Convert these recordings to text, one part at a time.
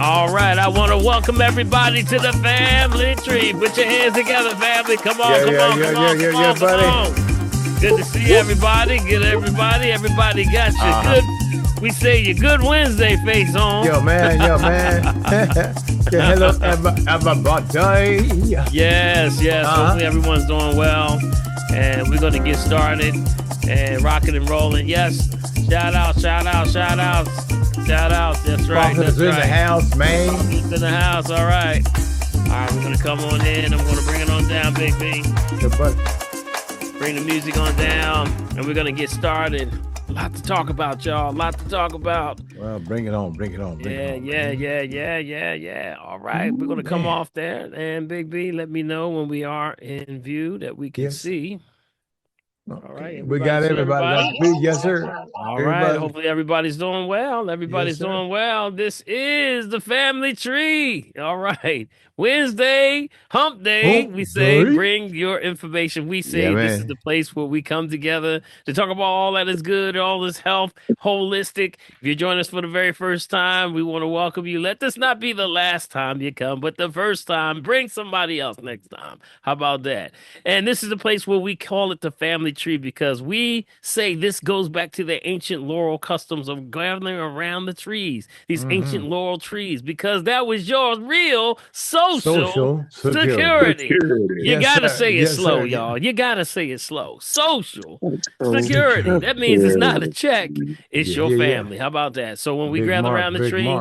All right, I want to welcome everybody to the family tree. Put your hands together, family. Come on, come on, buddy. Good to see everybody. Get everybody. Everybody got your good. We say your good Wednesday face on. Yo, man. Hello, everybody. Yes. Hopefully everyone's doing well, and we're gonna get started and rocking and rolling. Yes. Shout out. That's right. That's in the house, man. It's in the house. All right. We're gonna come on in. I'm gonna bring it on down, Big B. Bring the music on down, and we're gonna get started. A lot to talk about, y'all. Well, bring it on. Yeah. All right, we're gonna come off there, and Big B, let me know when we are in view that we can see. All right, we got everybody. Yes, sir. All right. Hopefully everybody's doing well. Doing well. This is the family tree. All right. Wednesday, hump day. We say bring your information. We say this is the place where we come together to talk about all that is good, all this health, holistic. If you're joining us for the very first time, we want to welcome you. Let this not be the last time you come, but the first time. Bring somebody else next time. How about that? And this is the place where we call it the family tree because we say this goes back to the ancient laurel customs of gathering around the trees, these ancient laurel trees, because that was your real social security. You gotta say it slow, y'all. You gotta say it slow. Social security. That means it's not a check, it's your family. How about that? So when we gather around the tree,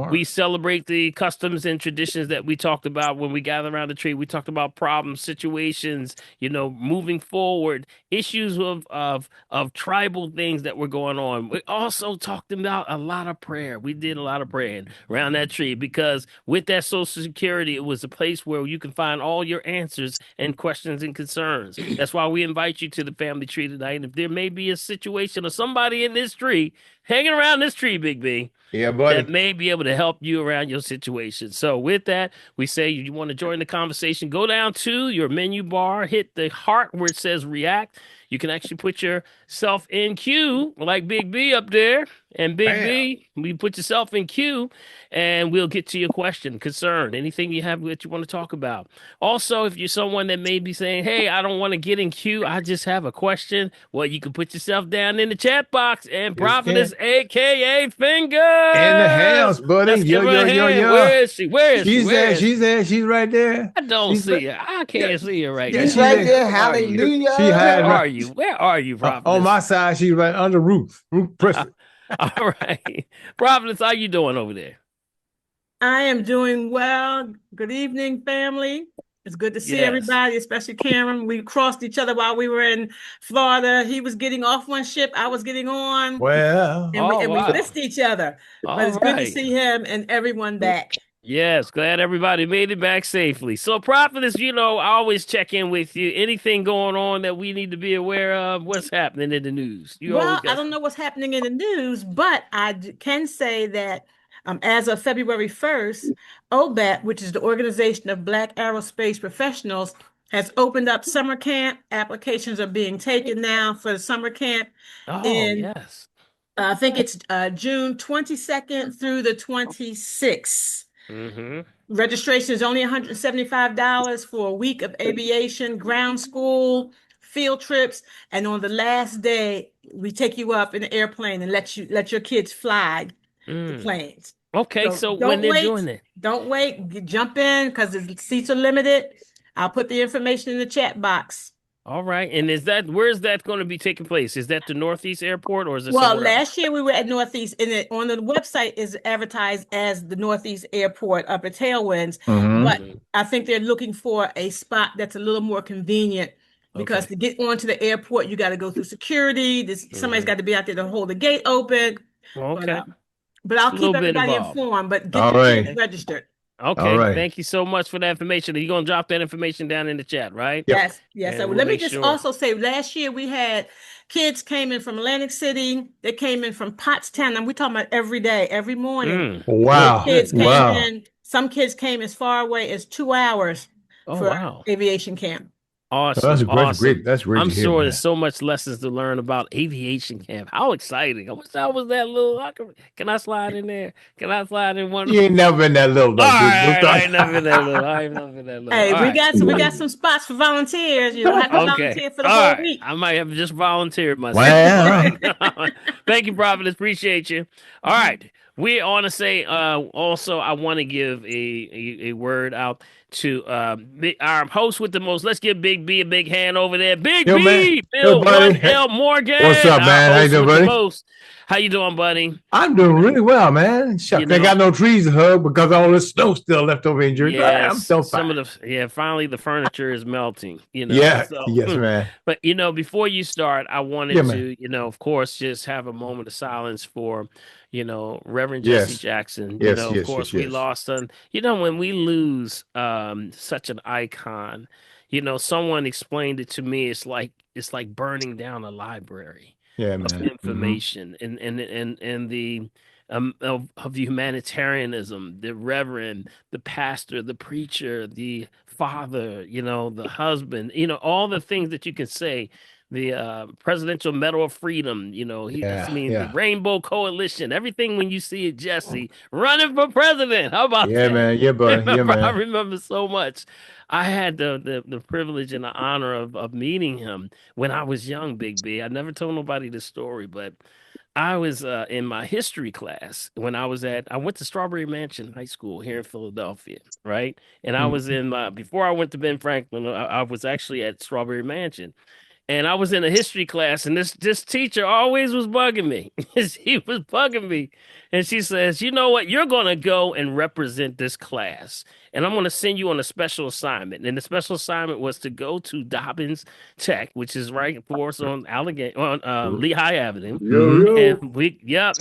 we celebrate the customs and traditions that we talked about when we gather around the tree. We talked about problems, situations, moving forward, issues of tribal things that were going on. We also talked about a lot of prayer. We did a lot of praying around that tree because with that social security, it was a place where you can find all your answers and questions and concerns. That's why we invite you to the family tree tonight. And if there may be a situation or somebody in this tree, hanging around this tree, Big B, that may be able to help you around your situation. So with that, we say you want to join the conversation, go down to your menu bar, hit the heart where it says react. You can actually put yourself in queue like Big B up there. And Big B, we put yourself in queue and we'll get to your question, concern, anything you have that you want to talk about. Also, if you're someone that may be saying, hey, I don't want to get in queue, I just have a question. Well, you can put yourself down in the chat box and Prophetess, a.k.a. Finger. In the house, buddy. Yo. Where is she? She's there. She's right there. I don't see her. I can't see her right now. She's right there. Hallelujah. Where are you? Where are you, Prophetess? On my side, she's right under roof pressure. All right. Prophetess, how you doing over there? I am doing well. Good evening, family. It's good to see everybody, especially Cameron. We crossed each other while we were in Florida. He was getting off one ship. I was getting on. Well. And we missed each other. But it's good to see him and everyone back. Yes, glad everybody made it back safely. So, Prophetess, I always check in with you. Anything going on that we need to be aware of? What's happening in the news? I don't know what's happening in the news, but I can say that as of February 1st, OBAT, which is the Organization of Black Aerospace Professionals, has opened up summer camp. Applications are being taken now for the summer camp. Yes. I think it's June 22nd through the 26th. Registration is only $175 for a week of aviation, ground school, field trips, and on the last day, we take you up in the airplane and let your kids fly the planes. Okay, so when they're doing it, don't wait. Jump in because the seats are limited. I'll put the information in the chat box. All right, and where is that going to be taking place? Is that the Northeast Airport or is it? Well, last year we were at Northeast, and on the website is advertised as the Northeast Airport up at Tailwinds. But I think they're looking for a spot that's a little more convenient because to get onto the airport, you got to go through security. Somebody's got to be out there to hold the gate open. Okay, but I'll keep everybody informed. But get registered. Okay, right. Thank you so much for that information. You're going to drop that information down in the chat, right? Yes. So let me just also say, last year we had kids came in from Atlantic City. They came in from Pottstown. And we're talking about every day, every morning. Wow. Kids came in. Some kids came as far away as 2 hours for aviation camp. Awesome, awesome. That's great I'm to hear, sure there's man. so much lessons to learn about aviation camp. How exciting. I wish I was that little. Can I slide in there? Can I slide in one? You ain't never been that little, All dude. Don't right, I start. ain't never been that little. I ain't never been that little. Hey, All right. we got some spots for volunteers. You don't have to Okay. volunteer for the All whole right. week. I might have just volunteered myself. All Well, right. Thank you, Providence. Appreciate you. All right. We want to say also I want to give a word out to our host with the most. Let's give Big B a big hand over there. Big yo, man. B, Yo, Bill buddy. 1L What's Morgan, up, our man? How you host doing, with the buddy? most. How you doing, buddy? I'm doing really well, man. You Shucks, I know, got no trees to hug because all this snow still left over in Jersey. I'm yes, so some fine. of finally the furniture is melting, Yeah, So, yes, man. but before you start, I Yeah, wanted man. to, of course, just have a moment of silence for, Reverend Jesse Yes, Jackson. yes, Of yes, yes, course, we yes. lost an, when we lose such an icon, someone explained it to me, it's like burning down a library Yeah, of man. information and the of humanitarianism, the reverend, the pastor, the preacher, the father, the husband, all the things that you can say. The Presidential Medal of Freedom, I Yeah, mean, the yeah. Rainbow Coalition, everything when you see it, Jesse running for president. How about Yeah, that? man. Yeah, buddy. Yeah, I man. remember so much. I had the privilege and the honor of meeting him when I was young, Big B. I never told nobody this story, but I was in my history class when I went to Strawberry Mansion High School here in Philadelphia, right? And I was Mhm. in my, before I went to Ben Franklin, I was actually at Strawberry Mansion. And I was in a history class, and this teacher always was bugging me. She was bugging me. And she says, "You know what? You're going to go and represent this class. And I'm going to send you on a special assignment." And the special assignment was to go to Dobbins Tech, which is right, of course, on Lehigh Avenue. Yo, yo. And yep.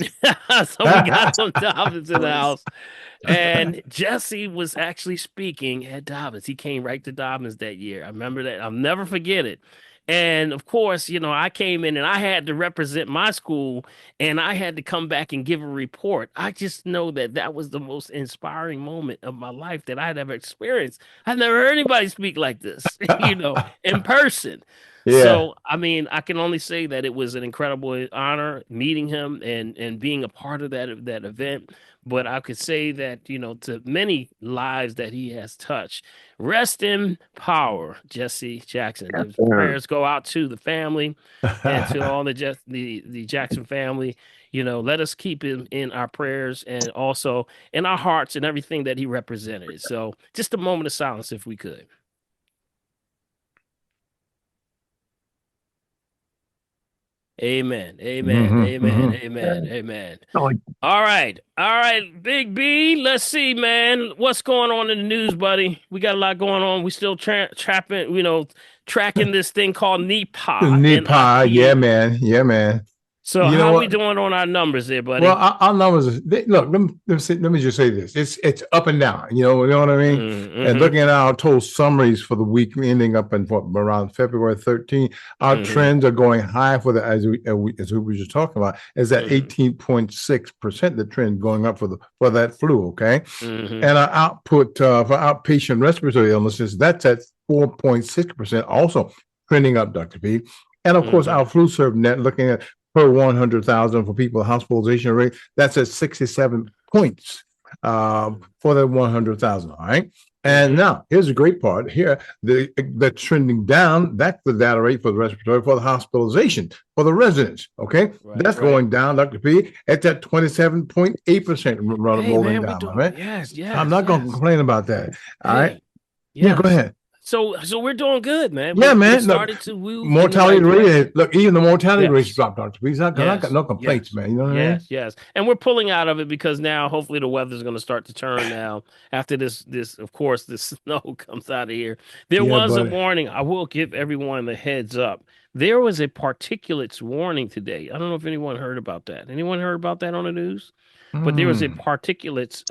So we got some Dobbins in the house. And Jesse was actually speaking at Dobbins. He came right to Dobbins that year. I remember that. I'll never forget it. And of course, I came in and I had to represent my school and I had to come back and give a report. I just know that that was the most inspiring moment of my life that I'd ever experienced. I've never heard anybody speak like this, in person. Yeah. So, I mean, I can only say that it was an incredible honor meeting him and being a part of that event. But I could say that, to many lives that he has touched. Rest in power, Jesse Jackson. The prayers go out to the family and to all the Jackson family. Let us keep him in our prayers and also in our hearts and everything that he represented. So, just a moment of silence, if we could. Amen. Amen. hmm Amen. hmm Amen. Amen. All right. All right, Big B. Let's see, man. What's going on in the news, buddy? We got a lot going on. We still trapping, tracking this thing called NEPA, Nepal. Yeah, NIP. man. Yeah, man. So You know how we what? doing on our numbers there, Well, buddy? our numbers. Look, let me just say this: it's up and down. You know what I mean. And Mm-hmm. looking at our total summaries for the week ending up in around February 13th, our Mm-hmm. trends are going high for the as we were just talking about is that Mm-hmm. 18.6% the trend going up for that flu. Okay, Mm-hmm. and our output for outpatient respiratory illnesses that's at 4.6%, also trending up, Dr. P. And of course, Mm-hmm. our flu serve net looking at per 100,000 for people hospitalization rate. That's at 67 points for the 100,000. All right. And Mm-hmm. now here's the great part here. The trending down, that's the data rate for the respiratory for the hospitalization for the residents. Okay. Right, That's right. going down, Dr. P. It's at 27.8% Hey, rolling man, we down, my doing man. yes, I'm yes, not going to yes. complain about that. All right. Hey, Yeah, go yes. ahead. So we're doing good, man. Yeah, We're man. Look, starting to move in the mortality right rate. direction. Look, even the mortality rate's Yes. dropped, Dr. P. I got Yes, no complaints, yes, man. You know what I mean? yes, yes. And we're pulling out of it because now hopefully the weather's going to start to turn now after this of course this snow comes out of here. There Yeah, was a buddy. warning. I will give everyone the heads up. There was a particulates warning today. I don't know if anyone heard about that. Anyone heard about that on the news? But there was a Mm. particulates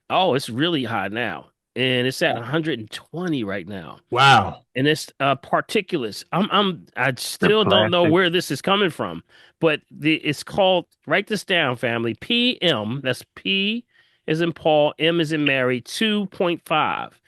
oh, it's really high now. And it's at 120 right now Wow. and it's particulates. I The still don't know plastic. where this is coming from, but it's called. Write this down, family. PM. That's P is in Paul. M is in Mary. 2.5.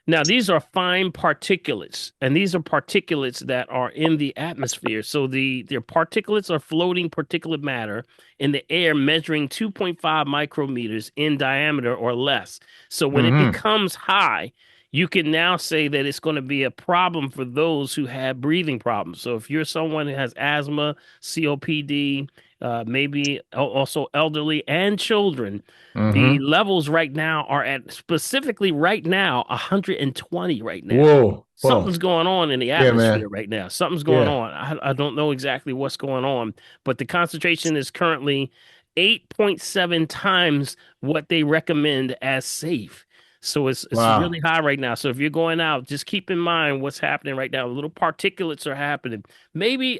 Now, these are fine particulates, and these are particulates that are in the atmosphere. So their particulates are floating particulate matter in the air measuring 2.5 micrometers in diameter or less. So when it becomes high, you can now say that it's going to be a problem for those who have breathing problems. So if you're someone who has asthma, COPD, maybe also elderly and children, the levels right now are at specifically right now 120 right now. Whoa. Something's going on in the atmosphere right now. Something's going on. I don't know exactly what's going on, but the concentration is currently 8.7 times what they recommend as safe. So it's really high right now. So if you're going out, just keep in mind what's happening right now. Little particulates are happening. Maybe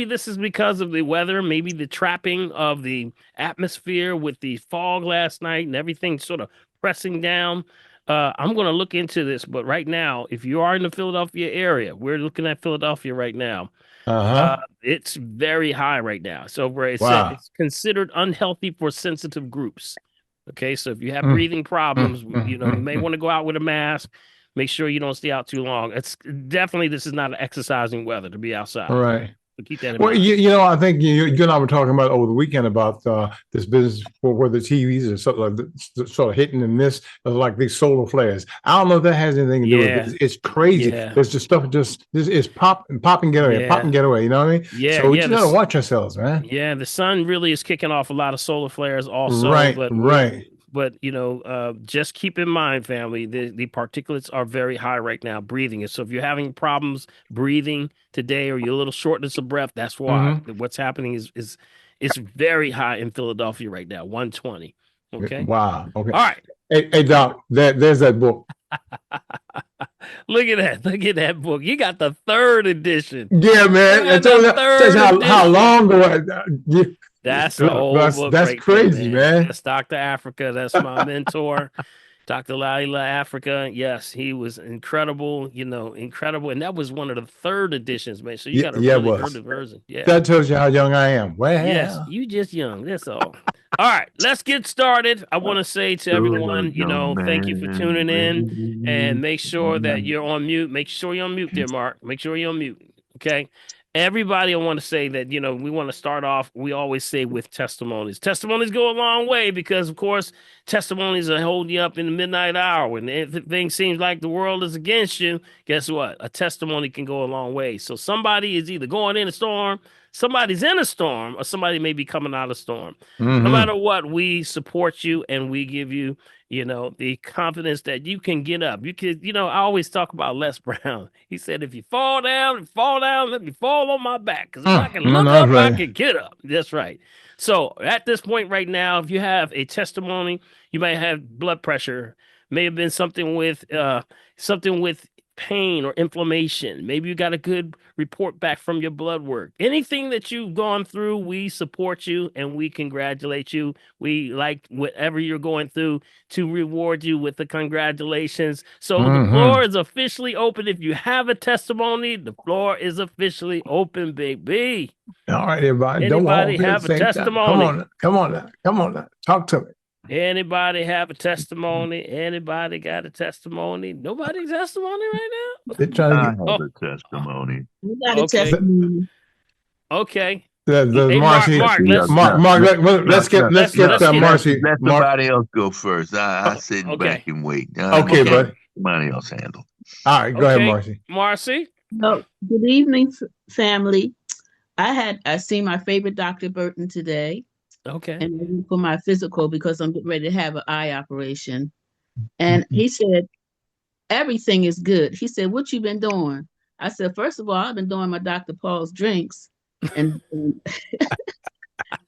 this is because of the weather, maybe the trapping of the atmosphere with the fog last night and everything sort of pressing down. I'm going to look into this, but right now, if you are in the Philadelphia area, we're looking at Philadelphia right now. It's very high right now. So it's considered unhealthy for sensitive groups. Okay, so if you have breathing problems, you may want to go out with a mask. Make sure you don't stay out too long. It's definitely, this is not an exercising weather to be outside. Right. So keep that in mind. I think you and I were talking about over the weekend about this business where the TVs are sort of hitting and miss, like these solar flares. I don't know if that has anything to do with it. It's crazy. There's just stuff it's pop and get away, pop and get away. You know what I mean? Yeah. So we just gotta watch ourselves, man. Yeah, the sun really is kicking off a lot of solar flares also. Right. But just keep in mind, family, the particulates are very high right now, breathing. So if you're having problems breathing today or you're a little shortness of breath, that's why. What's happening is it's very high in Philadelphia right now, 120. Okay. Wow. Okay. All right. Hey Doc, there's that book. Look at that book. You got the 3rd edition. Yeah, man. How long ago? That's the old book. That's crazy, man. That's Dr. Africa. That's my mentor, Dr. Laila Africa. Yes, he was incredible, incredible. And that was one of the 3rd editions, man. So you got a really early version. Yeah. That tells you how young I am. Well, yes, you just young. That's all. All right, let's get started. I want to say to everyone, thank you for tuning in, and make sure that you're on mute. Make sure you're on mute there, Mark. Make sure you're on mute. Okay. Everybody, I want to say that, we want to start off, we always say with testimonies. Testimonies go a long way because, of course, testimonies will hold you up in the midnight hour. When everything seems like the world is against you, guess what? A testimony can go a long way. So somebody is either going in a storm, somebody's in a storm, or somebody may be coming out of a storm. No matter what, we support you and we give you, the confidence that you can get up. You can, I always talk about Les Brown. He said, if you fall down, let me fall on my back. Because if I can look up, I can get up. That's right. So at this point right now, if you have a testimony, you might have blood pressure, may have been something with pain or inflammation. Maybe you got a good report back from your blood work. Anything that you've gone through, we support you and we congratulate you. We like whatever you're going through to reward you with the congratulations. So the floor is officially open. If you have a testimony, the floor is officially open, baby. All right, everybody. Anybody have a testimony? Come on now. Talk to me. Anybody have a testimony? Anybody got a testimony? Nobody's testimony right now? I have a testimony. We got a testimony. Okay. Marcy. Mark, let's get Marcy. Let somebody else go first. I sit back and wait. Okay, buddy. Somebody else handle. All right, go ahead, Marcy. Marcy. Good evening, family. I seen my favorite Dr. Burton today. Okay. And for my physical, because I'm getting ready to have an eye operation. And he said, everything is good. He said, what you been doing? I said, first of all, I've been doing my Dr. Paul's drinks and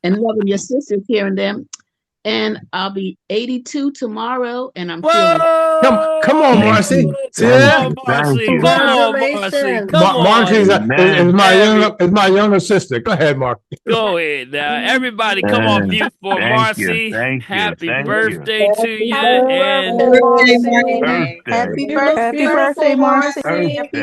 and loving your sisters here and them. And I'll be 82 tomorrow, and I'm feeling. Come on, Marcy. Come on, Marcy. Marcy is my younger sister. Go ahead, Mark. Go ahead now. Everybody come on mute for Marcy. Happy birthday to you. And Happy birthday, Marcy. Happy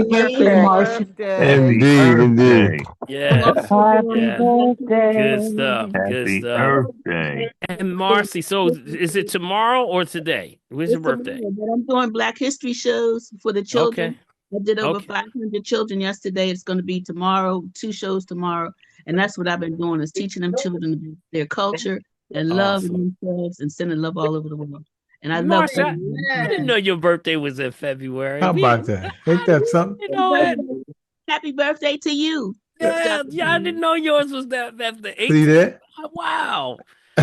birthday, Marcy. Indeed. Yes. Happy Yeah. birthday. Good stuff. Good Happy stuff. Earth Day. And Marcy, so is it tomorrow or today? When's your It's birthday? tomorrow, but I'm doing Black History shows for the Okay. children. I did over Okay. 500 children yesterday. It's going to be tomorrow, 2 shows tomorrow. And that's what I've been doing is teaching them children their culture and love Awesome. themselves and sending love all over the world. And I love Marcy, everyone. I didn't know your birthday was in February. How about that? Ain't that something? You know it. Happy birthday to you. Yeah, I didn't know yours was that the See 18th. that? Wow.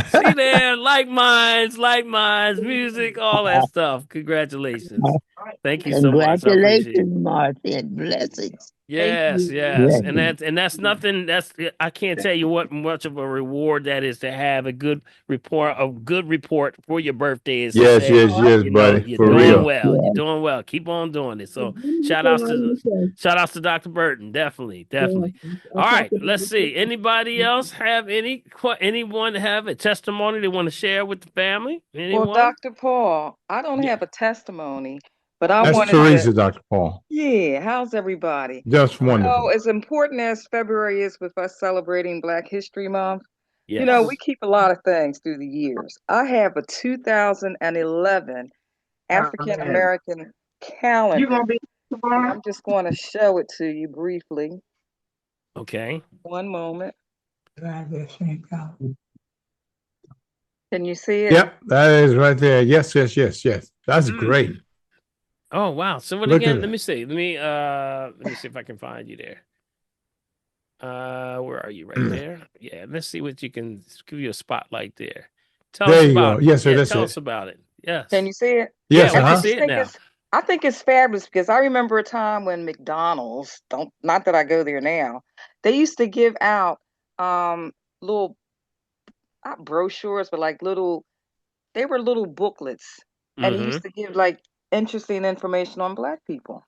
See there, like minds, music, all that stuff. Congratulations. Thank you so much. I appreciate it. Congratulations, Marcy, and blessings. Thank Yes, you. yes. And that's nothing I can't tell you what much of a reward that is to have a good report for your birthday is to Yes, say, yes, yes, buddy. you're For doing real. well. You're doing well. Keep on doing it. So shout outs to Dr. Burton. Definitely, definitely. All right, let's see. Anybody else have anyone have a testimony they want to share with the family? Well, Anyone? Dr. Paul, I don't Yeah. have a testimony, but I That's wanted to, Teresa, Dr. Paul. yeah, how's everybody? Just You know, wonderful. as important as February is with us celebrating Black History Month, you know, we Yes. keep a lot of things through the years. I have a 2011 African American calendar. I'm just going to show it to you briefly. Okay. One moment. Can you see it? Yep, that is right there. Yes, yes, yes, yes. That's great. Oh wow. So what Look again? at Let it. me see. Let me see if I can find you there. Where are you? Right there? Yeah, let's see what you can give you a spotlight there. Tell There us you go. about it. Yes, sir. Yeah, That's tell it. us about it. Can Yes. you see it? Yes, Yeah, we And can uh-huh. see it now. I think it's fabulous because I remember a time when McDonald's, don't not that I go there now, they used to give out little not brochures, but like they were little booklets and it Mm-hmm. used to give like interesting information on Black people.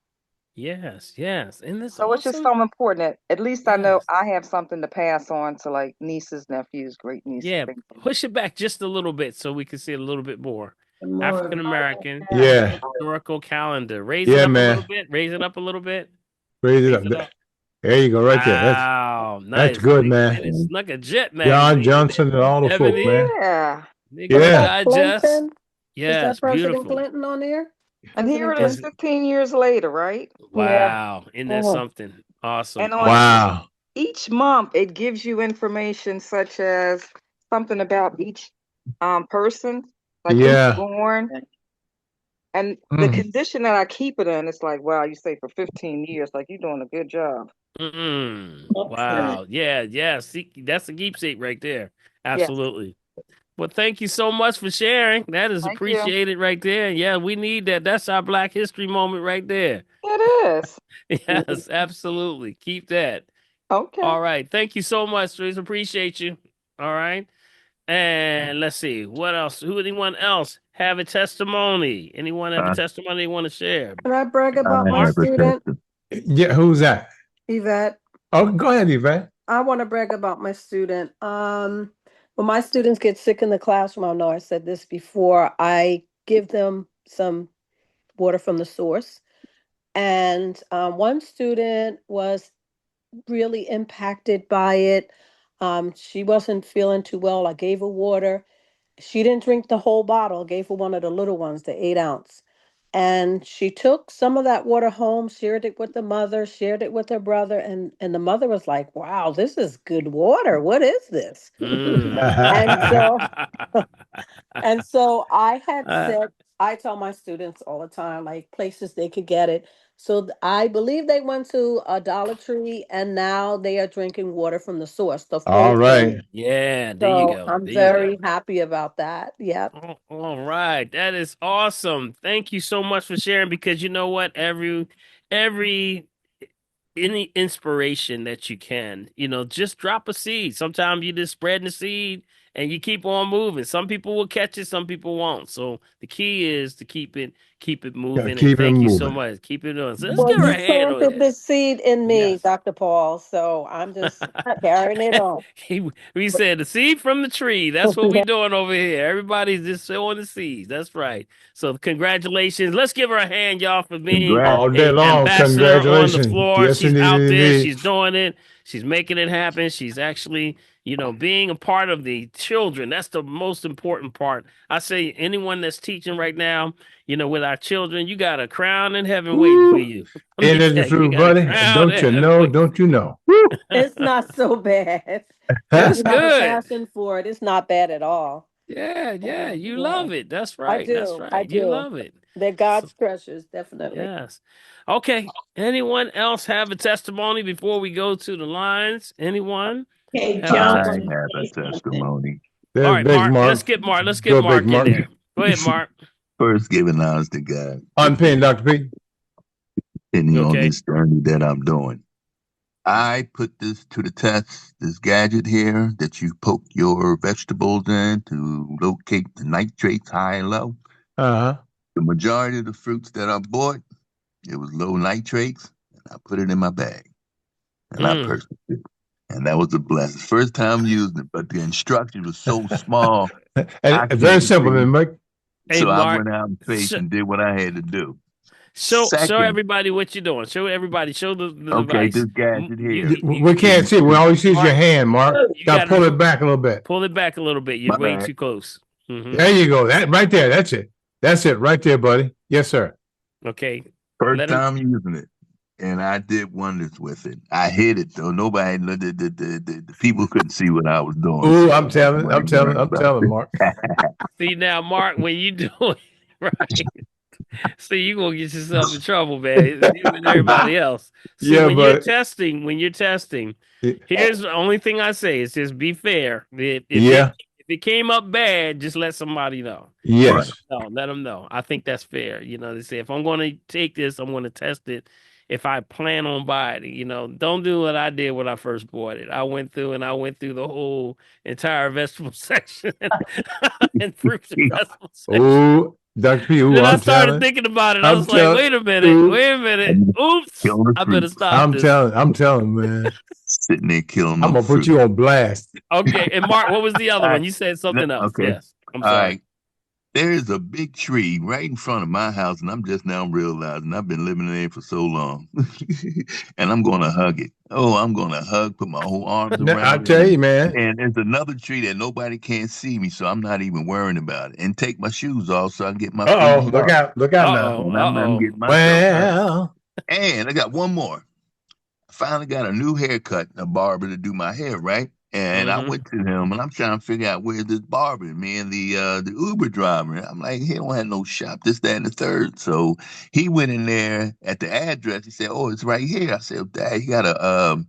Yes, yes. And it's So it's just awesome. so important that at least I know Yes. I have something to pass on to like nieces, nephews, great nieces, Yeah. things like that. Push it back just a little bit so we can see a little bit more. African American Yeah. historical calendar. Raise it Yeah, up a little man. bit. Raise it up a little bit. Raise it Raise up. it up. There you go, right there. Wow. That's Nice. good, And man. it snuck a jet John magazine in there. Johnson and all the folk, Ebony. man. Yeah. Was Nichols Yeah. that Digest. Clinton? Is Yes, that President beautiful. Clinton on there? And here President it is Is Clinton? 15 years later, right? wow. Isn't that Oh, something? Awesome. And on Awesome. Wow. each month it gives you information such as something about each person, like who was Yeah. born and the Mm. condition that I keep it in. It's like, wow, you say for 15 years, like you're doing a good job. Wow. Yeah, yeah. See, that's a keepsake right there. Yes, Absolutely. Well, thank you so much for sharing. That is thank you. appreciated right there. Yeah, we need that. That's our Black History moment right there. It is. Yes, absolutely. Keep that. Okay. All right. Thank you so much, Teresa. Appreciate you. All right. And let's see. What else? Anyone else have a testimony? Anyone have a I, testimony they want to share? can I brag about I my have a student, testimony. Yeah, who's that? Yvette? Oh, go ahead, Yvette. I want to brag about my student. When my students get sick in the classroom, I know I said this before, I give them some water from the source. And one student was really impacted by it. She wasn't feeling too well. I gave her water. She didn't drink the whole bottle, gave her one of the little ones, the 8 ounce. And she took some of that water home, shared it with the mother, shared it with her brother, and the mother was like, "Wow, this is good water. What is this?" And so and so I had Uh, said, I tell my students all the time, like places they could get it. So I believe they went to a Dollar Tree and now they are drinking water from the source, the full All right. thing. yeah, there you So go. I'm There you very go. happy about that. Yep. Oh, all right. That is awesome. Thank you so much for sharing because you know what? Every any inspiration that you can, just drop a seed. Sometimes you just spreading the seed and you keep on moving. Some people will catch it, some people won't. So the key is to keep it moving. And thank you so much. Keep it on. So let's Well, give her you a hand on planted it. the seed in me, Yes. Dr. Paul, so I'm just carrying it on. We said the seed from the tree. That's what we're doing over here. Everybody's just sowing the seeds. That's right. So congratulations. Let's give her a hand, y'all, for being all day an long. ambassador on the Congratulations. floor. Yes, She's indeed, out there. indeed. She's doing it. She's making it happen. She's actually, being a part of the children. That's the most important part. I say anyone that's teaching right now, with our children, you got a crown in heaven waiting for you. Ain't that the truth, buddy? Don't you know? Don't you know? It's not so bad. That's You have a good. passion for it. It's not bad at all. Yeah, you Yeah. love it. That's I right. That's do. I right. You do. love it. They're So, God's treasures, definitely. yes. Okay. Anyone else have a testimony before we go to the lines? Anyone Okay, have a Joan I testimony? wanted have to a say something. testimony. All There's right, Big Mark. Mark. Let's get Mark. Let's get Go, Mark Big in Mark. there. Go ahead, Mark. First, giving honors to God. Unpinned, Dr. P. Depending on Okay. this journey that I'm doing. I put this to the test, this gadget here that you poke your vegetables in to locate the nitrates high and low. Uh-huh. The majority of the fruits that I bought, it was low nitrates, and I put it in my bag. And I purchased it. And that was a blessing. First time using it, but the instructions was so small. And very simple, then, Mike. Hey, So I Mark. went out in faith and did what I had to do. Show Second, everybody what you're doing. Show everybody. Show the okay, device. this gadget here. We can't see. We always see your hand, Mark. You Got to pull it back a little bit. Pull it back a little bit. You're way too close. Mm-hmm. There you go. That right there. That's it. That's it right there, buddy. Yes, sir. Okay. First time using it, and I did wonders with it. I hit it though. Nobody, the people couldn't see what I was doing. Ooh, so I'm telling, Mark. See now, Mark, when you do it right. See, you're gonna get yourself in trouble, man. You and everybody else. See, when you're testing, here's the only thing I say is just be fair. If it came up bad, just let somebody know. Yes. No, let them know. I think that's fair. They say if I'm gonna take this, I'm gonna test it. If I plan on buying it, don't do what I did when I first bought it. I went through the whole entire vegetable section and fruits and vegetable section. Ooh. Dr. P, then I started thinking about it. I was like, wait a minute. Oops. I better stop this. I'm telling, man. Sitting there killing I'm going to put you on blast. Okay. And Mark, what was the other one? You said something else. Okay. Yes. I'm sorry. All right. There is a big tree right in front of my house, and I'm just now realizing I've been living there for so long. And I'm going to hug it. Oh, I'm going to put my whole arms around it. I tell you, man. And there's another tree that nobody can see me, so I'm not even worrying about it. And take my shoes off so I can get my feet. Look out now. And I'm getting myself And I got one more. I finally got a new haircut, a barber to do my hair, right? And I went to him, and I'm trying to figure out where's this barber. Me and the Uber driver. I'm like, he don't have no shop, this, that, and the third. So he went in there at the address. He said, "Oh, it's right here." I said, oh, "Dad, you got a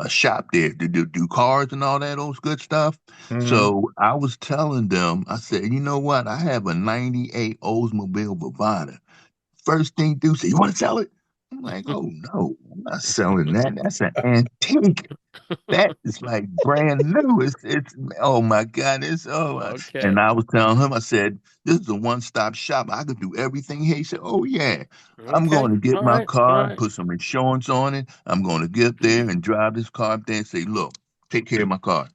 shop there to do cars and all that those good stuff." So I was telling them, I said, "You know what? I have a '98 Oldsmobile Bavada. First thing do say, you want to sell it?" I'm like, "Oh no, I'm not selling that. That's an antique. That is like brand new. It's oh my God, okay." And I was telling him, I said, "This is a one-stop shop. I could do everything here." He said, "Oh yeah, I'm going to get my car, put some insurance on it. I'm going to get up there and drive this car up there and say, look, take care of my car.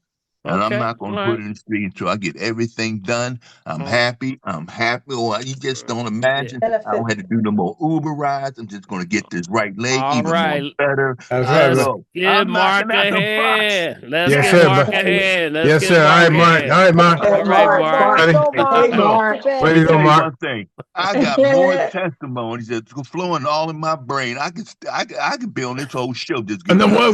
And I'm not going to put it in the street until I get everything done. I'm happy. Oh, you just don't imagine. I don't have to do no more Uber rides. I'm just going to get this right leg even more better." That's right. Give Mark a hand. Let's yes, give sir, Mark a hand. Yes, sir. All right, Mark. All right, Mark. All right, Mark. Where you go, Mark? One thing. I got more testimonies that's flowing all in my brain. I could be on this whole show just giving what?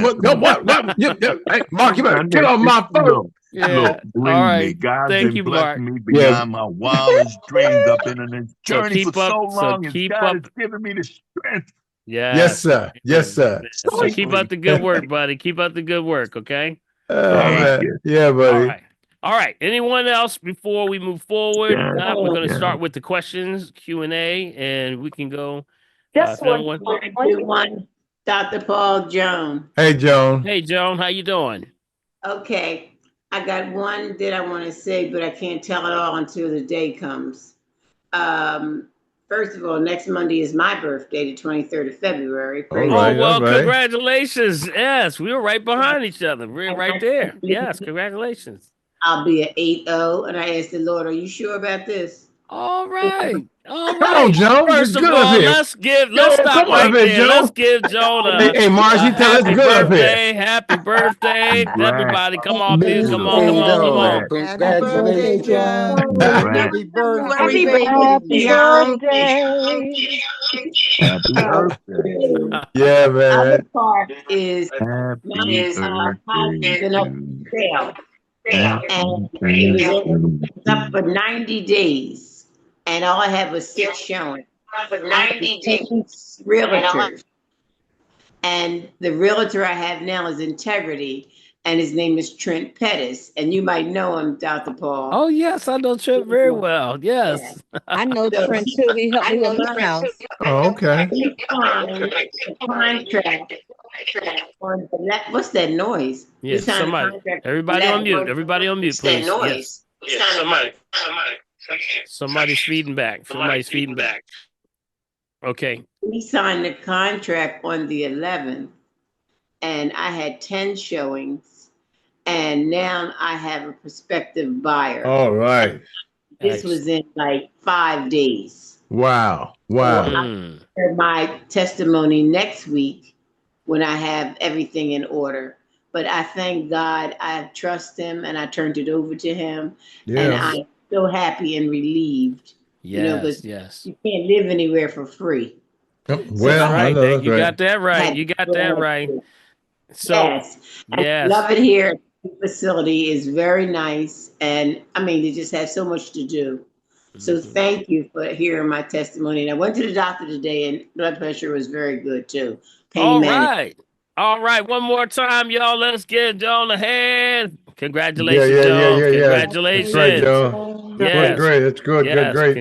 Hey, Mark, you better get on my phone. Look, believe me, God's been blessing me beyond my wildest dreams. I've been on this journey for so long, and God has given me the strength. Yes, sir. Yes, sir. So keep up the good work, buddy. Keep up the good work, okay? Yeah, buddy. All right. Anyone else before we move forward? We're going to start with the questions, Q&A, and we can go. Just one. Dr. Paul, Joan. Hey, Joan. Hey, Joan. How you doing? Okay. I got one that I want to say, but I can't tell it all until the day comes. First of all, next Monday is my birthday, the 23rd of February. All Oh, right, well, congratulations. Yes, we were right behind each other. We're right there. Yes, congratulations. I'll be an 80, and I asked the Lord, are you sure about this? All right. All Come on, right. Joe. First of Good up all, here. let's stop Come on up right here, there. Let's Joe. give Joe Hey, Marcy, a tell us happy good up here. birthday. Happy birthday. Congrats. Everybody, come off mute. Come on, come on, come Beautiful. on. Congrats. Happy birthday, Joe. Congrats. Happy birthday. Happy birthday. Happy birthday. Yeah, Other man. part is Happy my birthday house been up to for sale, Happy and it birthday. was up for 90 days, and all I had was 6 showing. For 90 days. Realtors. And the realtor I have now is Integrity, and his name is Trent Pettis, and you might know him, Dr. Paul. Oh, yes, I know Trent very well. Yes. I know Trent too. He helped me with my house. Oh, okay. He signed the contract on what's that noise? Yes, somebody. Everybody on mute. Everybody on mute, please. Yes. Somebody's feeding back. Somebody's feeding back. Okay. We signed the contract on the 11th, and I had 10 showings, and now I have a prospective buyer. All right. This was in like 5 days. Wow. So I'll share my testimony next week when I have everything in order. But I thank God, I trust him, and I turned it over to him. Yeah. And I'm so happy and relieved. Yes, because you can't live anywhere for free. Well, right. You got that right. You got that right. So, yes. I love it here. The facility is very nice. And I mean, they just have so much to do. So thank you for hearing my testimony. And I went to the doctor today, and blood pressure was very good too. All right. One more time, y'all. Let's give Joan a hand. Congratulations, Joan. Congratulations. That's right, Joe. Yes. Great. That's good. Yes. Good.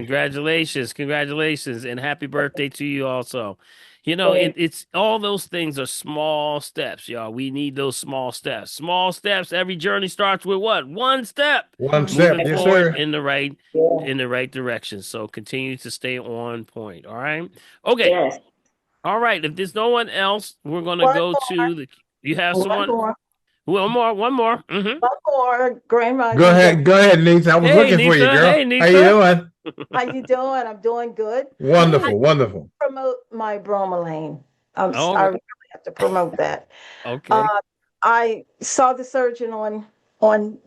Congratulations. And happy birthday to you also. You know, it's all those things are small steps, y'all. We need those small steps. Small steps. Every journey starts with what? One step. One step. Moving Yes, forward sir. in the right direction. So continue to stay on point. All right. Okay. Yes. All right. If there's no one else, we're gonna go to the. You have someone. One more. Mm-hmm. One more, Grandma. Go ahead, Nitha. I was looking for you, girl. Hey, Nitha. How you doing? How you doing? I'm doing good. Wonderful. Promote my bromelain. I really have to promote that. Okay. I saw the surgeon on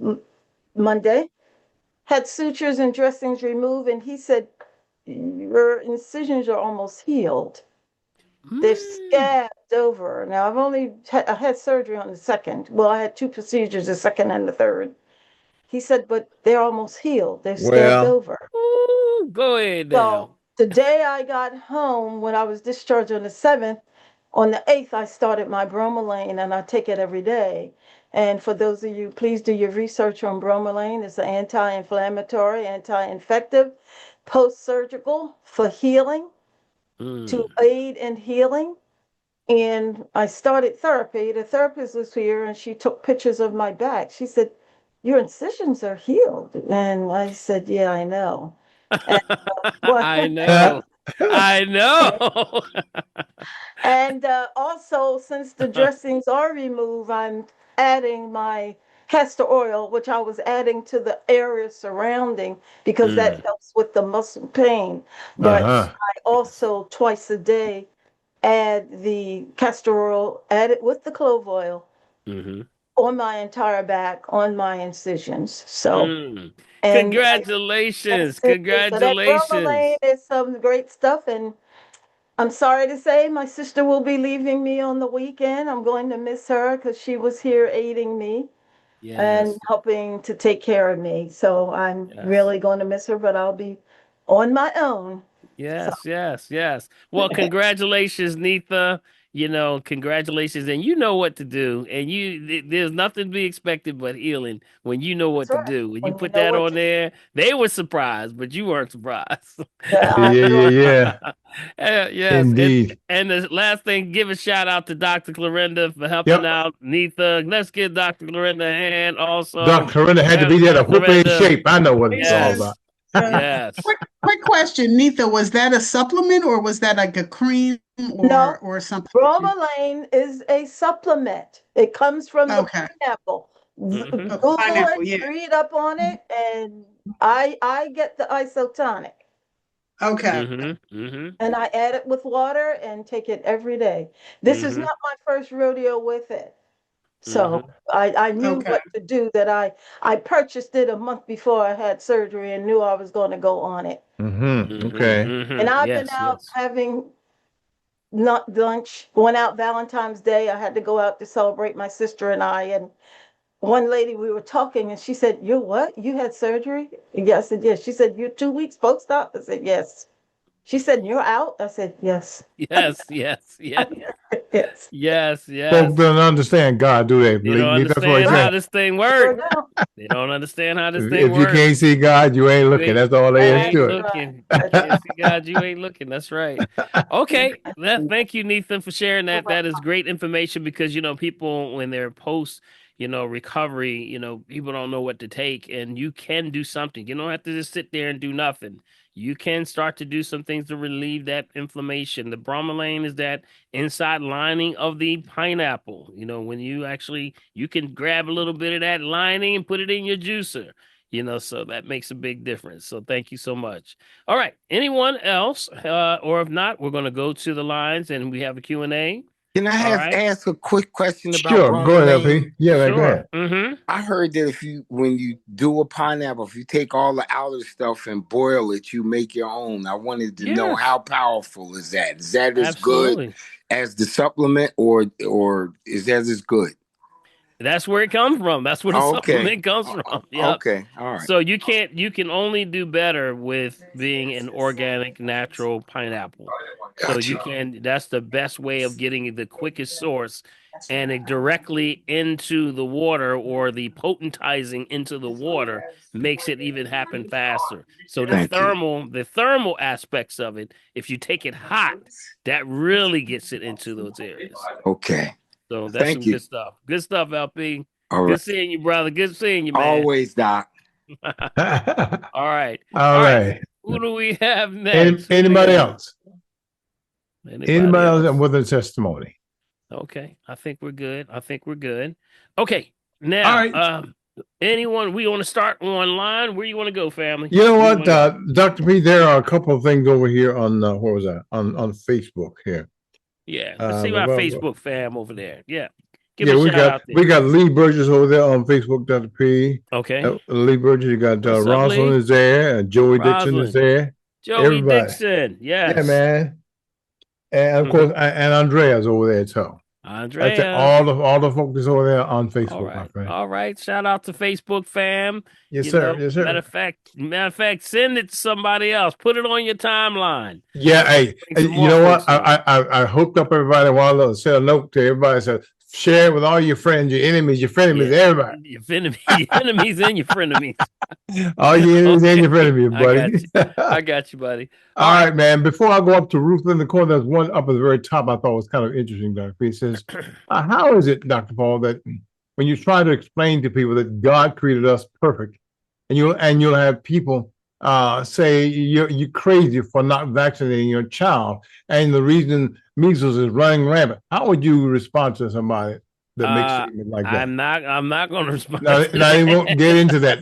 Monday. Had sutures and dressings removed, and he said your incisions are almost healed. They're scabbed over. Now I had surgery on the second. Well, I had 2 procedures, the second and the third. He said, but they're almost healed. They're scabbed over. Ooh, go ahead now. So the day I got home, when I was discharged on the 7th, on the 8th, I started my bromelain, and I take it every day. And for those of you, please do your research on bromelain. It's an anti-inflammatory, anti-infective, post-surgical for healing, to aid in healing. And I started therapy. The therapist was here, and she took pictures of my back. She said, your incisions are healed. And I said, yeah, I know. And, I know. And also, since the dressings are removed, I'm adding my castor oil, which I was adding to the area surrounding because that helps with the muscle pain. But I also twice a day add the castor oil, add it with the clove oil on my entire back, on my incisions. So, congratulations. So that bromelain is some great stuff. And I'm sorry to say my sister will be leaving me on the weekend. I'm going to miss her because she was here aiding me and helping to take care of me. So I'm really going to miss her, but I'll be on my own. Yes. Well, congratulations, Nitha. You know, congratulations, and you know what to do. And there's nothing to be expected but healing when you know what to do. When you put that on there, they were surprised, but you weren't surprised. Yeah. Yes. Indeed. And the last thing, give a shout out to Dr. Clorinda for helping out Neetha. Let's give Dr. Clorinda a hand also. Dr. Clorinda had to be there to whoop in shape. I know what it's all about. Yes. Quick question, Neetha, was that a supplement or was that like a cream or something? Bromelain is a supplement. It comes from the pineapple. Google it, read up on it, and I get the isotonic. Okay. And I add it with water and take it every day. This is not my first rodeo with it. So I knew what to do, that I purchased it a month before I had surgery and knew I was going to go on it. Okay. And I've been out having not lunch, went out Valentine's Day. I had to go out to celebrate my sister and I. And one lady, we were talking and she said, "You what? You had surgery?" Yes, I said, yes. She said, "You're 2 weeks post-op?" I said, yes. She said, "You're out?" I said, yes. Yes. Folks don't understand God, do they? They don't understand how this thing works. They don't understand how this thing works. If you can't see God, you ain't looking. That's all there is to it. Looking. You can't see God, you ain't looking. That's right. Okay. Thank you, Nathan, for sharing that. That is great information because, people, when they're post, recovery, people don't know what to take, and you can do something. You don't have to just sit there and do nothing. You can start to do some things to relieve that inflammation. The bromelain is that inside lining of the pineapple. When you can grab a little bit of that lining and put it in your juicer. So that makes a big difference. So thank you so much. All right. Anyone else? Or if not, we're going to go to the lines and we have a Q&A. Can I ask a quick question about bromelain? Go ahead, LP. Yeah, go ahead. I heard that when you do a pineapple, if you take all the outer stuff and boil it, you make your own. I wanted to know how powerful is that? Is that as good as the supplement, or is that as good? That's where it comes from. That's where the supplement comes from. Yep. Okay. All right. So you can only do better with being an organic, natural pineapple. Gotcha. So that's the best way of getting the quickest source and it directly into the water, or the potentizing into the water makes it even happen faster. So the thermal aspects of it, if you take it hot, that really gets it into those areas. Okay. So that's some good stuff. Good stuff, LP. All right. Good seeing you, brother. Good seeing you, man. Always, Doc. All right. All right. Who do we have next? Anybody else? Anybody else with a testimony? Okay. I think we're good. Okay. Now, anyone, we want to start online? Where you want to go, family? You know what, Dr. P, there are a couple of things over here on, what was that? On Facebook here. Yeah, let's see our Facebook fam over there. Yeah. Give we got Lee Burgess over there on Facebook, Dr. P. Okay. Lee Burgess, you got Rosalind is there, and Joey Dixon is there. Joey Dixon, yes. Yeah, man. And of course, and Andrea's over there too. Andrea. All the folks over there on Facebook, my friend. All right. Shout out to Facebook fam. Yes, sir. Yes, sir. Matter of fact, send it to somebody else. Put it on your timeline. Yeah, hey, you know what? I hooked up everybody while I said a note to everybody. Said share it with all your friends, your enemies, everybody. Your enemies and your frenemies. All your enemies and your frenemies, buddy. I got you, buddy. All right, man. Before I go up to Ruth in the corner, there's one up at the very top I thought was kind of interesting, Dr. P. It says, how is it, Dr. Paul, that when you try to explain to people that God created us perfect, and you'll have people say you're crazy for not vaccinating your child, and the reason measles is running rampant. How would you respond to somebody that makes statement like that? I'm not going to respond. No, I won't get into that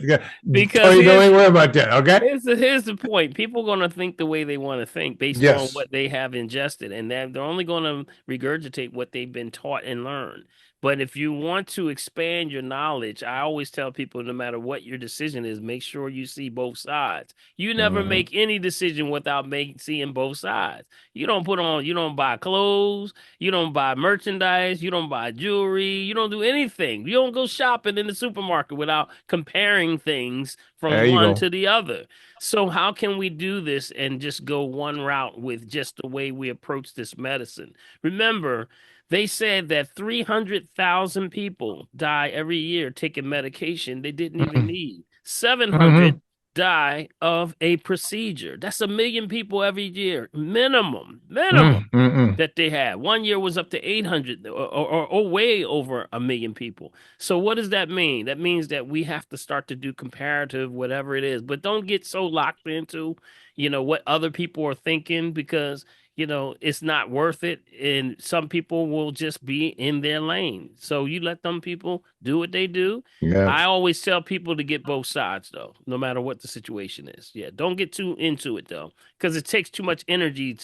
because don't worry about that. Okay. Here's the point. People are going to think the way they want to think based on what they have ingested, and they're only going to regurgitate what they've been taught and learned. But if you want to expand your knowledge, I always tell people, no matter what your decision is, make sure you see both sides. You never make any decision without seeing both sides. You don't buy clothes, you don't buy merchandise, you don't buy jewelry, you don't do anything. You don't go shopping in the supermarket without comparing things from one to the other. So how can we do this and just go one route with just the way we approach this medicine? Remember, they said that 300,000 people die every year taking medication they didn't even need. 700 die of a procedure. That's 1 million people every year, minimum that they have. 1 year was up to 800 or way over 1 million people. So what does that mean? That means that we have to start to do comparative, whatever it is, but don't get so locked into, what other people are thinking, because it's not worth it. And some people will just be in their lane. So you let them people do what they do. Yeah. I always tell people to get both sides, though, no matter what the situation is. Yeah. Don't get too into it, though, because it takes too much energy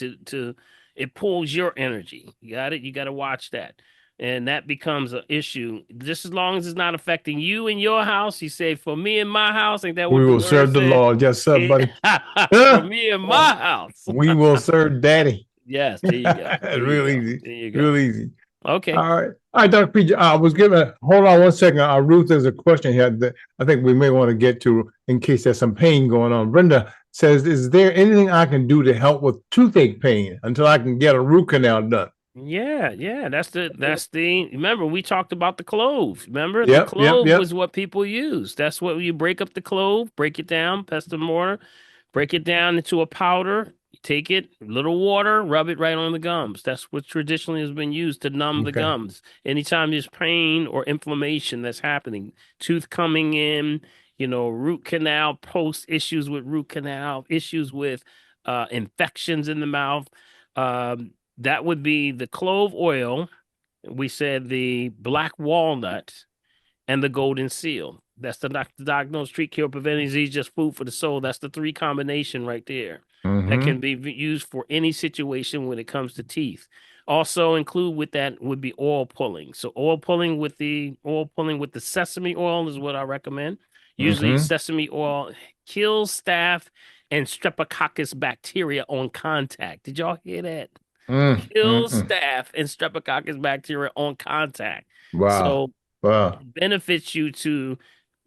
it pulls your energy. You got it? You got to watch that. And that becomes an issue. Just as long as it's not affecting you in your house. He said, for me in my house, ain't that what we the will word serve the said? Lord. Yes, sir, buddy. For me in my house. We will serve Daddy. Yes, there you go. Real easy. There you go. Real easy. Okay. All right. Dr. PJ, hold on 1 second. Ruth, there's a question here that I think we may want to get to in case there's some pain going on. Brenda says, is there anything I can do to help with toothache pain until I can get a root canal done? Yeah. That's the, remember, we talked about the clove. Remember, the clove was what people use. That's what you break up the clove, break it down, pestle mortar, break it down into a powder. Take it, a little water, rub it right on the gums. That's what traditionally has been used to numb the gums. Anytime there's pain or inflammation that's happening, tooth coming in, root canal, post issues with root canal, issues with infections in the mouth. That would be the clove oil. We said the black walnut and the golden seal. That's the diagnose, treat, cure, prevent disease, just food for the soul. That's the 3 combination right there. That can be used for any situation when it comes to teeth. Also include with that would be oil pulling. So oil pulling with the sesame oil is what I recommend. Usually sesame oil kills staph and streptococcus bacteria on contact. Did y'all hear that? Kills staph and streptococcus bacteria on contact. Wow. It benefits you to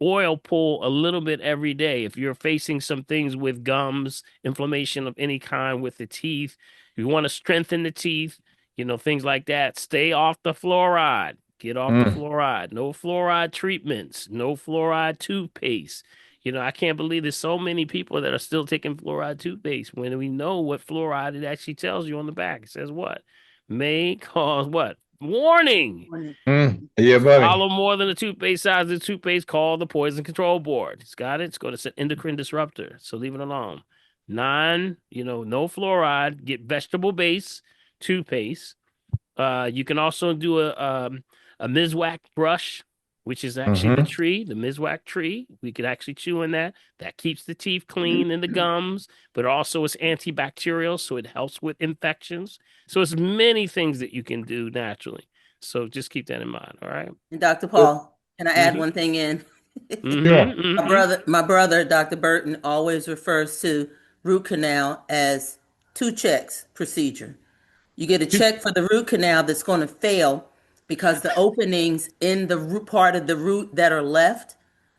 oil pull a little bit every day. If you're facing some things with gums, inflammation of any kind with the teeth, you want to strengthen the teeth, things like that. Stay off the fluoride. Get off the fluoride. No fluoride treatments. No fluoride toothpaste. I can't believe there's so many people that are still taking fluoride toothpaste when we know what fluoride it actually tells you on the back. It says what? May cause what? Warning. Yeah, buddy. Follow more than the toothpaste size of the toothpaste, call the Poison Control Board. It's got it. It's going to set endocrine disruptor. So leave it alone. No fluoride. Get vegetable base toothpaste. You can also do a Mizwack brush, which is actually the Mizwack tree. We could actually chew on that. That keeps the teeth clean and the gums, but also it's antibacterial, so it helps with infections. So it's many things that you can do naturally. So just keep that in mind. All right. And Dr. Paul, can I add one thing in? My brother, Dr. Burton, always refers to root canal as 2 checks procedure. You get a check for the root canal that's going to fail because the openings in the root part of the root that are left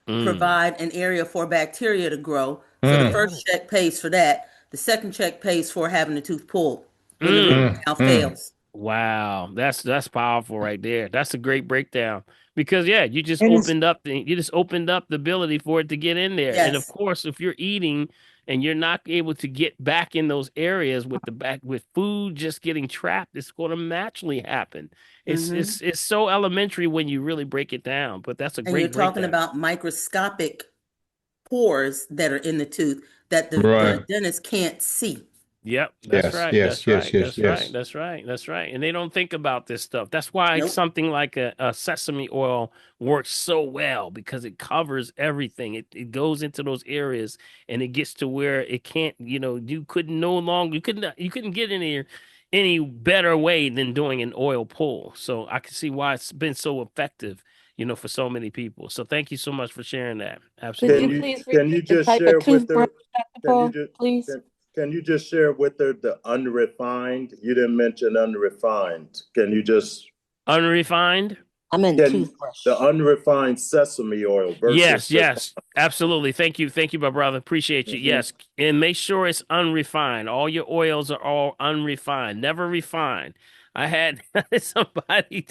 provide an area for bacteria to grow. So the first check pays for that. The second check pays for having the tooth pulled when the root canal fails. Wow, that's powerful right there. That's a great breakdown because you just opened up the ability for it to get in there. Yes. And of course, if you're eating and you're not able to get back in those areas with food just getting trapped, it's going to naturally happen. It's so elementary when you really break it down, but that's a great breakdown. You're talking about microscopic pores that are in the tooth that the dentist can't see. Yep, that's right. That's right. And they don't think about this stuff. That's why something like a sesame oil works so well because it covers everything. It goes into those areas and it gets to where it can't, you couldn't get any better way than doing an oil pull. So I can see why it's been so effective, for so many people. So thank you so much for sharing that. Absolutely. Can you just share with her, please? Can you just share with her the unrefined? You didn't mention unrefined. Can you just... Unrefined? I meant toothbrush. The unrefined sesame oil versus... Yes, absolutely. Thank you, my brother. Appreciate you. Yes, and make sure it's unrefined. All your oils are all unrefined, never refined. I had somebody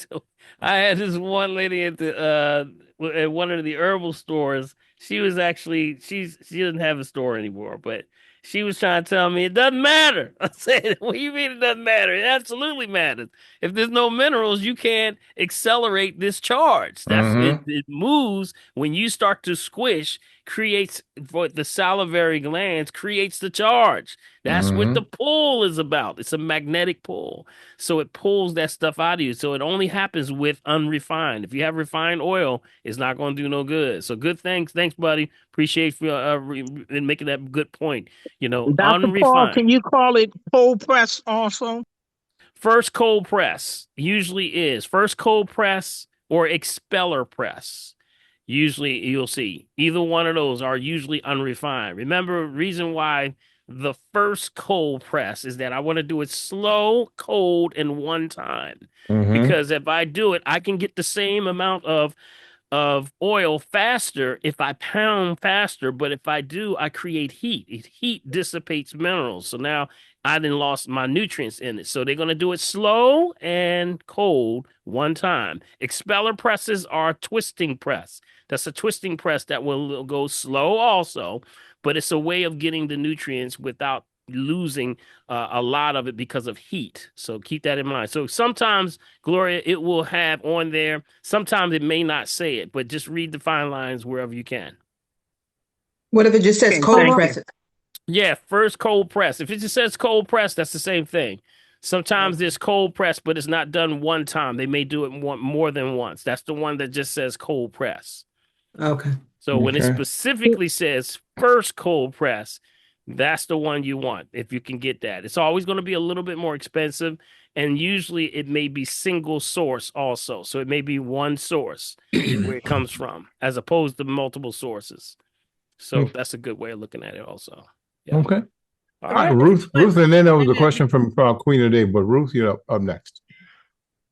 I had this one lady at at one of the herbal stores. She was actually she doesn't have a store anymore, but she was trying to tell me it doesn't matter. I said, "What do you mean it doesn't matter? It absolutely matters. If there's no minerals, you can't accelerate this charge. It moves when you start to squish, creates for the salivary glands, creates the charge. That's what the pull is about. It's a magnetic pull. So it pulls that stuff out of you. So it only happens with unrefined. If you have refined oil, it's not going to do no good. So good thanks, buddy. Appreciate you making that good point. Dr. Unrefined. Paul, can you call it cold press also? First cold press usually is first cold press or expeller press. Usually you'll see either one of those are usually unrefined. Remember, reason why the first cold press is that I want to do it slow, cold, and one time. Because if I do it, I can get the same amount of oil faster if I pound faster. But if I do, I create heat. Heat dissipates minerals. So now I then lost my nutrients in it. So they're going to do it slow and cold one time. Expeller presses are twisting press. That's a twisting press that will go slow also, but it's a way of getting the nutrients without losing a lot of it because of heat. So keep that in mind. So sometimes, Gloria, it will have on there. Sometimes it may not say it, but just read the fine lines wherever you can. What if it just says cold press? Yeah, first cold press. If it just says cold press, that's the same thing. Sometimes there's cold press, but it's not done one time. They may do it more than once. That's the one that just says cold press. Okay. So when it specifically says first cold press, that's the one you want if you can get that. It's always going to be a little bit more expensive, and usually it may be single source also. So it may be one source where it comes from as opposed to multiple sources. So that's a good way of looking at it also. Yeah. Okay. All right, Ruth, and then there was a question from Queen of the Day, but Ruth, you're up next.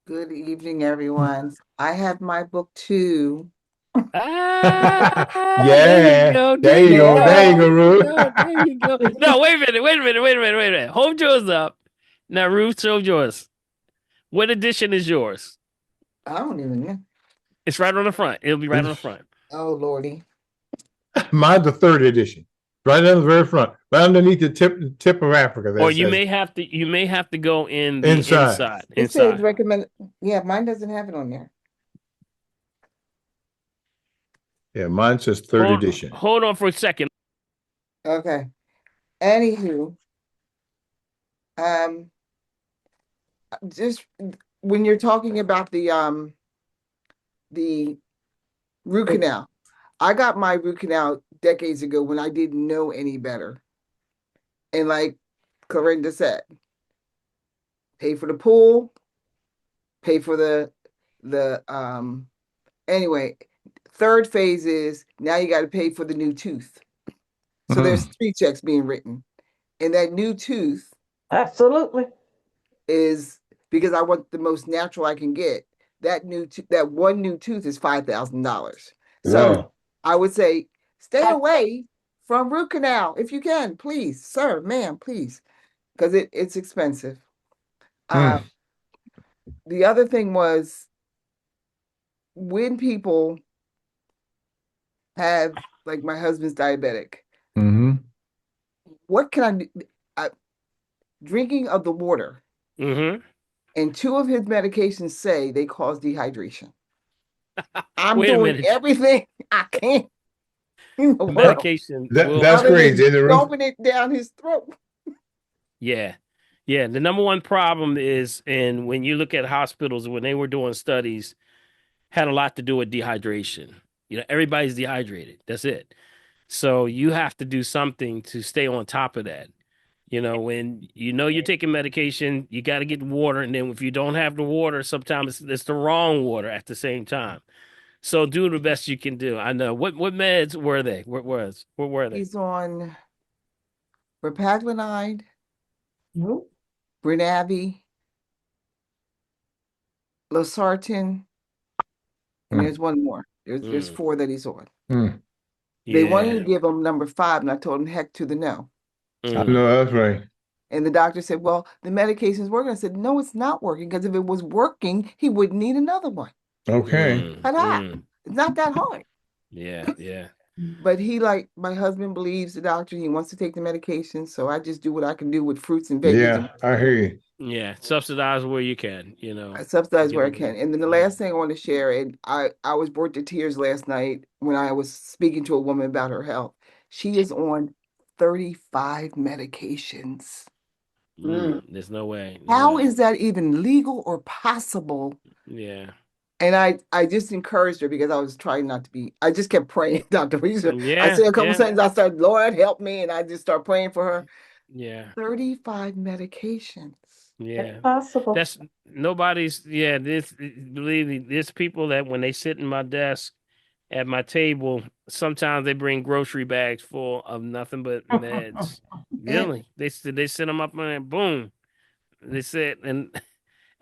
Good evening, everyone. I have my book too. There you go. There you go, Ruth. There you go. No, wait a minute. Hold yours up. Now, Ruth, show yours. What edition is yours? I don't even know. It's right on the front. It'll be right on the front. Oh, Lordy. Mine's the 3rd edition. Right on the very front, right underneath the tip of Africa. Or you may have to go in the inside. It says recommend. Yeah, mine doesn't have it on there. Yeah, mine says 3rd edition. Hold on for a second. Okay. Anywho, just when you're talking about the root canal, I got my root canal decades ago when I didn't know any better. And like Clarinda said, pay for the pool, pay for the anyway, 3rd phase is now you got to pay for the new tooth. So there's 3 checks being written. And that new tooth absolutely is because I want the most natural I can get. That one new tooth is $5,000. So I would say stay away from root canal if you can, please, sir, ma'am, please, because it's expensive. The other thing was when people have, like my husband's diabetic, what can I do? Drinking of the water, and 2 of his medications say they cause dehydration. I'm doing everything I can. Medication. That's crazy. Dumping it down his throat. Yeah. The number one problem is, and when you look at hospitals, when they were doing studies, had a lot to do with dehydration. Everybody's dehydrated. That's it. So you have to do something to stay on top of that. When you're taking medication, you got to get water. And then if you don't have the water, sometimes it's the wrong water at the same time. So do the best you can do. I know. What meds were they? What were they? He's on repaglinide, Brinabi, losartan, and there's one more. There's 4 that he's on. They wanted to give him number 5, and I told him heck to the no. I know, that's right. And the doctor said, well, the medication's working. I said, no, it's not working, because if it was working, he wouldn't need another one. Okay. It's not that hard. Yeah, yeah. But my husband believes the doctor. He wants to take the medication. So I just do what I can do with fruits and veggies. Yeah, I hear you. Yeah, subsidize where you can, I subsidize where I can. And then the last thing I want to share, and I was brought to tears last night when I was speaking to a woman about her health. She is on 35 medications. There's no way. How is that even legal or possible? Yeah. And I just encouraged her, because I was trying not to be, I just kept praying, Dr. Lisa. I said a couple sentences, I started, Lord, help me. And I just started praying for her. Yeah. 35 medications. Yeah. Possible. That's believe me, there's people that when they sit in my desk at my table, sometimes they bring grocery bags full of nothing but meds. Really. They sit them up and boom. They sit and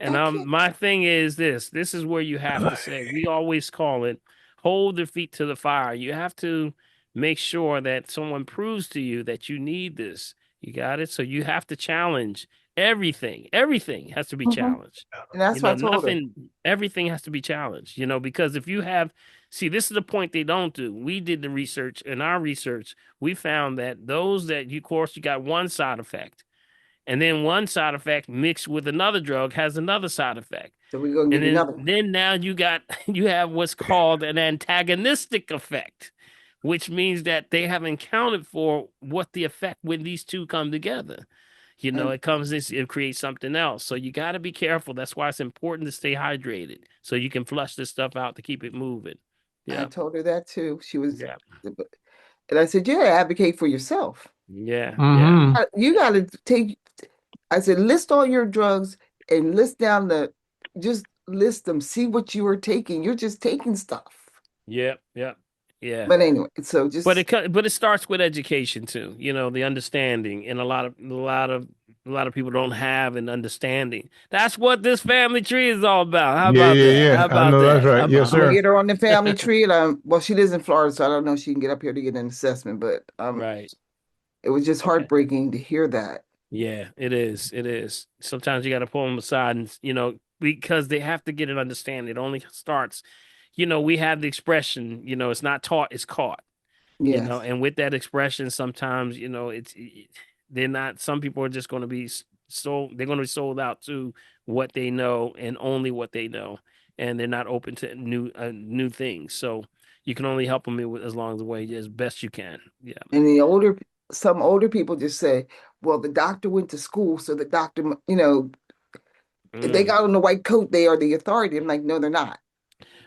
my thing is this is where you have to say, we always call it hold their feet to the fire. You have to make sure that someone proves to you that you need this. You got it? So you have to challenge everything. Everything has to be challenged. And that's what I told her. Everything has to be challenged, because if you have, see, this is the point they don't do. We did the research. In our research, we found that those that you got one side effect. And then one side effect mixed with another drug has another side effect. So we're going to get another. Then now you have what's called an antagonistic effect, which means that they haven't accounted for what the effect when these two come together. It creates something else. So you got to be careful. That's why it's important to stay hydrated so you can flush this stuff out to keep it moving. Yeah. I told her that too. She was, and I said, you gotta advocate for yourself. Yeah. Mm-hmm. Yeah. You got to I said, list all your drugs and just list them. See what you are taking. You're just taking stuff. Yep. Yep. Yeah. But anyway, so but it starts with education too. The understanding, and a lot of people don't have an understanding. That's what this family tree is all about. How about that? Yeah. How about I know that? That's right. Yes, sir. Get her on the family tree, and well, she lives in Florida, so I don't know if she can get up here to get an assessment. But right. It was just heartbreaking to hear that. Yeah, it is. It is. Sometimes you got to pull them aside, and because they have to get an understanding. It only starts. We have the expression. It's not taught; it's caught. Yes. And with that expression, sometimes they're not. Some people are just going to be sold. They're going to be sold out to what they know and only what they know, and they're not open to new things. So you can only help them as long as the way as best you can. Yeah. And some older people just say, "Well, the doctor went to school, so the doctor, if they got on the white coat, they are the authority." I'm like, no, they're not.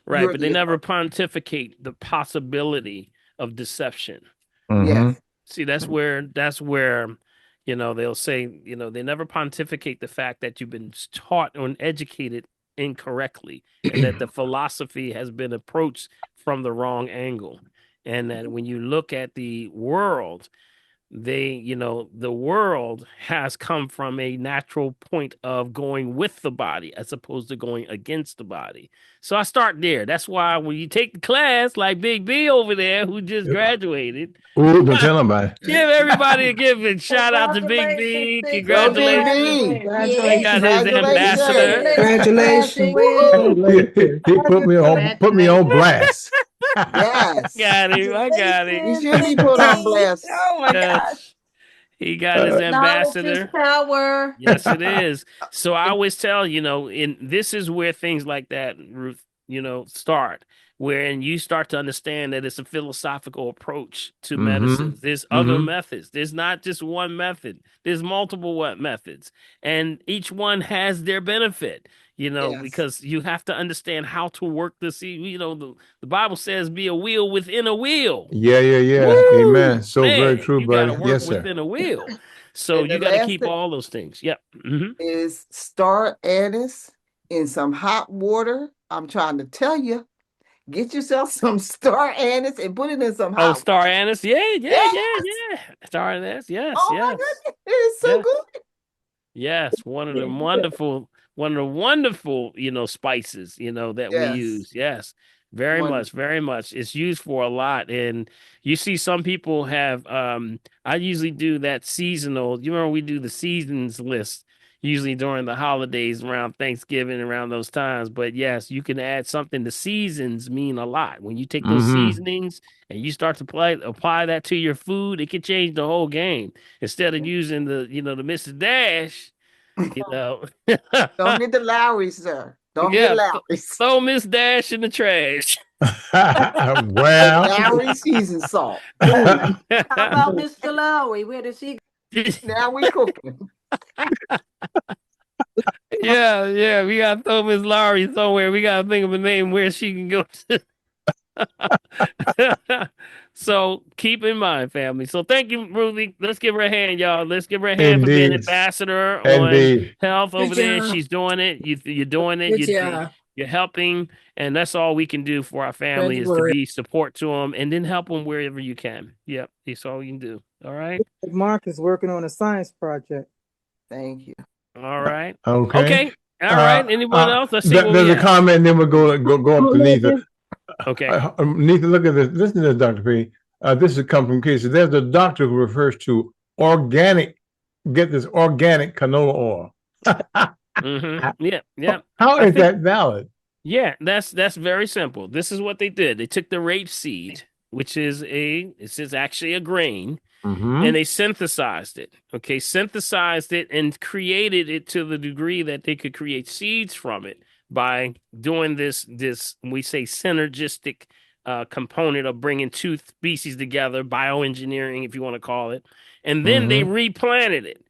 Right, but they never pontificate the possibility of deception. Yes. See, that's where they'll say, they never pontificate the fact that you've been taught or educated incorrectly, and that the philosophy has been approached from the wrong angle. And that when you look at the world, the world has come from a natural point of going with the body as opposed to going against the body. So I start there. That's why when you take the class, like Big B over there, who just graduated. Ooh, don't tell nobody. Give everybody a shout out to Big B. Congratulations. Congratulations. He got his ambassador. Congratulations. He put me on blast. Yes. Got him. I got him. He should be put on blast. Oh my gosh. He got his ambassador. Power. Yes, it is. So I always tell, and this is where things like that, Ruth, start, wherein you start to understand that it's a philosophical approach to medicine. There's other methods. There's not just one method. There's multiple methods, and each one has their benefit. Because you have to understand how to work the the Bible says be a wheel within a wheel. Yeah. Woo! Amen. So very true, you buddy. Gotta work Yes, sir. within a wheel. So you got to keep all those things. Yep. Is star anise in some hot water. I'm trying to tell you, get yourself some star anise and put it in some hot. Oh, star anise. Yeah. Star anise. Yes. Oh my goodness, it is so good. Yes, one of the wonderful, spices, that we use. Yes. Very much, very much. It's used for a lot. And you see some people have I usually do that seasonal. You remember we do the seasons list usually during the holidays around Thanksgiving, around those times. But yes, you can add something. The seasons mean a lot. When you take those seasonings and you start to apply that to your food, it can change the whole game. Instead of using the Mrs. Dash, Don't get the Lowry's, sir. Don't get Lowry's. Throw Miss Dash in the trash. Well, Lowry season salt. How about Mr. Lowry? Where does he go? Now we cooking. Yeah, we gotta throw Miss Lowry somewhere. We gotta think of a name where she can go to. So keep in mind, family. So thank you, Ruthie. Let's give her a hand, y'all. Let's give her a hand for being ambassador on health over there. She's doing it. You're doing it. You're helping, and that's all we can do for our family is to be support to them, and then help them wherever you can. Yep, that's all you can do. All right. Mark is working on a science project. Thank you. All right. Okay. All right. Anyone else? Let's see. There's a comment, and then we'll go up to Nita. Okay. Nita, look at this. Listen to this, Dr. P. This has come from cases. There's a doctor who refers to organic. Get this, organic canola oil. Yeah. How is that valid? Yeah, that's very simple. This is what they did. They took the rapeseed, which is actually a grain, and they synthesized it. Okay, synthesized it and created it to the degree that they could create seeds from it by doing this we say synergistic component of bringing two species together, bioengineering, if you want to call it, and then they replanted it.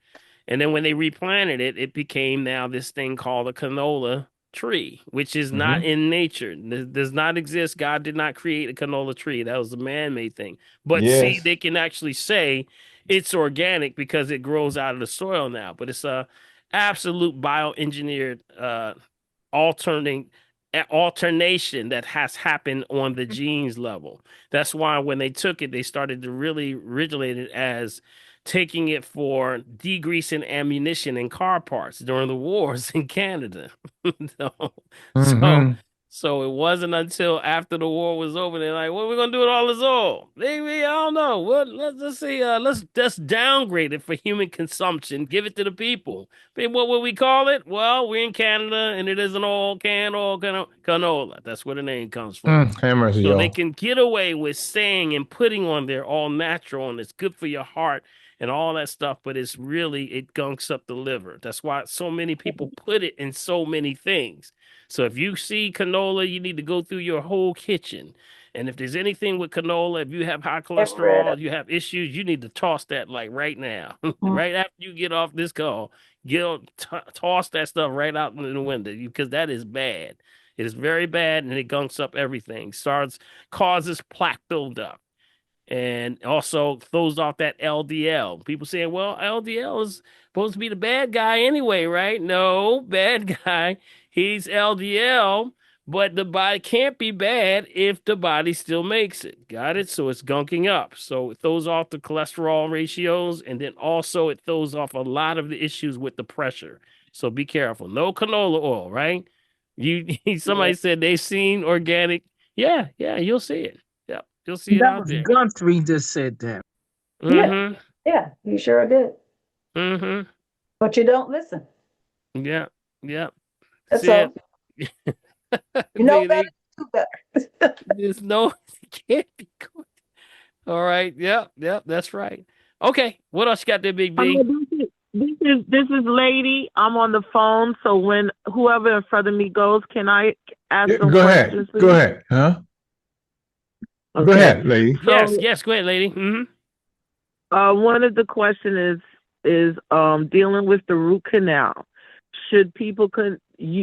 And then when they replanted it, it became now this thing called a canola tree, which is not in nature. Does not exist. God did not create a canola tree. That was a man-made thing. But see, they can actually say it's organic because it grows out of the soil now. But it's a absolute bioengineered alternation that has happened on the genes level. That's why when they took it, they started to really originate it as taking it for degreasing ammunition and car parts during the wars in Canada. So it wasn't until after the war was over, they're like, what are we going to do with all this oil? Maybe, I don't know. Let's see. Let's downgrade it for human consumption. Give it to the people. But what would we call it? Well, we're in Canada, and it is an oil canola. That's where the name comes from. So they can get away with saying and putting on there all natural, and it's good for your heart and all that stuff, but it gunks up the liver. That's why so many people put it in so many things. So if you see canola, you need to go through your whole kitchen. And if there's anything with canola, if you have high cholesterol, you have issues, you need to toss that like right now. Right after you get off this call, toss that stuff right out in the window because that is bad. It is very bad, and it gunks up everything. Causes plaque buildup. And also throws off that LDL. People saying, well, LDL is supposed to be the bad guy anyway, right? No, bad guy. He's LDL, but the body can't be bad if the body still makes it. Got it? So it's gunking up. So it throws off the cholesterol ratios, and then also it throws off a lot of the issues with the pressure. So be careful. No canola oil, right? Somebody said they've seen organic. Yeah, you'll see it. You'll see it out there. Guthrie just said that. Yeah, you sure did. But you don't listen. Yeah. That's all. You know better, do better. There's no, it can't be good. All right. Yep, that's right. Okay, what else you got there, Big B? This is Lady. I'm on the phone, so when whoever in front of me goes, can I ask some questions? Go ahead. Huh? Okay. Go ahead, Lady. Yes, go ahead, Lady. One of the questions is dealing with the root canal. Should people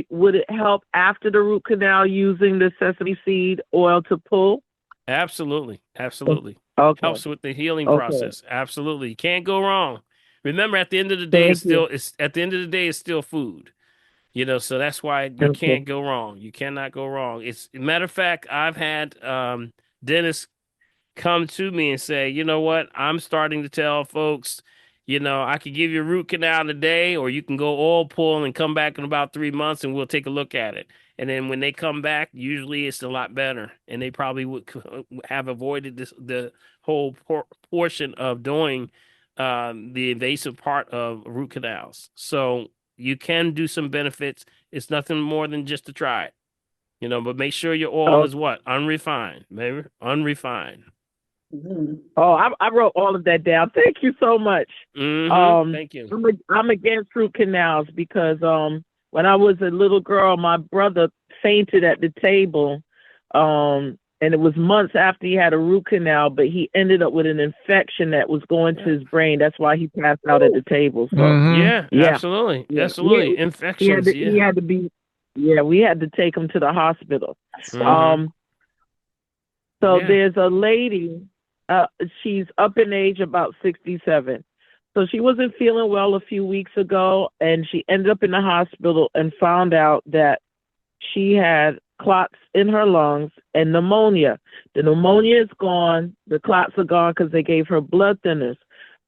would it help after the root canal using the sesame seed oil to pull? Absolutely. Okay. Helps with the healing process. Absolutely. You can't go wrong. Remember, at the end of the day, it's still food. So that's why you can't go wrong. You cannot go wrong. Matter of fact, I've had dentists come to me and say, you know what? I'm starting to tell folks, You know, I could give you a root canal today, or you can go oil pull and come back in about 3 months and we'll take a look at it. And then when they come back, usually it's a lot better. And they probably would have avoided the whole portion of doing the invasive part of root canals. So you can do some benefits. It's nothing more than just to try it. You know, but make sure your oil is what? Unrefined, maybe unrefined. Oh, I wrote all of that down. Thank you so much. Thank you. I'm against root canals because when I was a little girl, my brother fainted at the table, and it was months after he had a root canal, but he ended up with an infection that was going to his brain. That's why he passed out at the table. So Absolutely, absolutely. Infections. He had to be. Yeah, we had to take him to the hospital. So there's a lady. She's up in age, about 67. So she wasn't feeling well a few weeks ago, and she ended up in the hospital and found out that she had clots in her lungs and pneumonia. The pneumonia is gone. The clots are gone because they gave her blood thinners,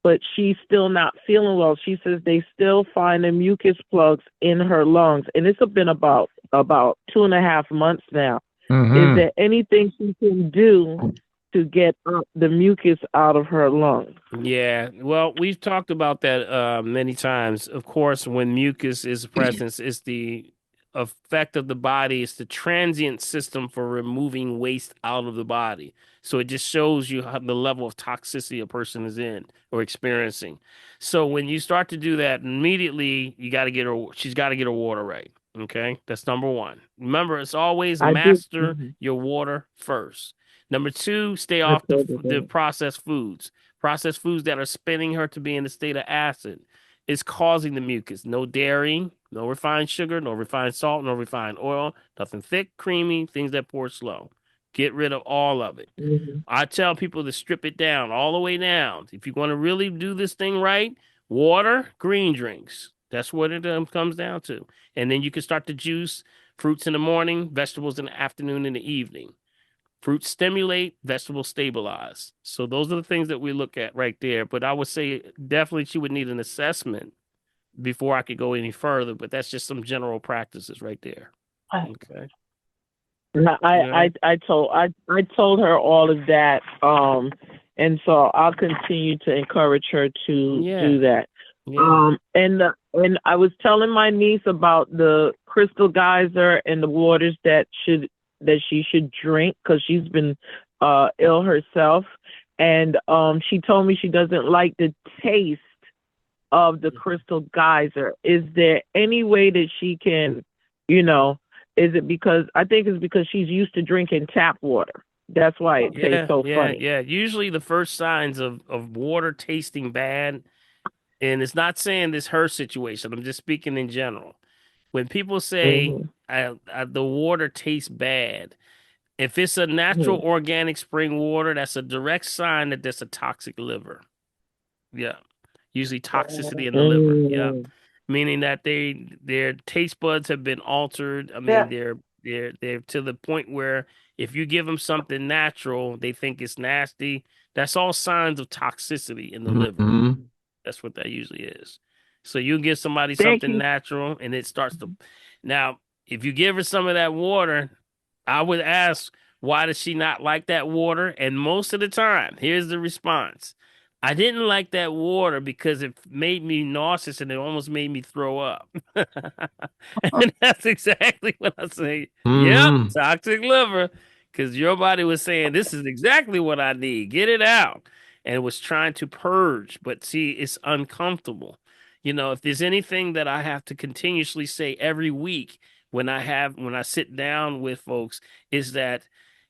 but she's still not feeling well. She says they still find the mucus plugs in her lungs, and it's been about 2.5 months now. Is there anything she can do to get the mucus out of her lungs? Yeah, well, we've talked about that many times. Of course, when mucus is present, it's the effect of the body. It's the transient system for removing waste out of the body. So it just shows you how the level of toxicity a person is in or experiencing. So when you start to do that, immediately she's got to get her water right. Okay, that's number one. Remember, it's always master your water first. Number two, stay off the processed foods. Processed foods that are spinning her to be in a state of acid is causing the mucus. No dairy, no refined sugar, no refined salt, no refined oil, nothing thick, creamy, things that pour slow. Get rid of all of it. I tell people to strip it down, all the way down. If you want to really do this thing right, water, green drinks. That's what it comes down to. And then you can start to juice fruits in the morning, vegetables in the afternoon and the evening. Fruits stimulate, vegetables stabilize. So those are the things that we look at right there. But I would say definitely she would need an assessment before I could go any further. But that's just some general practices right there. Okay. I told her all of that. And so I'll continue to encourage her to do that. And I was telling my niece about the crystal geyser and the waters that she should drink because she's been ill herself, and she told me she doesn't like the taste of the crystal geyser. Is there any way that she can, is it because I think it's because she's used to drinking tap water? That's why it tastes so funny. Yeah. Usually the first signs of water tasting bad, and it's not saying this her situation, I'm just speaking in general. When people say the water tastes bad, if it's a natural organic spring water, that's a direct sign that there's a toxic liver. Yeah. Usually toxicity in the liver. Yeah. Meaning that their taste buds have been altered. I mean, they're to the point where if you give them something natural, they think it's nasty. That's all signs of toxicity in the liver. That's what that usually is. So you give somebody something natural and it starts to. Now, if you give her some of that water, I would ask, why does she not like that water? And most of the time, here's the response. I didn't like that water because it made me nauseous and it almost made me throw up. And that's exactly what I say. Yep, toxic liver. Because your body was saying, this is exactly what I need. Get it out. And it was trying to purge. But see, it's uncomfortable. If there's anything that I have to continuously say every week when I sit down with folks, is that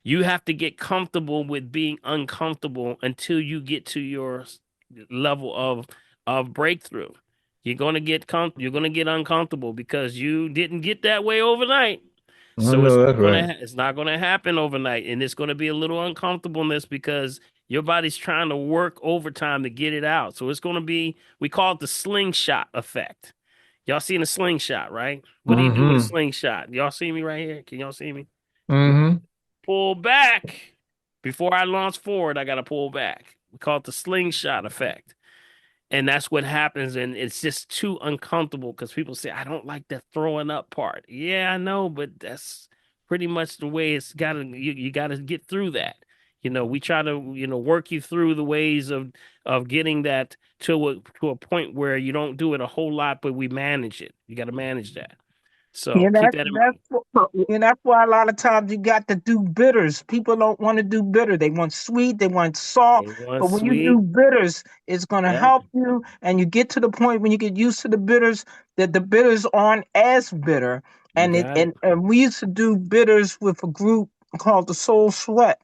you have to get comfortable with being uncomfortable until you get to your level of breakthrough. You're going to get uncomfortable because you didn't get that way overnight. So it's not going to happen overnight, and it's going to be a little uncomfortableness because your body's trying to work overtime to get it out. So it's going to be, we call it the slingshot effect. Y'all seen a slingshot, right? What do you do with a slingshot? Y'all see me right here? Can y'all see me? Pull back. Before I launch forward, I got to pull back. We call it the slingshot effect. And that's what happens, and it's just too uncomfortable because people say, I don't like the throwing up part. Yeah, I know, but that's pretty much the way it's gotta you gotta get through that. We try to, work you through the ways of getting that to a point where you don't do it a whole lot, but we manage it. You gotta manage that. So keep that in mind. That's why a lot of times you got to do bitters. People don't want to do bitter. They want sweet, they want salt. They want But when you do sweet. bitters, it's going to Yeah, help you. And you get to the point when you get used to the bitters that the bitters aren't as bitter. you And got it. and we used to do bitters with a group called the Soul Sweat.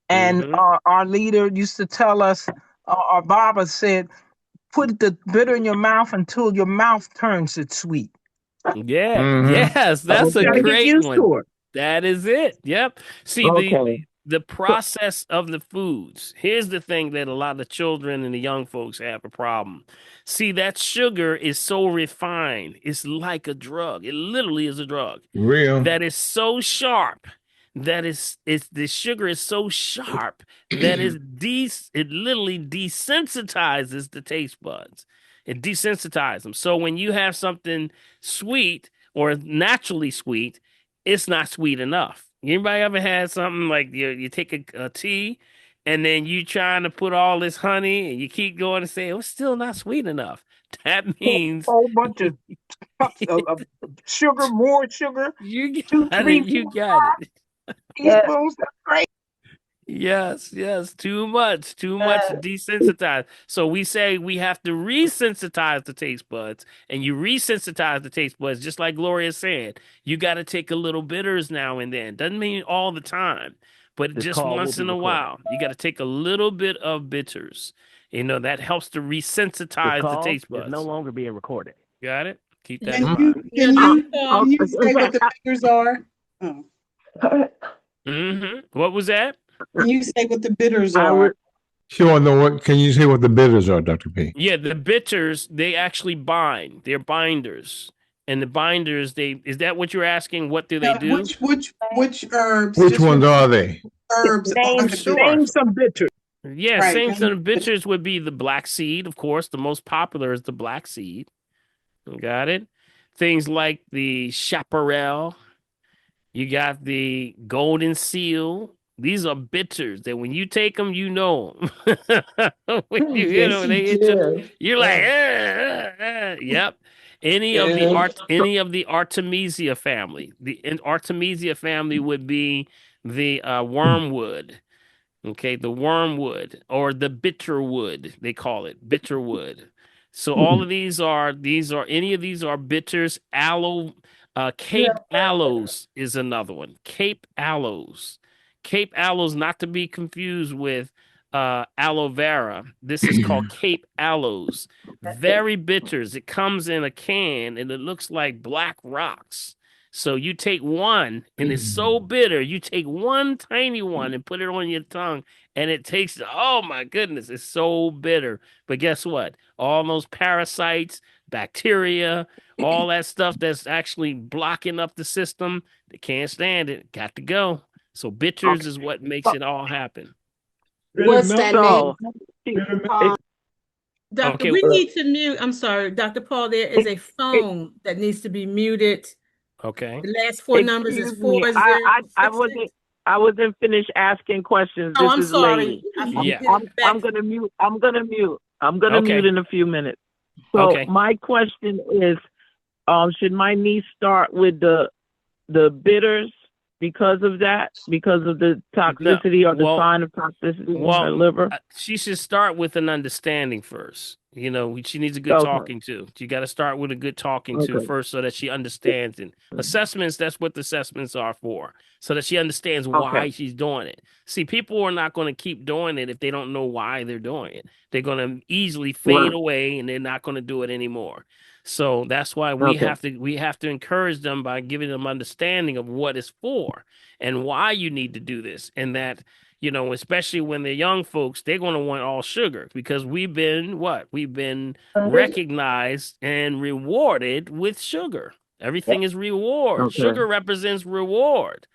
And our leader used to tell us, our barber said, put the bitter in your mouth until your mouth turns it sweet. Yeah, yes, that's a great one. That is it. Yep. See, the process of the foods. Here's the thing that a lot of the children and the young folks have a problem. See, that sugar is so refined. It's like a drug. It literally is a drug. Real. That is so sharp. That it's the sugar is so sharp that it literally desensitizes the taste buds. It desensitizes them. So when you have something sweet or naturally sweet, it's not sweet enough. Anybody ever had something like you take a tea and then you trying to put all this honey and you keep going and say, oh, it's still not sweet enough. That means a whole bunch of cups of sugar, more sugar. You two, got three, it. You 4, got 5 it. teaspoons. That's great. Yes, too much desensitized. So we say we have to resensitize the taste buds, and you resensitize the taste buds, just like Gloria said. You got to take a little bitters now and then. Doesn't mean all the time, but This just call will once be in a recorded. while, you got to take a little bit of bitters. That helps to This resensitize the call taste is buds. no longer being recorded. Got it? Keep that Can in you mind. can you say what the bitters are? What was that? Can you say what the bitters are? Sure. No. What can you say? What the bitters are, Dr. P? Yeah, the bitters, they actually bind. They're binders. And the binders, is that what you're asking? What do they do? Which herbs? Which ones are they? Herbs are the Name some bitters. Yeah, Right. some bitters would be the black seed, of course. The most popular is the black seed. Got it? Things like the chaparral. You got the golden seal. These are bitters that when you take them, you know them. When you hit them, they hit you. You're like, yep. Any of the Artemisia family. The Artemisia family would be the wormwood. Okay, the wormwood or the bitterwood, they call it bitterwood. So all of these are any of these are bitters. Aloe, Cape aloes is another one. Cape aloes. Cape aloes, not to be confused with aloe vera. This is called Cape aloes. Very bitters. It comes in a can and it looks like black rocks. So you take one and it's so bitter. You take one tiny one and put it on your tongue and it tastes, oh my goodness, it's so bitter. But guess what? All those parasites, bacteria, all that stuff that's actually blocking up the system, they can't stand it. Got to go. So bitters is what makes it all happen. What's that name? Doctor, Okay. we need to mute. I'm sorry, Dr. Paul, there is a phone that needs to be muted. Okay. The last four numbers is 40. I wasn't finished asking questions. Oh, This I'm is sorry. lady. I'm gonna mute. I'm gonna mute in a few minutes. So my question is, should my niece start with the bitters because of that, because of the toxicity or the sign of toxicity in her liver? She should start with an understanding first. She needs a good talking to. You got to start with a good talking to first so that she understands it. Assessments, that's what the assessments are for, so that she understands why she's doing it. See, people are not going to keep doing it if they don't know why they're doing it. They're going to easily fade away and they're not going to do it anymore. So that's why we have to encourage them by giving them understanding of what it's for and why you need to do this, and that especially when they're young folks, they're going to want all sugar because we've been recognized and rewarded with sugar. Everything is reward. Sugar represents reward.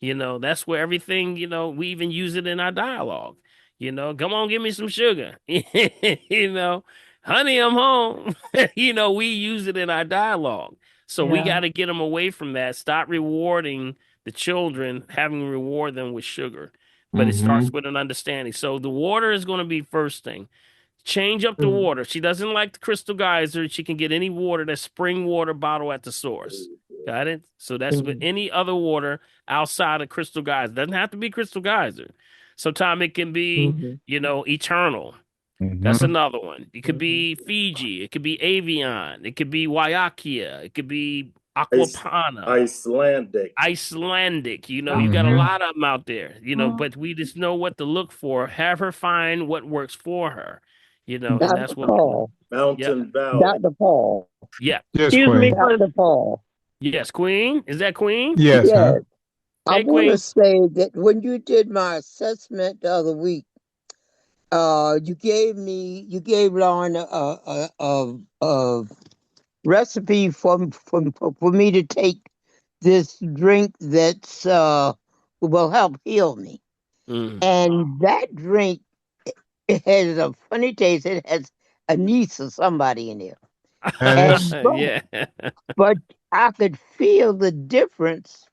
That's where everything, we even use it in our dialogue. Come on, give me some sugar. honey, I'm home. We use it in our dialogue. So we got to get them away from that. Stop rewarding the children, having reward them with sugar. But it starts with an understanding. So the water is going to be first thing. Change up the water. She doesn't like the Crystal Geyser. She can get any water, that spring water bottle at the source. Got it? So that's with any other water outside of Crystal Geyser. Doesn't have to be Crystal Geyser. Sometimes it can be, Eternal. That's another one. It could be Fiji. It could be Avion. It could be Waiakia. It could be Aquapana. Icelandic. You got a lot of them out there, but we just know what to look for. Have her find what works for her, and that's what Paul. Mountain Valley. Dr. Paul. Yeah. Yes, Excuse me, Queen. Dr. Paul. Yes, Queen. Is that Queen? Yes, huh? I Hey, want Queen. to say that when you did my assessment the other week, you gave Lauren a recipe for me to take this drink that's will help heal me. And that drink, it has a funny taste. It has anise or somebody in there. But I could feel the difference,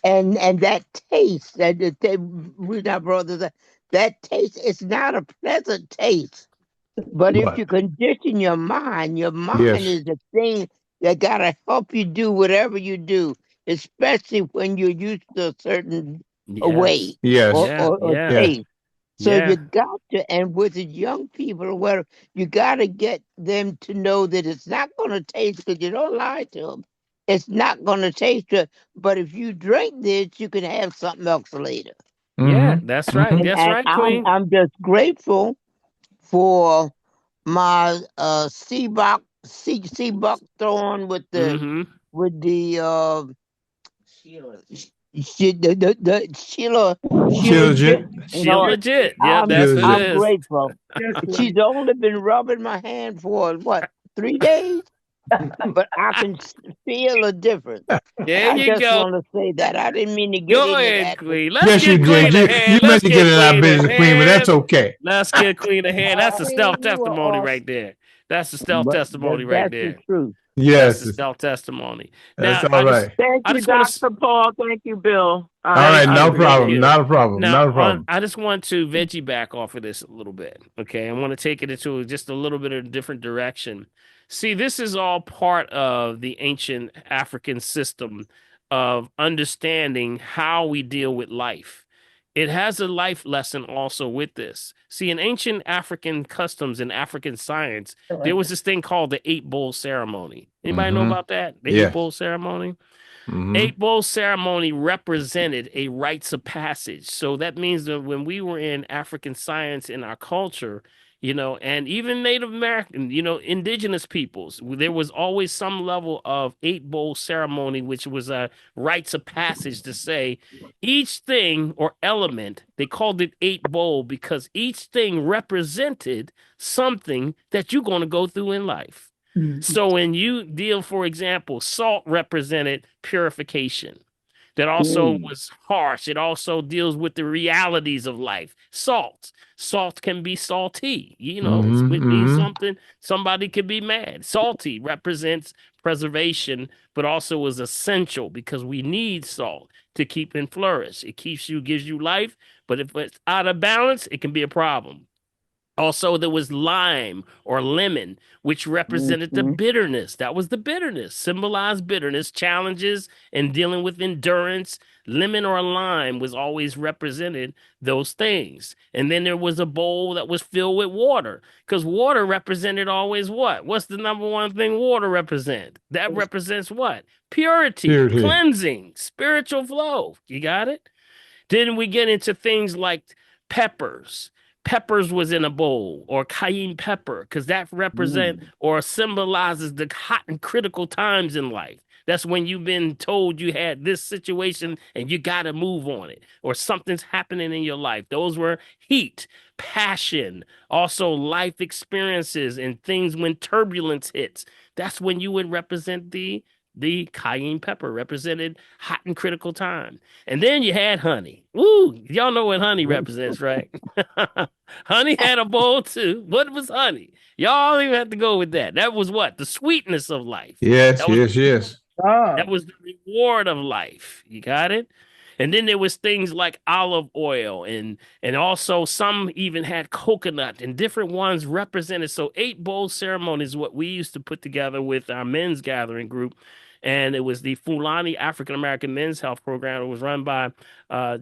and that taste we're not brothers. That taste, it's not a pleasant taste. But if you condition your mind is the thing that gotta help you do whatever you do, especially when you're used to a certain way or taste. So you got to, and with the young people, where you got to get them to know that it's not going to taste good. You don't lie to them. It's not going to taste good. But if you drink this, you can have something else later. Yeah, that's right. That's right, Queen. I'm just grateful for my sea buckthorn with the Sheila legit. Yeah, that's what it I'm is. grateful. She's only been rubbing my hand for what, 3 days? But I can feel a difference. There you I just go. want to say that. I didn't mean to get Go into ahead, that. Queen. Let's get Queen a hand. You meant to get in our business, Queen, but that's okay. Let's get Queen a hand. That's a stealth testimony right there. That's the stealth testimony right there. That's the truth. Yes. That's the stealth testimony. That's all right. Thank you, Dr. Paul. Thank you, Bill. All right, no problem. Not a problem. Now, Not a problem. I just want to veggie back off of this a little bit. Okay. I want to take it into just a little bit of a different direction. See, this is all part of the ancient African system of understanding how we deal with life. It has a life lesson also with this. See, in ancient African customs and African science, there was this thing called the 8-bowl ceremony. Anybody know about that? The 8-bowl ceremony? 8-bowl ceremony represented a rites of passage. So that means that when we were in African science in our culture, and even Native American, indigenous peoples, there was always some level of 8-bowl ceremony, which was a rites of passage to say each thing or element, they called it 8-bowl because each thing represented something that you're going to go through in life. So when you deal, for example, salt represented purification. That also was harsh. It also deals with the realities of life. Salt can be salty. It means something. Somebody could be mad. Salty represents preservation, but also is essential because we need salt to keep and flourish. It gives you life, but if it's out of balance, it can be a problem. Also, there was lime or lemon, which represented the bitterness. That was the bitterness, symbolized bitterness, challenges, and dealing with endurance. Lemon or lime was always represented those things. And then there was a bowl that was filled with water, because water represented always what? What's the number one thing water represent? That represents what? Purity, cleansing, spiritual flow. You got it? Then we get into things like peppers. Peppers was in a bowl, or cayenne pepper, because that represent or symbolizes the hot and critical times in life. That's when you've been told you had this situation and you got to move on it, or something's happening in your life. Those were heat, passion, also life experiences and things when turbulence hits. That's when you would represent the the cayenne pepper represented hot and critical time. And then you had honey. Woo! Y'all know what honey represents, right? Honey had a bowl too. What was honey? Y'all don't even have to go with that. That was what? The sweetness of life. Yes, That was yes. that was the reward of life. You got it? And then there was things like olive oil and also some even had coconut, and different ones represented. So 8 bowl ceremony is what we used to put together with our men's gathering group. And it was the Fulani African American Men's Health Program. It was run by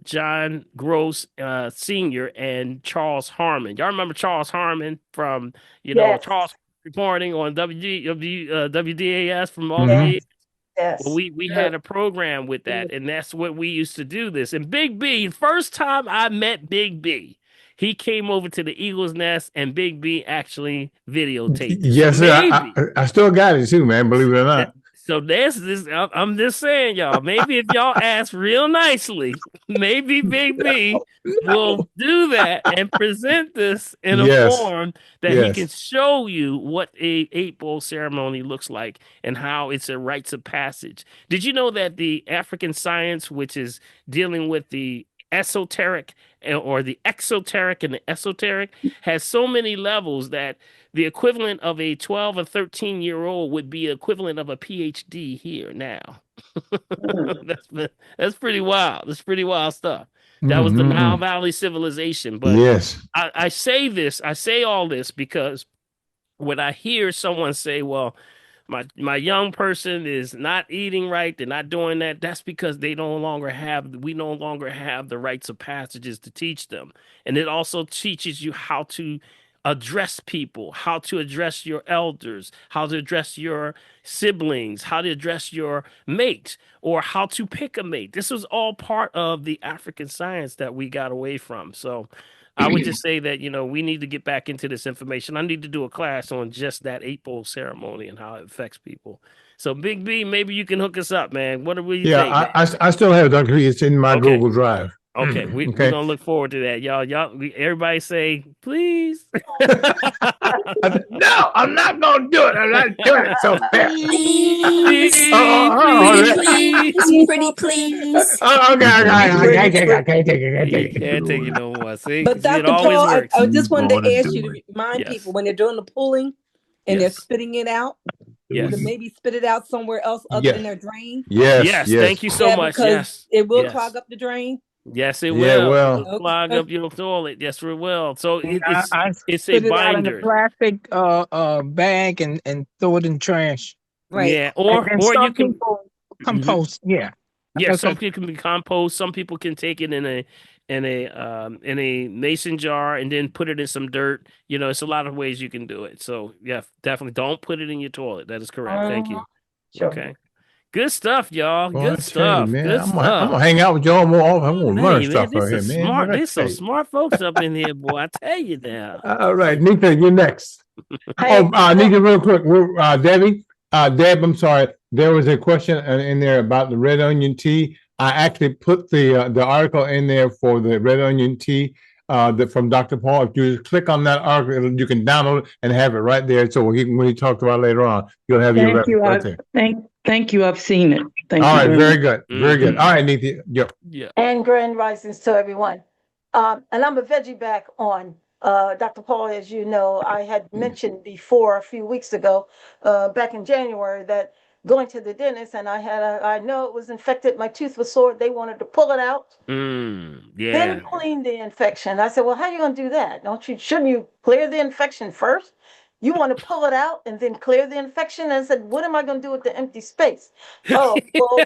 John Gross Sr. and Charles Harmon. Y'all remember Charles Harmon from, Charles reporting on WDAS from all the years? Yes. Well, we had a program with that, and that's what we used to do this. And Big B, first time I met Big B, he came over to the Eagles Nest, and Big B actually videotaped it. Yes, so sir. I still got it too, man. Believe it or not. So there's this. I'm just saying, y'all. Maybe if y'all ask real nicely, maybe Big B will do that and present this in a form that he can show you what a 8 bowl ceremony looks like and how it's a rites of passage. Did you know that the African science, which is dealing with the esoteric or the exoteric and the esoteric, has so many levels that the equivalent of a 12 or 13-year-old would be equivalent of a PhD here now. That's pretty wild. That's pretty wild stuff. That was the Nile Valley civilization. But I say all this because when I hear someone say, well, my young person is not eating right, they're not doing that, that's because we no longer have the rites of passages to teach them. And it also teaches you how to address people, how to address your elders, how to address your siblings, how to address your mate, or how to pick a mate. This was all part of the African science that we got away from. So I would just say that, we need to get back into this information. I need to do a class on just that 8 bowl ceremony and how it affects people. So Big B, maybe you can hook us up, man. What do you think? Yeah, I still have it, Dr. It's in my Google Drive. Okay, we're gonna look forward to that, y'all. Everybody say please. No, I'm not gonna do it. I'm not doing it so fast. Please, pretty please. Okay. I can't take it. Can't take it no more. See, but Dr. it always Paul, works. I just wanted to ask you to remind people when they're doing the pulling and they're spitting it out. To maybe spit it out somewhere else other than their drain. Yes. Thank you so much. Yes, it will clog up the drain. Yes, it will. It will clog up your toilet. Yes, it will. So it's a binder. Out in a plastic bag and throw it in trash. Right. Yeah, or you can compost. Yeah. Yeah, some people can be compost. Some people can take it in a mason jar and then put it in some dirt. It's a lot of ways you can do it. So yeah, definitely don't put it in your toilet. That is correct. Thank you. Sure. Okay. Good stuff, y'all. Well, Good stuff. man, Good I'm stuff. gonna hang out with y'all more often. I'm gonna learn stuff man, right here, man. Smart. There's some smart folks up in here, boy. I tell you now. All right, Nika, you're next. Nika, real quick. Debbie, Deb, I'm sorry. There was a question in there about the red onion tea. I actually put the article in there for the red onion tea from Dr. Paul. If you click on that article, you can download it and have it right there. So when he talks about it later on, you'll have your reference right there. Thank you. I've seen it. Thank you. All right, very good. Very good. All right, Nika. Yep. Yeah. And grand risings to everyone. And I'm a veggie back on. Dr. Paul, as you know, I had mentioned before a few weeks ago, back in January, that going to the dentist and I know it was infected. My tooth was sore. They wanted to pull it out. Then clean the infection. I said, well, how are you going to do that? Shouldn't you clear the infection first? You want to pull it out and then clear the infection? And I said, what am I going to do with the empty space? Oh, well,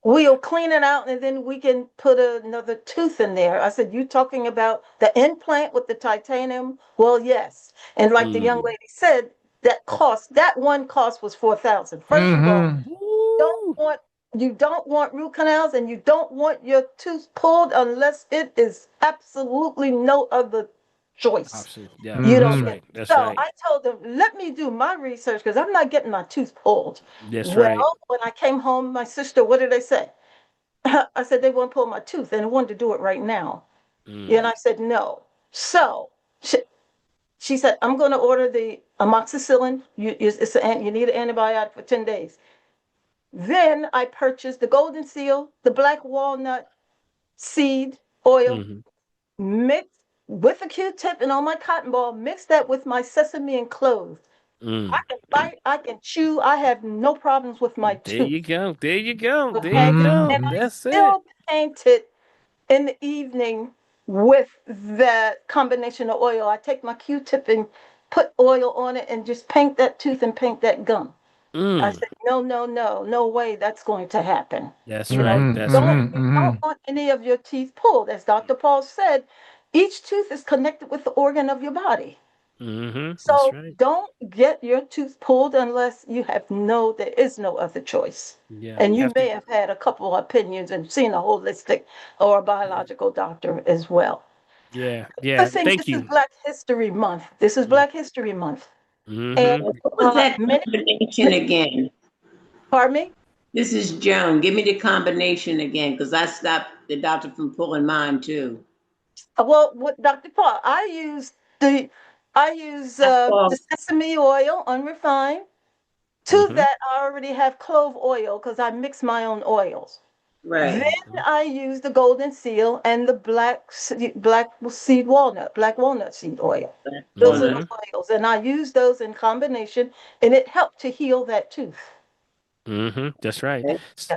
we'll clean it out and then we can put another tooth in there. I said, you talking about the implant with the titanium? Well, yes. And like the young lady said, that one cost was $4,000. First of all, you don't want root canals and you don't want your tooth pulled unless it is absolutely no other choice. Absolutely. Yeah, you don't right. That's so right. I told them, let me do my research because I'm not getting my tooth pulled. That's right. When I came home, my sister, what did they say? I said they want to pull my tooth and they wanted to do it right now. And I said no. So she said, I'm going to order the amoxicillin. You need an antibiotic for 10 days. Then I purchased the golden seal, the black walnut seed oil, mixed with a Q-tip and on my cotton ball, mix that with my sesame and clove. I can bite, I can chew. I have no problems with my There tooth. you go. There you go. There Okay. you go. And I That's it. still paint it in the evening with that combination of oil. I take my Q-tip and put oil on it and just paint that tooth and paint that gum. I said, no, no, no, no way that's going to happen. That's You know, right. That's don't, right. you don't want any of your teeth pulled. As Dr. Paul said, each tooth is connected with the organ of your body. That's So right. don't get your tooth pulled unless you there is no other choice. Yeah. And you may have had a couple of opinions and seen a holistic or a biological doctor as well. Yeah. The Yeah. thing, Thank this is you. Black History Month. This is Black History Month. And What was that combination again? Pardon me? This is Joan. Give me the combination again, because I stopped the doctor from pulling mine too. Well, with Dr. Paul, I use the sesame oil, unrefined. To that, I already have clove oil because I mix my own oils. Right. Then I use the golden seal and the black walnut seed oil. Those are the oils, and I use those in combination, and it helped to heal that tooth. That's right.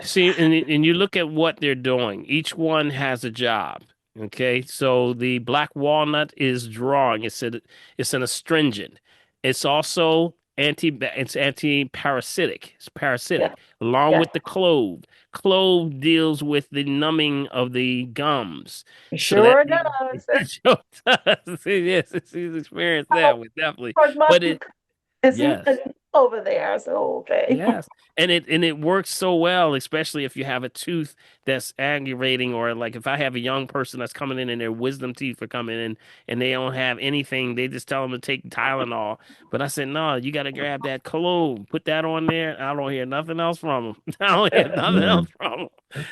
See, and you look at what they're doing. Each one has a job. Okay, so the black walnut is drawing. It's an astringent. It's also anti-parasitic. It's parasitic. Along with the clove. Clove deals with the numbing of the gums. Sure does. Sure does. Yes, he's experienced that one, definitely. But yes. Over there, so okay. Yes. And it works so well, especially if you have a tooth that's aggravating, or like if I have a young person that's coming in and their wisdom teeth are coming in and they don't have anything, they just tell them to take Tylenol. But I said, no, you got to grab that cologne, put that on there. I don't hear nothing else from them. I don't hear nothing else from them.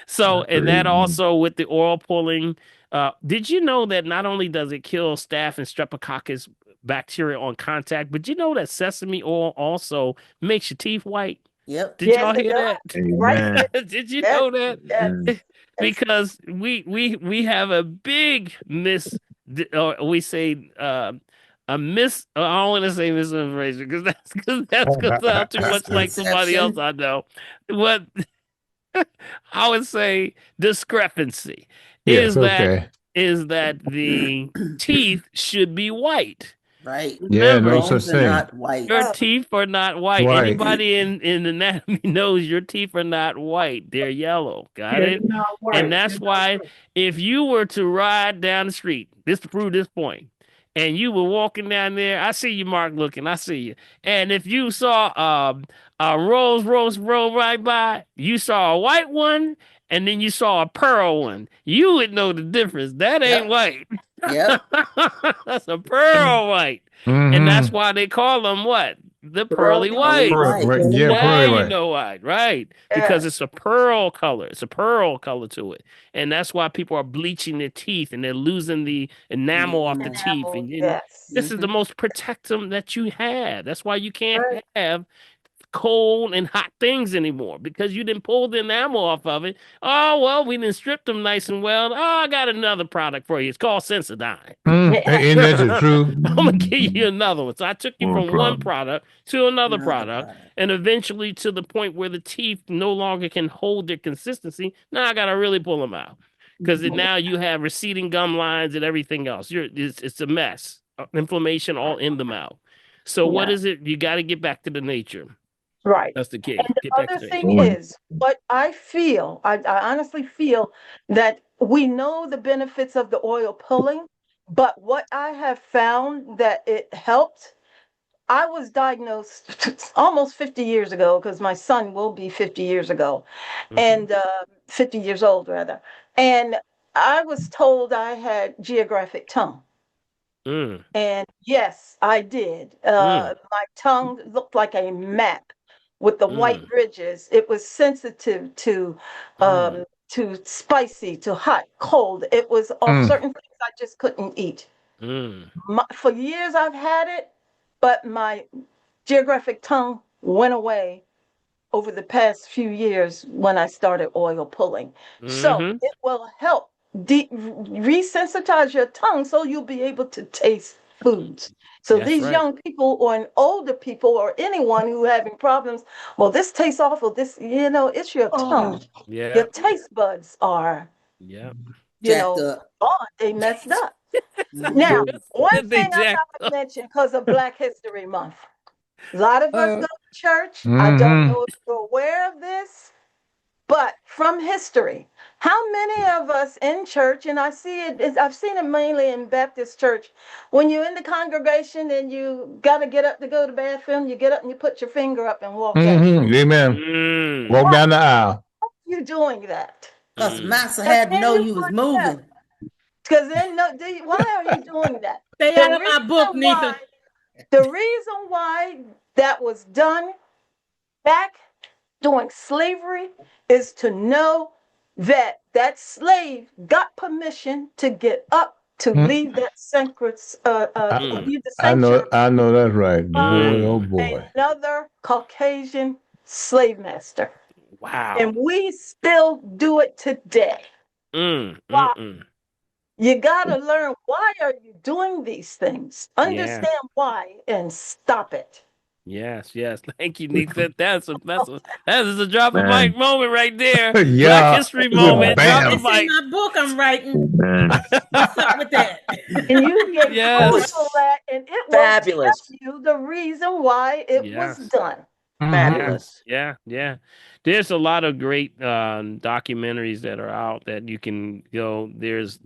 So, and that also with the oil pulling, did you know that not only does it kill staph and streptococcus bacteria on contact, but you know that sesame oil also makes your teeth white? Yep. Did y'all hear that? Right. Did you know that? Yes. Because we have a big we say a miss. I don't want to say misinformation because that's gonna sound too much like somebody else I know. What I would say discrepancy is that the teeth should be white. Right. Remember, no such thing. Not white. Your teeth are not white. White. Anybody in anatomy knows your teeth are not white. They're yellow. Got it? And that's why if you were to ride down the street, this to prove this point, and you were walking down there, I see you, Mark, looking. I see you. And if you saw a Rolls Royce roll right by, you saw a white one, and then you saw a pearl one, you would know the difference. That ain't white. Yep. That's a pearl white. And that's why they call them what? The pearly white. Yeah, now pearly you white. know why, right? Because it's a pearl color. It's a pearl color to it. And that's why people are bleaching their teeth and they're losing the enamel off the teeth. And this is the most protectum that you have. That's why you can't have cold and hot things anymore, because you didn't pull the enamel off of it. Oh, well, we didn't strip them nice and well. Oh, I got another product for you. It's called Sensodyne. Ain't that the truth? I'm gonna give you another one. So I took you from one product to another product, and eventually to the point where the teeth no longer can hold their consistency. Now I gotta really pull them out, because now you have receding gum lines and everything else. It's a mess. Inflammation all in the mouth. So what is it? You got to get back to the nature. Right. That's the key. And the other thing is, what I feel, I honestly feel that we know the benefits of the oil pulling, but what I have found that it helped, I was diagnosed almost 50 years ago, because my son will be 50 years ago, and 50 years old rather. And I was told I had geographic tongue. And yes, I did. My tongue looked like a map with the white ridges. It was sensitive to spicy, to hot, cold. It was certain things I just couldn't eat. For years I've had it, but my geographic tongue went away over the past few years when I started oil pulling. So it will help resensitize your tongue so you'll be able to taste foods. So these young people or older people or anyone who having problems, well, this tastes awful. This, it's your tongue. Your taste buds are, Jacked up. they messed up. Now, one thing I gotta mention because of Black History Month. A lot of us go to church. I don't know if you're aware of this, but from history, how many of us in church, and I've seen it mainly in Baptist church, when you're in the congregation and you got to get up to go to the bathroom, you get up and you put your finger up and walk out. Amen. Walk down the aisle. Why are you doing that? Because Master had to know you was moving. Because then, why are you doing that? Stay out of my book, Nita. The reason why that was done back during slavery is to know that that slave got permission to get up to leave that sacred leave the sanctuary. I know that's right. Boy, oh boy. Another Caucasian slave master. Wow. And we still do it today. Why? You got to learn, why are you doing these things? Understand why and stop it. Yes. Thank you, Nita. That is a drop of mic moment right there. Yeah. Black History moment. Drop of mic. My book I'm writing. What's up with that? And you get Google that, and it will tell you the reason why it was done. Fabulous. Yeah. There's a lot of great documentaries that are out that you can go. There's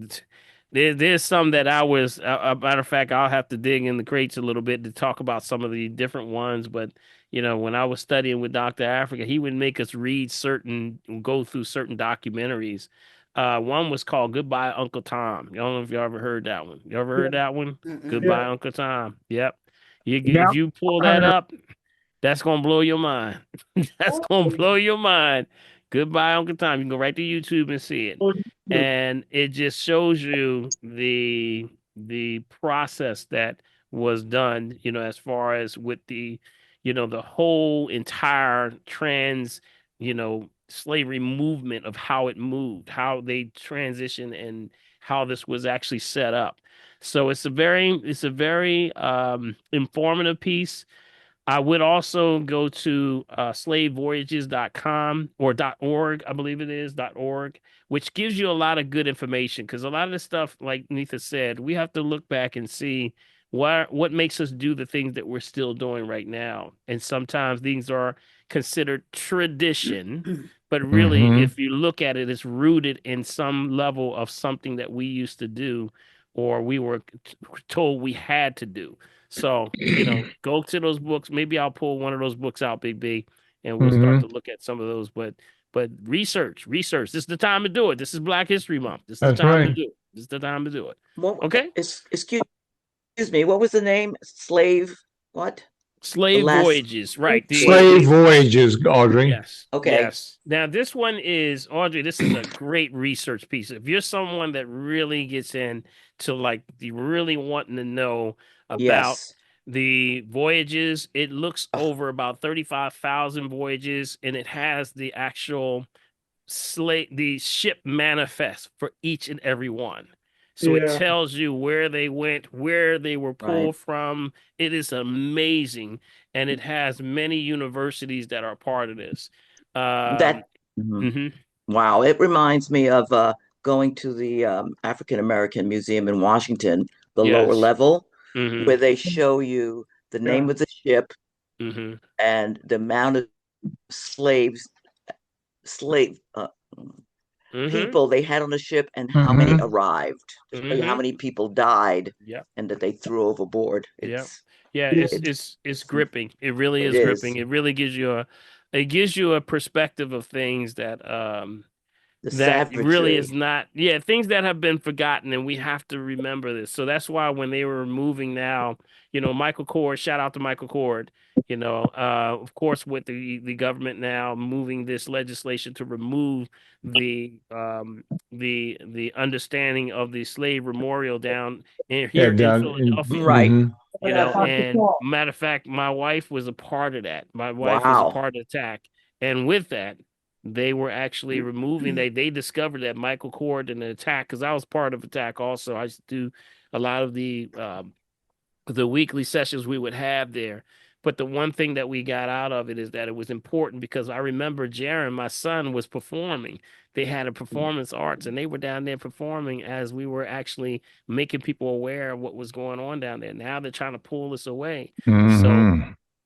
some that I was, matter of fact, I'll have to dig in the crates a little bit to talk about some of the different ones. But, when I was studying with Dr. Africa, he would make us go through certain documentaries. One was called Goodbye, Uncle Tom. I don't know if you ever heard that one. You ever heard that one? Goodbye, Uncle Tom. Yep. If you pull that up, that's going to blow your mind. That's going to blow your mind. Goodbye, Uncle Tom. You can go right to YouTube and see it. And it just shows you the process that was done, as far as with the whole entire slavery movement of how it moved, how they transitioned, and how this was actually set up. So it's a very informative piece. I would also go to slavevoyages.com or .org, I believe it is .org, which gives you a lot of good information, because a lot of the stuff, like Nitha said, we have to look back and see what makes us do the things that we're still doing right now. And sometimes these are considered tradition, but really, if you look at it, it's rooted in some level of something that we used to do, or we were told we had to do. So, go to those books. Maybe I'll pull one of those books out, Big B, and we'll start to look at some of those. But research. This is the time to do it. This is Black History Month. This is the time to do it. This is the time to do it. Okay? Excuse me. What was the name? Slave Voyages, right? Slave Voyages, Audrey. Yes. Okay. Yes. Now, this one is, Audrey, this is a great research piece. If you're someone that really gets into, like, you really wanting to know about the voyages, it looks over about 35,000 voyages, and it has the actual the ship manifest for each and every one. So it tells you where they went, where they were pulled from. It is amazing, and it has many universities that are part of this. Wow, it reminds me of going to the African American Museum in Washington, the lower level, where they show you the name of the ship and the amount of people they had on the ship and how many arrived, to show you how many people died and that they threw overboard. It's gripping. It really is gripping. It really gives you a perspective of things that that really is not things that have been forgotten, and we have to remember this. So that's why when they were moving now, Michael Cord, shout out to Michael Cord, of course, with the government now moving this legislation to remove the understanding of the slave memorial down in Philadelphia. Right. And matter of fact, my wife was a part of that. My wife was a part of the attack. And with that, they were actually removing, they discovered that Michael Kort in the attack, because I was part of attack also. I used to do a lot of the weekly sessions we would have there. But the one thing that we got out of it is that it was important, because I remember Jaron, my son, was performing. They had a performance arts, and they were down there performing as we were actually making people aware of what was going on down there. Now they're trying to pull us away.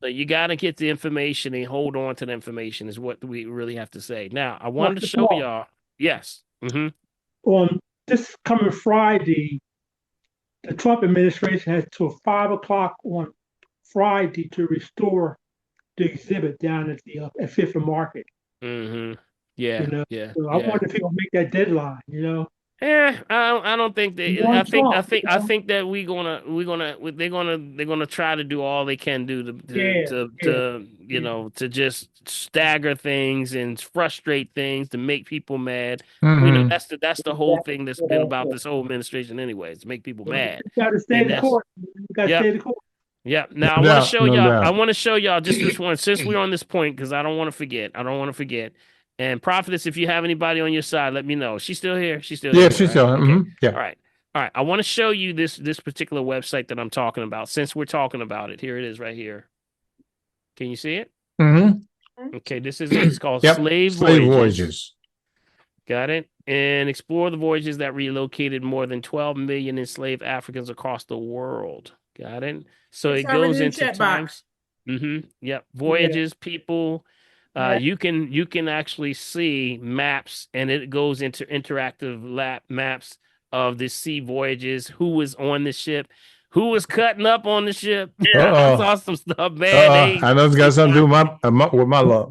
So you got to get the information and hold on to the information is what we really have to say. Now, I wanted to show y'all. Yes. This coming Friday, the Trump administration has till 5 o'clock on Friday to restore the exhibit down at the at Fifth and Market. Yeah. So I wonder if he'll make that deadline. I don't think they. I think that they're gonna try to do all they can do to just stagger things and frustrate things to make people mad. We know that's the whole thing that's been about this whole administration, anyways, to make people mad. You got to stay in court. You got to stay in court. Yeah. Now I want to show y'all. I want to show y'all just this one, since we're on this point, because I don't want to forget. And Prophetess, if you have anybody on your side, let me know. She's still here. She's still here. Yeah, she's still. Okay. Yeah. All right. I want to show you this particular website that I'm talking about. Since we're talking about it, here it is right here. Can you see it? Okay. This is it. It's called Slave Voyages. Got it. And explore the voyages that relocated more than 12 million enslaved Africans across the world. Got it. So it goes into times. Yep. Voyages, people. You can actually see maps, and it goes into interactive maps of the sea voyages, who was on the ship, who was cutting up on the ship. I saw some stuff, man. I know it's got something to do with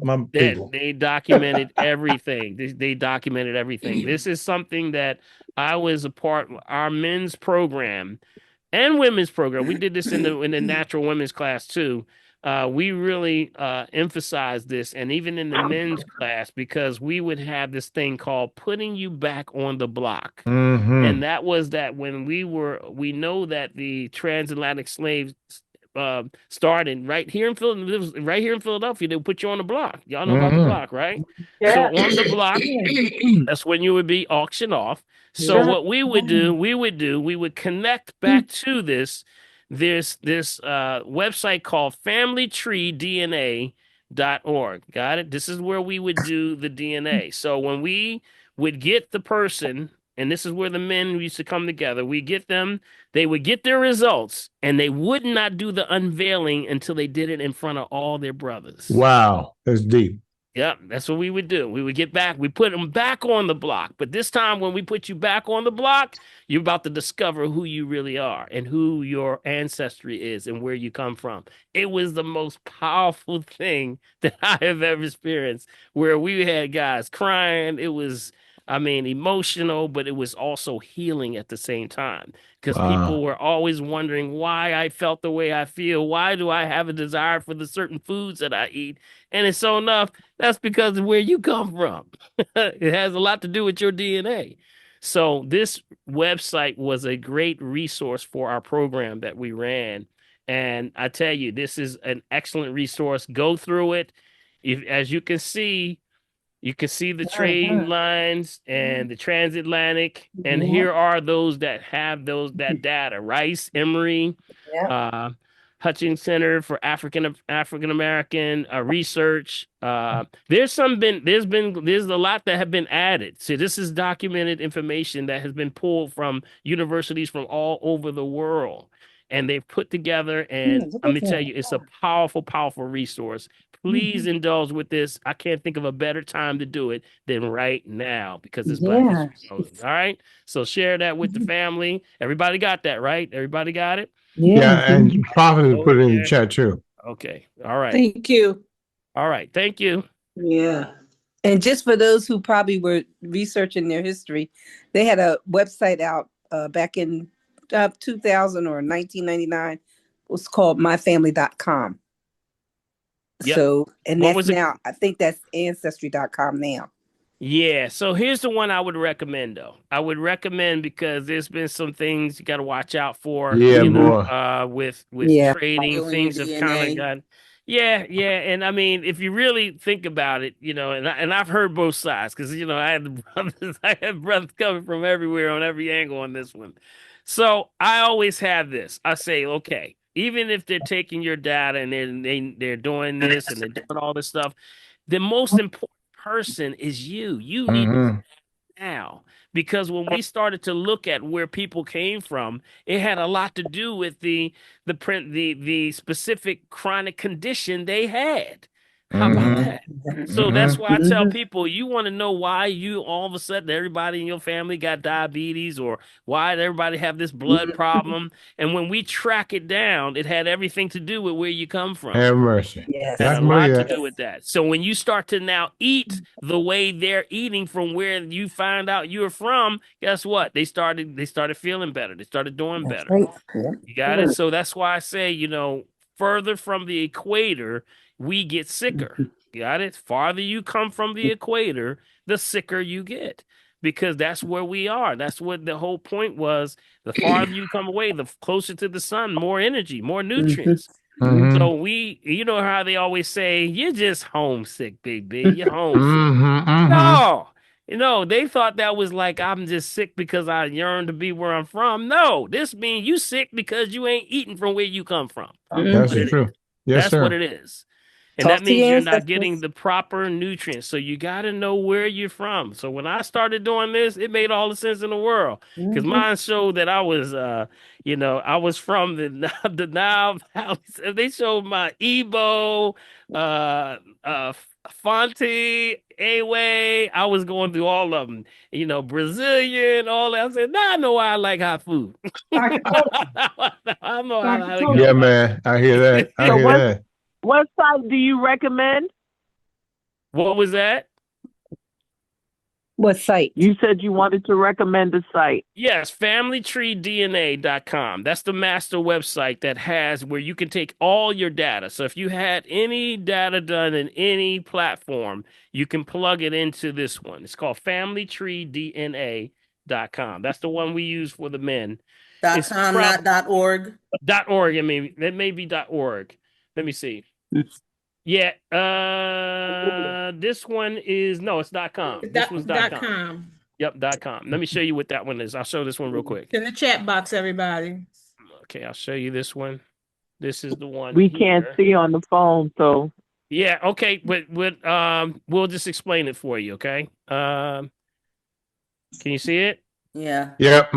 my people. They documented everything. They documented everything. This is something that I was a part of our men's program and women's program. We did this in the natural women's class too. We really emphasized this, and even in the men's class, because we would have this thing called putting you back on the block. And that was that when we know that the transatlantic slaves started right here in Philadelphia. They put you on the block. Y'all know about the block, right? So on the block, that's when you would be auctioned off. So what we would do, we would connect back to this website called FamilyTreeDNA.org. Got it? This is where we would do the DNA. So when we would get the person, and this is where the men used to come together, we get them, they would get their results, and they would not do the unveiling until they did it in front of all their brothers. Wow, that's deep. Yep, that's what we would do. We would get back, we put them back on the block. But this time when we put you back on the block, you're about to discover who you really are and who your ancestry is and where you come from. It was the most powerful thing that I have ever experienced, where we had guys crying. It was, emotional, but it was also healing at the same time, because people were always wondering why I felt the way I feel. Why do I have a desire for the certain foods that I eat? And it's so enough. That's because of where you come from. It has a lot to do with your DNA. So this website was a great resource for our program that we ran. And I tell you, this is an excellent resource. Go through it. As you can see the train lines and the transatlantic, and here are those that have that data: Rice, Emory, Hutchins Center for African American Research. There's a lot that have been added. So this is documented information that has been pulled from universities from all over the world, and they've put together. And let me tell you, it's a powerful, powerful resource. Please indulge with this. I can't think of a better time to do it than right now, because it's Black History Month. All right. So share that with the family. Everybody got that, right? Everybody got it? Yeah, and Prophet put it in the chat too. Okay. All right. Thank you. All right. Thank you. Yeah. And just for those who probably were researching their history, they had a website out back in 2000 or 1999. It was called myfamily.com. Yep. So, and that's now, I think that's ancestry.com now. Yeah. So here's the one I would recommend, though. I would recommend, because there's been some things you got to watch out for. Yeah, with trading, things have kind of got. Yeah, and I mean, if you really think about it, and I've heard both sides because I had the brothers, I had brothers coming from everywhere on every angle on this one. So I always have this. I say, okay, even if they're taking your data and they're doing this and they're doing all this stuff, the most important person is you. You need to now, because when we started to look at where people came from, it had a lot to do with the specific chronic condition they had. How about that? So that's why I tell people, you want to know why you all of a sudden everybody in your family got diabetes, or why everybody have this blood problem. And when we track it down, it had everything to do with where you come from. Have mercy. Yes. Had I a can lot believe to that. do with that. So when you start to now eat the way they're eating from where you find out you're from, guess what? They started feeling better. They started doing That's better. right. Yeah. You got it? So that's why I say, further from the equator, we get sicker. You got it? Farther you come from the equator, the sicker you get. Because that's where we are. That's what the whole point was. The farther you come away, the closer to the sun, more energy, more nutrients. So you know how they always say, you're just homesick, Big B. You're homesick. No, they thought that was like, I'm just sick because I yearn to be where I'm from. No, this means you sick because you ain't eating from where you come from. That's true. Yes, That's what sir. it is. And Talk that to means your you're not getting ancestors. the proper nutrients. So you got to know where you're from. So when I started doing this, it made all the sense in the world. Because mine showed that I was, I was from the Nile Valley. They showed my Igbo, Fonte, Awe. I was going through all of them. Brazilian, all that. I said, now I know why I like hot food. I know how I Yeah, go. man. I hear that. I So hear that. what site do you recommend? What was that? What site? You said you wanted to recommend a site. Yes, familytreedna.com. That's the master website that has where you can take all your data. So if you had any data done in any platform, you can plug it into this one. It's called familytreedna.com. That's the one we use for the men. It's .com, not .org. .org. I mean, it may be .org. Let me see. Yeah, this one is it's .com. This one's .com. Yep, .com. Let me show you what that one is. I'll show this one real quick. In the chat box, everybody. Okay, I'll show you this one. This is the one We here. can't see on the phone, so yeah. Okay, but we'll just explain it for you. Okay. Can you see it? Yeah. Yep.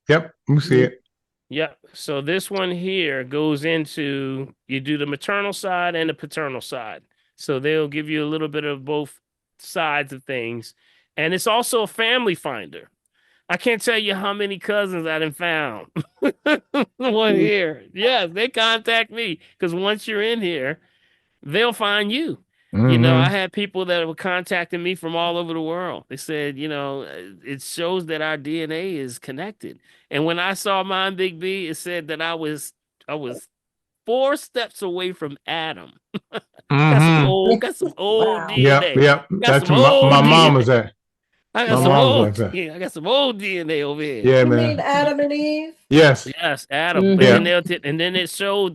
Yep. We see it. Yep. So this one here goes into, you do the maternal side and the paternal side. So they'll give you a little bit of both sides of things. And it's also a family finder. I can't tell you how many cousins I done found. One here. Yes, they contact me because once you're in here, they'll find you. I had people that were contacting me from all over the world. They said, it shows that our DNA is connected. And when I saw mine, Big B, it said that I was 4 steps away from Adam. Got some old Wow. DNA. Yep. Got That's some my old mom DNA. was at. I My got some mom's old, like that. I got some old DNA over here. Yeah, You man. mean Adam and Eve? Yes. Yes, Adam. Yeah. And then it shows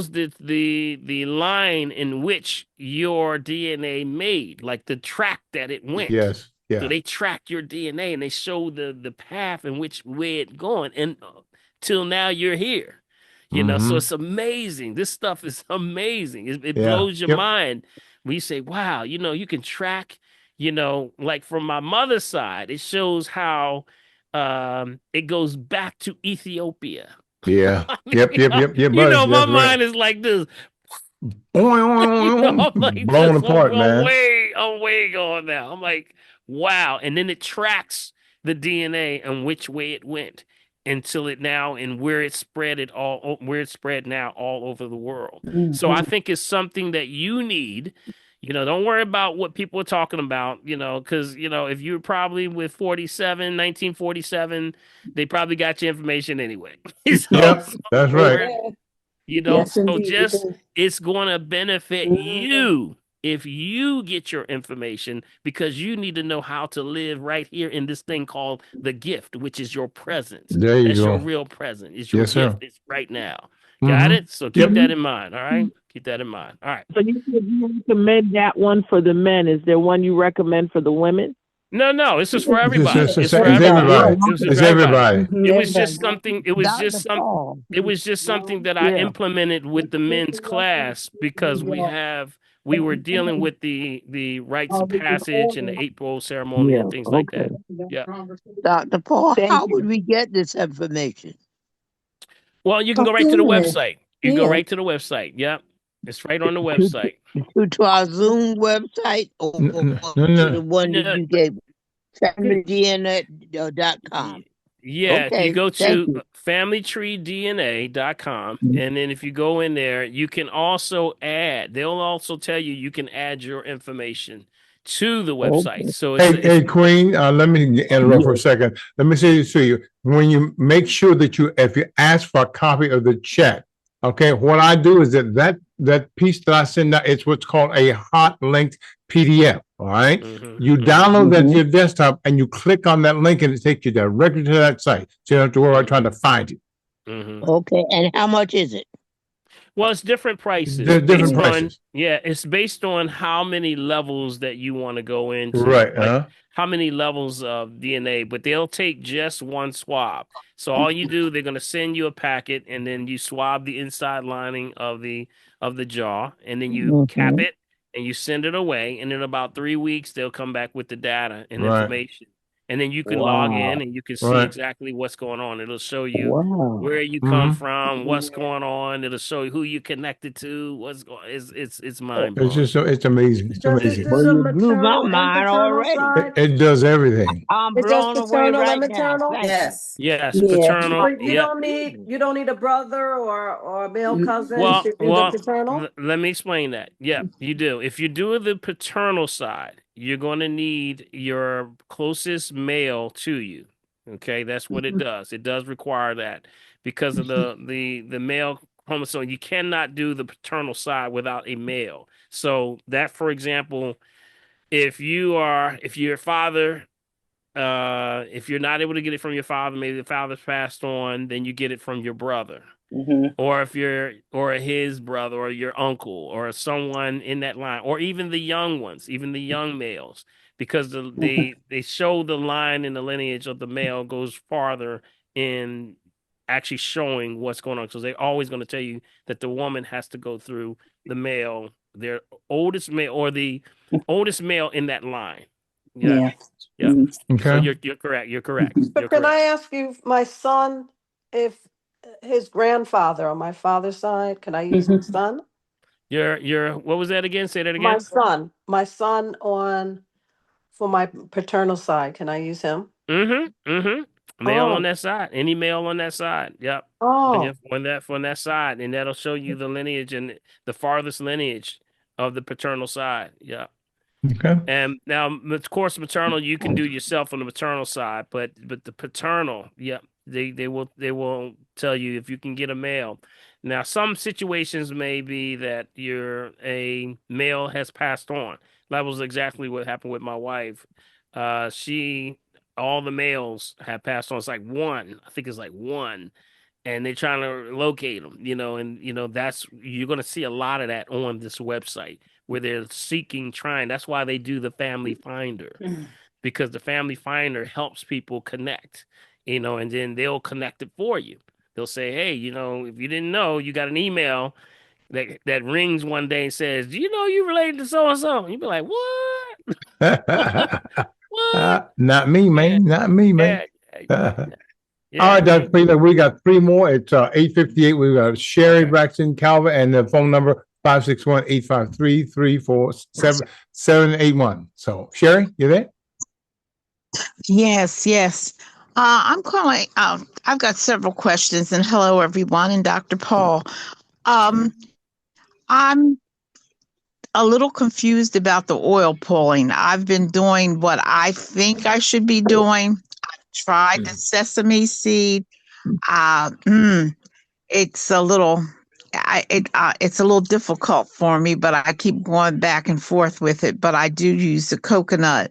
the line in which your DNA made, like the track that it went. Yes. Yeah. So they track your DNA and they show the path in which way it going, and till now you're here. So it's amazing. This stuff is amazing. It blows your mind. We say, wow, you can track, like from my mother's side, it shows how it goes back to Ethiopia. Yeah. Yep. My mind is like this. I'm like blown this. apart, man. I'm way going now. I'm like, wow. And then it tracks the DNA and which way it went until it now, and where it spread now all over the world. So I think it's something that you need. Don't worry about what people are talking about, because, if you're probably with 1947, they probably got your information anyway. Yep, that's right. Yes, So indeed, just, it's going to benefit you if you get your information, because you need to know how to live right here in this thing called the gift, which is your present. There you That's go. your real present. It's your Yes, gift. sir. It's right now. Got it? So keep that in mind. All right. Keep that in mind. All right. So you recommend that one for the men. Is there one you recommend for the women? No, it's just for everybody. It's everybody. It's everybody. It was just something. It was just something. It was just something that I implemented with the men's class because we were dealing with the rites of passage and the April ceremony and things like that. Yeah. Dr. Paul, how would we get this information? Well, you can go right to the website. You go right to the website. Yep. It's right on the website. To our Zoom website or to the one that you gave, familydna.com. Yeah, okay, you go to familytreedna.com, and then if you go in there, you can also add. They'll also tell you can add your information to the website. So hey, Queen, let me interrupt for a second. Let me say this to you. When you make sure that if you ask for a copy of the check, okay, what I do is that piece that I send out, it's what's called a hot linked PDF. All right. You download that to your desktop and you click on that link and it takes you directly to that site. So you don't have to worry about trying to find it. Okay. And how much is it? Well, it's different prices. Different prices. It's based on how many levels that you want to go into. Right. Like how many levels of DNA, but they'll take just one swab. So all you do, they're going to send you a packet and then you swab the inside lining of the jaw and then you cap it and you send it away. And in about 3 weeks, they'll come back with the data and information. And then you can log in and you can see exactly what's going on. It'll show you where you come from, what's going on. It'll show you who you connected to, what's going. It's mind blowing. It's amazing. It's amazing. Well, you blew my mind already. It does everything. I'm blown away right now. Yes, Yeah. paternal. You don't need a brother or a male cousin. Well, to do the paternal. Let me explain that. Yeah, you do. If you do the paternal side, you're going to need your closest male to you. Okay, that's what it does. It does require that because of the male chromosome. You cannot do the paternal side without a male. So that, for example, if your father, if you're not able to get it from your father, maybe the father's passed on, then you get it from your brother. Or if or his brother or your uncle or someone in that line, or even the young ones, even the young males, because they show the line in the lineage of the male goes farther in actually showing what's going on. Because they're always going to tell you that the woman has to go through the male, their oldest male or the oldest male in that line. Yeah. Okay. So you're correct. You're correct. But can I ask you, my son, if his grandfather on my father's side, can I use my son? Your what was that again? Say that again. My son for my paternal side, can I use him? Male on that side. Any male on that side. Yep. On that side, and that'll show you the lineage and the farthest lineage of the paternal side. Yeah. Okay. And now, of course, maternal you can do yourself on the maternal side, but the paternal, they will tell you if you can get a male. Now, some situations may be that a male has passed on. That was exactly what happened with my wife. All the males have passed on. It's like one. I think it's like one. And they're trying to locate them, and you're going to see a lot of that on this website where they're trying. That's why they do the Family Finder, because the Family Finder helps people connect, and then they'll connect it for you. They'll say, hey, if you didn't know, you got an email that rings one day and says, do you know you related to so-and-so? And you'll be like, what? What? Not me, man. Not me, man. Yeah. All right, Dr. Peter, we got 3 more. It's 8:58. We got Sherry, Braxton, Calvin, and the phone number 561-853-347-781. So, Sherry, you there? Yes. I'm calling. I've got several questions, and hello, everyone, and Dr. Paul. I'm a little confused about the oil pulling. I've been doing what I think I should be doing. Tried the sesame seed. It's a little difficult for me, but I keep going back and forth with it. But I do use the coconut.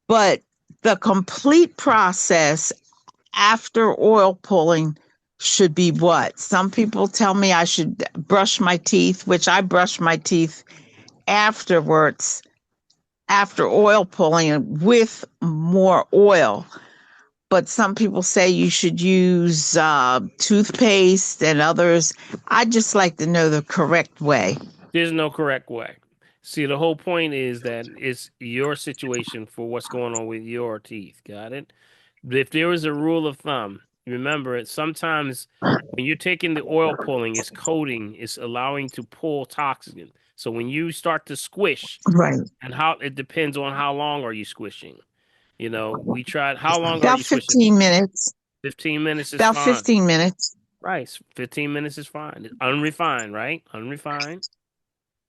But the complete process after oil pulling should be what? Some people tell me I should brush my teeth, which I brush my teeth afterwards, after oil pulling with more oil. But some people say you should use toothpaste and others. I'd just like to know the correct way. There's no correct way. See, the whole point is that it's your situation for what's going on with your teeth. Got it? If there is a rule of thumb, remember it. Sometimes when you're taking the oil pulling, it's coating, it's allowing to pull toxin. So when you start to squish, right, and how it depends on how long are you squishing. We tried. How long are about you squishing? 15 minutes. 15 minutes is about fine. 15 minutes. Right, 15 minutes is fine. It's unrefined, right? Unrefined.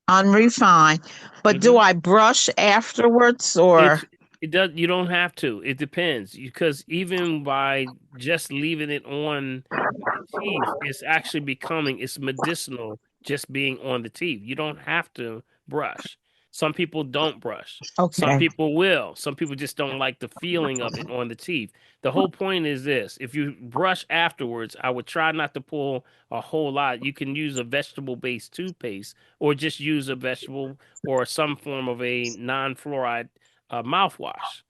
Unrefined. But do I brush afterwards or? It does. You don't have to. It depends, because even by just leaving it on the teeth, it's actually it's medicinal just being on the teeth. You don't have to brush. Some people don't brush. Okay. Some people will. Some people just don't like the feeling of it on the teeth. The whole point is this: if you brush afterwards, I would try not to pull a whole lot. You can use a vegetable-based toothpaste, or just use a vegetable or some form of a non-fluoride mouthwash,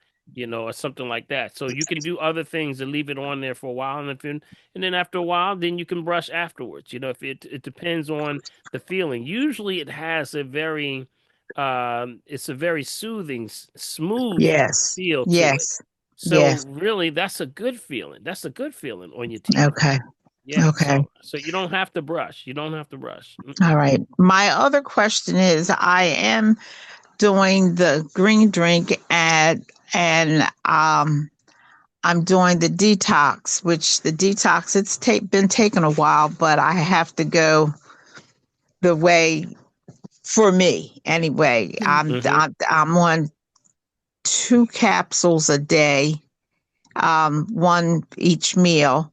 or something like that. So you can do other things and leave it on there for a while, and then after a while, then you can brush afterwards. If it depends on the feeling. Usually, it has a very it's a very soothing, smooth feel to it. So really, that's a good feeling. That's a good feeling on your teeth. Okay. Yeah. Okay. So you don't have to brush. You don't have to brush. All right. My other question is, I am doing the green drink and I'm doing the detox, which the detox, it's been taking a while, but I have to go the way for me anyway. I'm on 2 capsules a day, one each meal.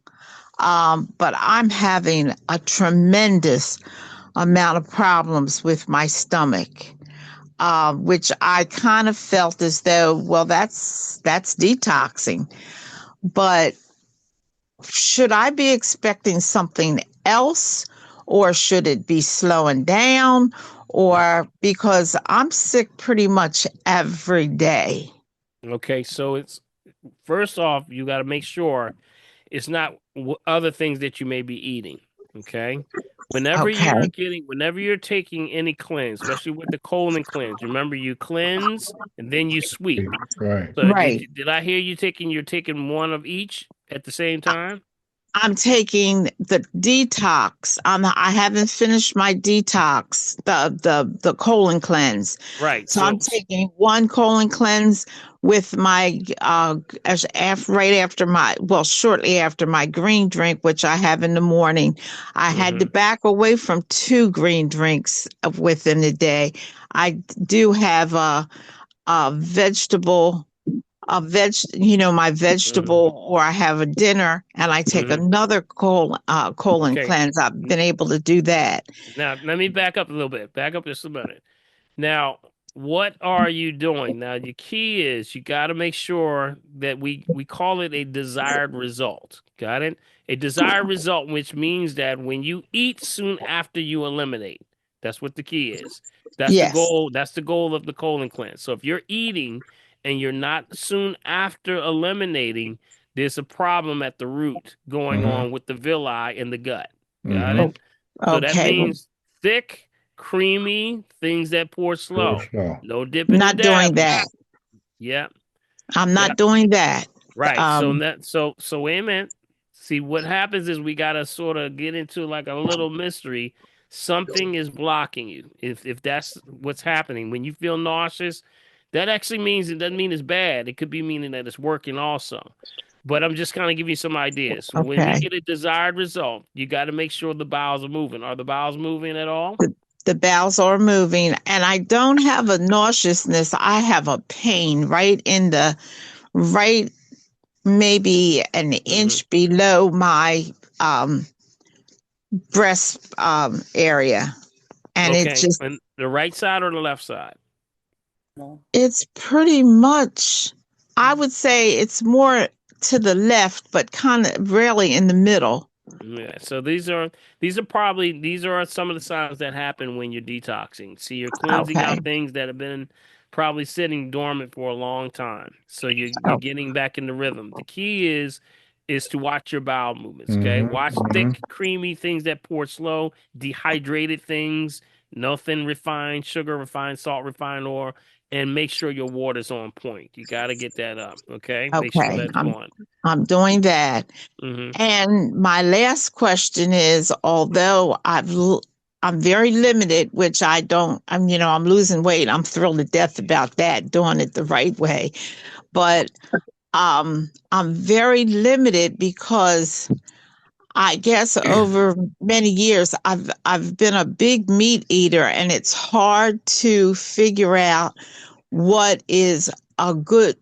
But I'm having a tremendous amount of problems with my stomach. Which I kind of felt as though, well, that's detoxing. But should I be expecting something else, or should it be slowing down, or because I'm sick pretty much every day? Okay, so it's first off, you got to make sure it's not other things that you may be eating. Okay. Whenever you're taking any cleanse, especially with the colon cleanse, remember you cleanse and then you sweep. Right. So did I hear you're taking one of each at the same time? I'm taking the detox. I haven't finished my detox, the colon cleanse. Right. So I'm taking one colon cleanse with my shortly after my green drink, which I have in the morning. I had to back away from 2 green drinks within the day. I do have a vegetable, my vegetable, or I have a dinner and I take another colon cleanse. I've been able to do that. Now, let me back up a little bit. Back up just a minute. Now, what are you doing? Now, the key is you got to make sure that we call it a desired result. Got it? A desired result, which means that when you eat soon after you eliminate, that's what the key is. That's the goal. That's the goal of the colon cleanse. So if you're eating and you're not soon after eliminating, there's a problem at the root going on with the villi and the gut. Got it? So that means thick, creamy, things that pour slow. No dipping and dabbing. Doing that. Yep. I'm not doing that. Right. So wait a minute. See, what happens is we gotta sort of get into like a little mystery. Something is blocking you. If that's what's happening. When you feel nauseous, that actually means, it doesn't mean it's bad. It could be meaning that it's working also. But I'm just kind of giving you some ideas. Okay. When we get a desired result, you got to make sure the bowels are moving. Are the bowels moving at all? The bowels are moving, and I don't have a nauseousness. I have a pain right maybe an inch below my breast area. And it's just the right side or the left side? It's pretty much, I would say it's more to the left, but kind of really in the middle. Yeah. So these are some of the signs that happen when you're detoxing. See, you're cleansing Okay. out things that have been probably sitting dormant for a long time. So you're Oh. getting back in the rhythm. The key is to watch your bowel movements. Okay. Watch thick, creamy things that pour slow, dehydrated things, nothing refined, sugar, refined salt, refined oil, and make sure your water's on point. You got to get that up. Okay. Make sure Okay. that's going. I'm doing that. And my last question is, although I'm very limited, which I'm losing weight. I'm thrilled to death about that, doing it the right way. But I'm very limited because I guess over many years I've been a big meat eater, and it's hard to figure out what is a good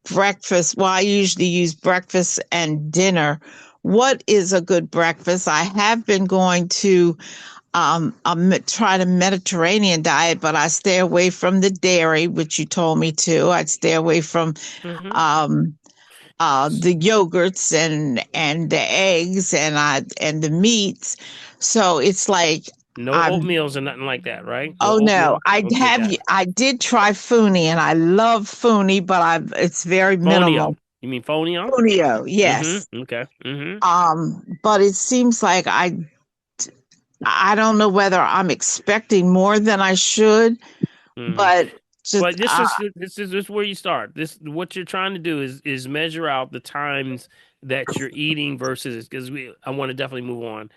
breakfast. Well, I usually use breakfast and dinner. What is a good breakfast? I have been going to try the Mediterranean diet, but I stay away from the dairy, which you told me to. I'd stay away from the yogurts and the eggs and the meats. So it's like No oatmeals or nothing like that, right? No oh no, oatmeal? Okay, got it. I did try Funi, and I love Funi, but it's very minimal. Fonio. You mean Fonio? Fonio, yes. Okay. But it seems like I don't know whether I'm expecting more than I should, but just But this is where you start. What you're trying to do is measure out the times that you're eating versus, because I want to definitely move on.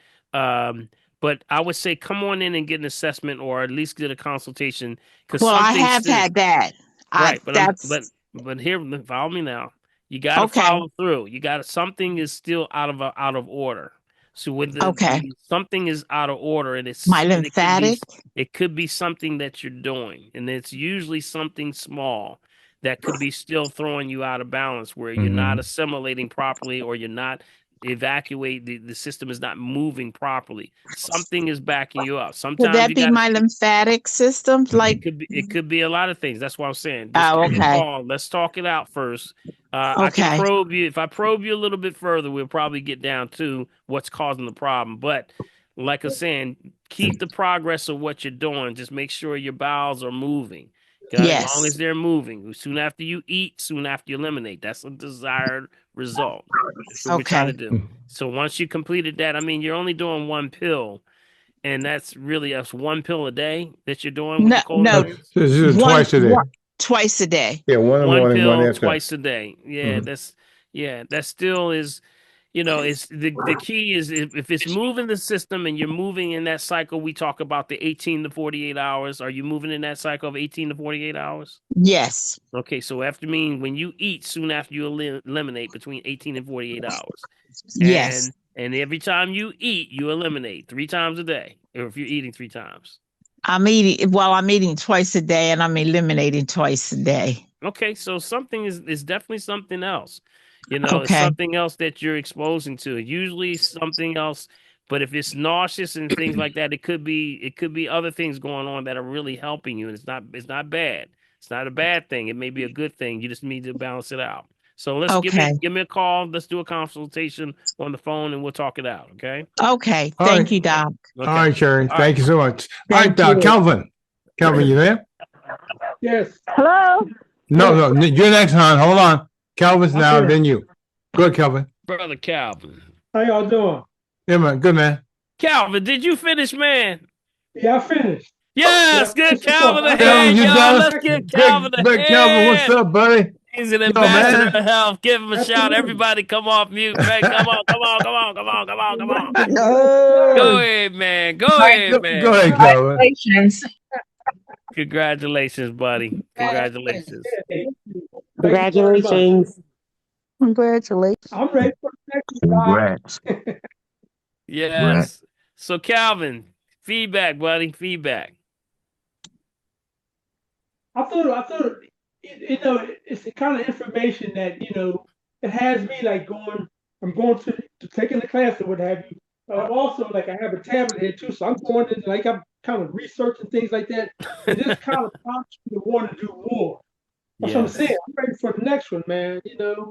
But I would say come on in and get an assessment, or at least get a consultation, because well, I something's have had that. right. But That's but here, follow me now. You got to okay. follow through. You got to, something is still out of order. So when something is out of order, and my lymphatic, it could be something that you're doing, and it's usually something small that could be still throwing you out of balance, where you're not assimilating properly, or you're not the system is not moving properly. Something is backing you up. Sometimes would that you be got my lymphatic system? Like it could be a lot of things. That's what I'm saying. Just give me a call. Let's talk it out first. I can probe you. If I probe you a little bit further, we'll probably get down to what's causing the problem. But like I'm saying, keep the progress of what you're doing. Just make sure your bowels are moving. Okay? As long as they're moving. Soon after you eat, soon after you eliminate. That's a desired result. That's what we're trying to do. So once you completed that, I mean, you're only doing one pill. And that's really one pill a day that you're doing with the cold greens? This is twice a day. Twice a day. Yeah, one in the morning, pill one after. Twice a day. Yeah, that still is, it's the key is if it's moving the system and you're moving in that cycle, we talk about the 18 to 48 hours. Are you moving in that cycle of 18 to 48 hours? Yes. Okay, so when you eat, soon after you eliminate between 18 and 48 hours. Yes. And every time you eat, you eliminate 3 times a day, or if you're eating 3 times. I'm eating twice a day, and I'm eliminating twice a day. Okay, so something is definitely something else. It's something else that you're exposing to. Usually something else, but if it's nauseous and things like that, it could be other things going on that are really helping you, and it's not bad. It's not a bad thing. It may be a good thing. You just need to balance it out. So let's give me a call. Let's do a consultation on the phone, and we'll talk it out. Okay. Okay. Thank you, Doc. Okay. All right, Sharon. Thank you so much. Thank all right, you. Kelvin. Kelvin, you there? Yes. Hello. No, you're next, hon. Hold on. Kelvin's now, then you. Good, Kelvin. Brother Calvin. How y'all doing? Yeah, man. Good, man. Calvin, did you finish, man? Yeah, I finished. Yes, good Calvin ahead, y'all. Let's get Calvin ahead. Calvin, what's up, buddy? He's an ambassador of health. Give him a shout. Everybody come off mute, man. Come on. Go ahead, man. Go ahead, Calvin. Congratulations, buddy. Congratulations. Congratulations. I'm ready for the next Congrats. Yes. Congrats. So, Calvin, feedback, buddy. Feedback. I thought, it's the kind of information that, it has me like I'm going to taking the class or what have you. But also, like, I have a tablet here too, so I'm going to, like, I'm kind of researching things like that. And this kind of prompts me to want to do more. That's what I'm saying. I'm ready for the next one, man.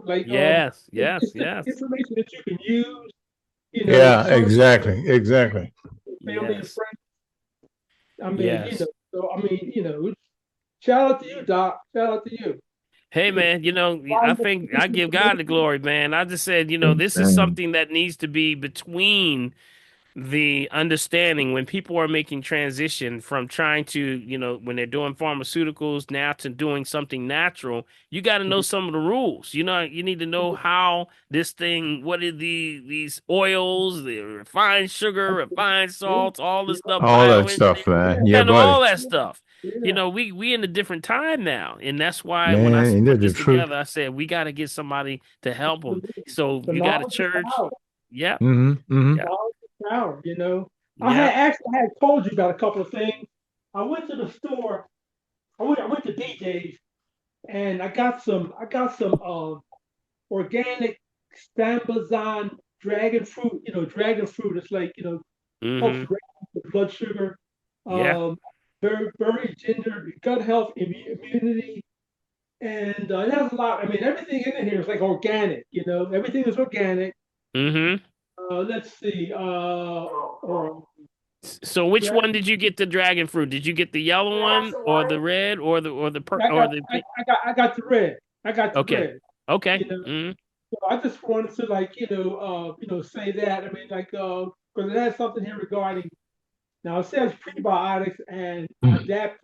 Like, yes. Information that you can use You know, yeah, exactly. family and Yes. friends. I mean, Yes. so I mean, shout out to you, Doc. Shout out to you. Hey man, I think I give God the glory, man. I just said, this is something that needs to be between the understanding when people are making transition from trying to, when they're doing pharmaceuticals now to doing something natural, you got to know some of the rules. You need to know how this thing, what are these oils, the refined sugar, refined salts, all this stuff, All that stuff, bioengineering, man. Yeah, and buddy. all that stuff. Yeah. We in a different time now, and that's why when I Man, ain't that put the this truth? together, I said we got to get somebody to help them. So The you got a knowledge is church, power. yeah, yeah. Knowledge is power. I Yeah. had told you about a couple of things. I went to the store. I went to DJ's and I got some organic Stambazan dragon fruit. Dragon fruit is like helps Mm-hmm. regulate the blood sugar. Yeah. Berry ginger, gut health, immunity, and it has a lot. I mean, everything in here is like organic. Everything is organic. Mm-hmm. Let's see. So which one did you get the dragon fruit? Did you get the yellow one or the red or the I got the red. I got the Okay. red. Okay. So I just wanted to say that. I mean, because it has something here regarding. Now it says prebiotics and adapt.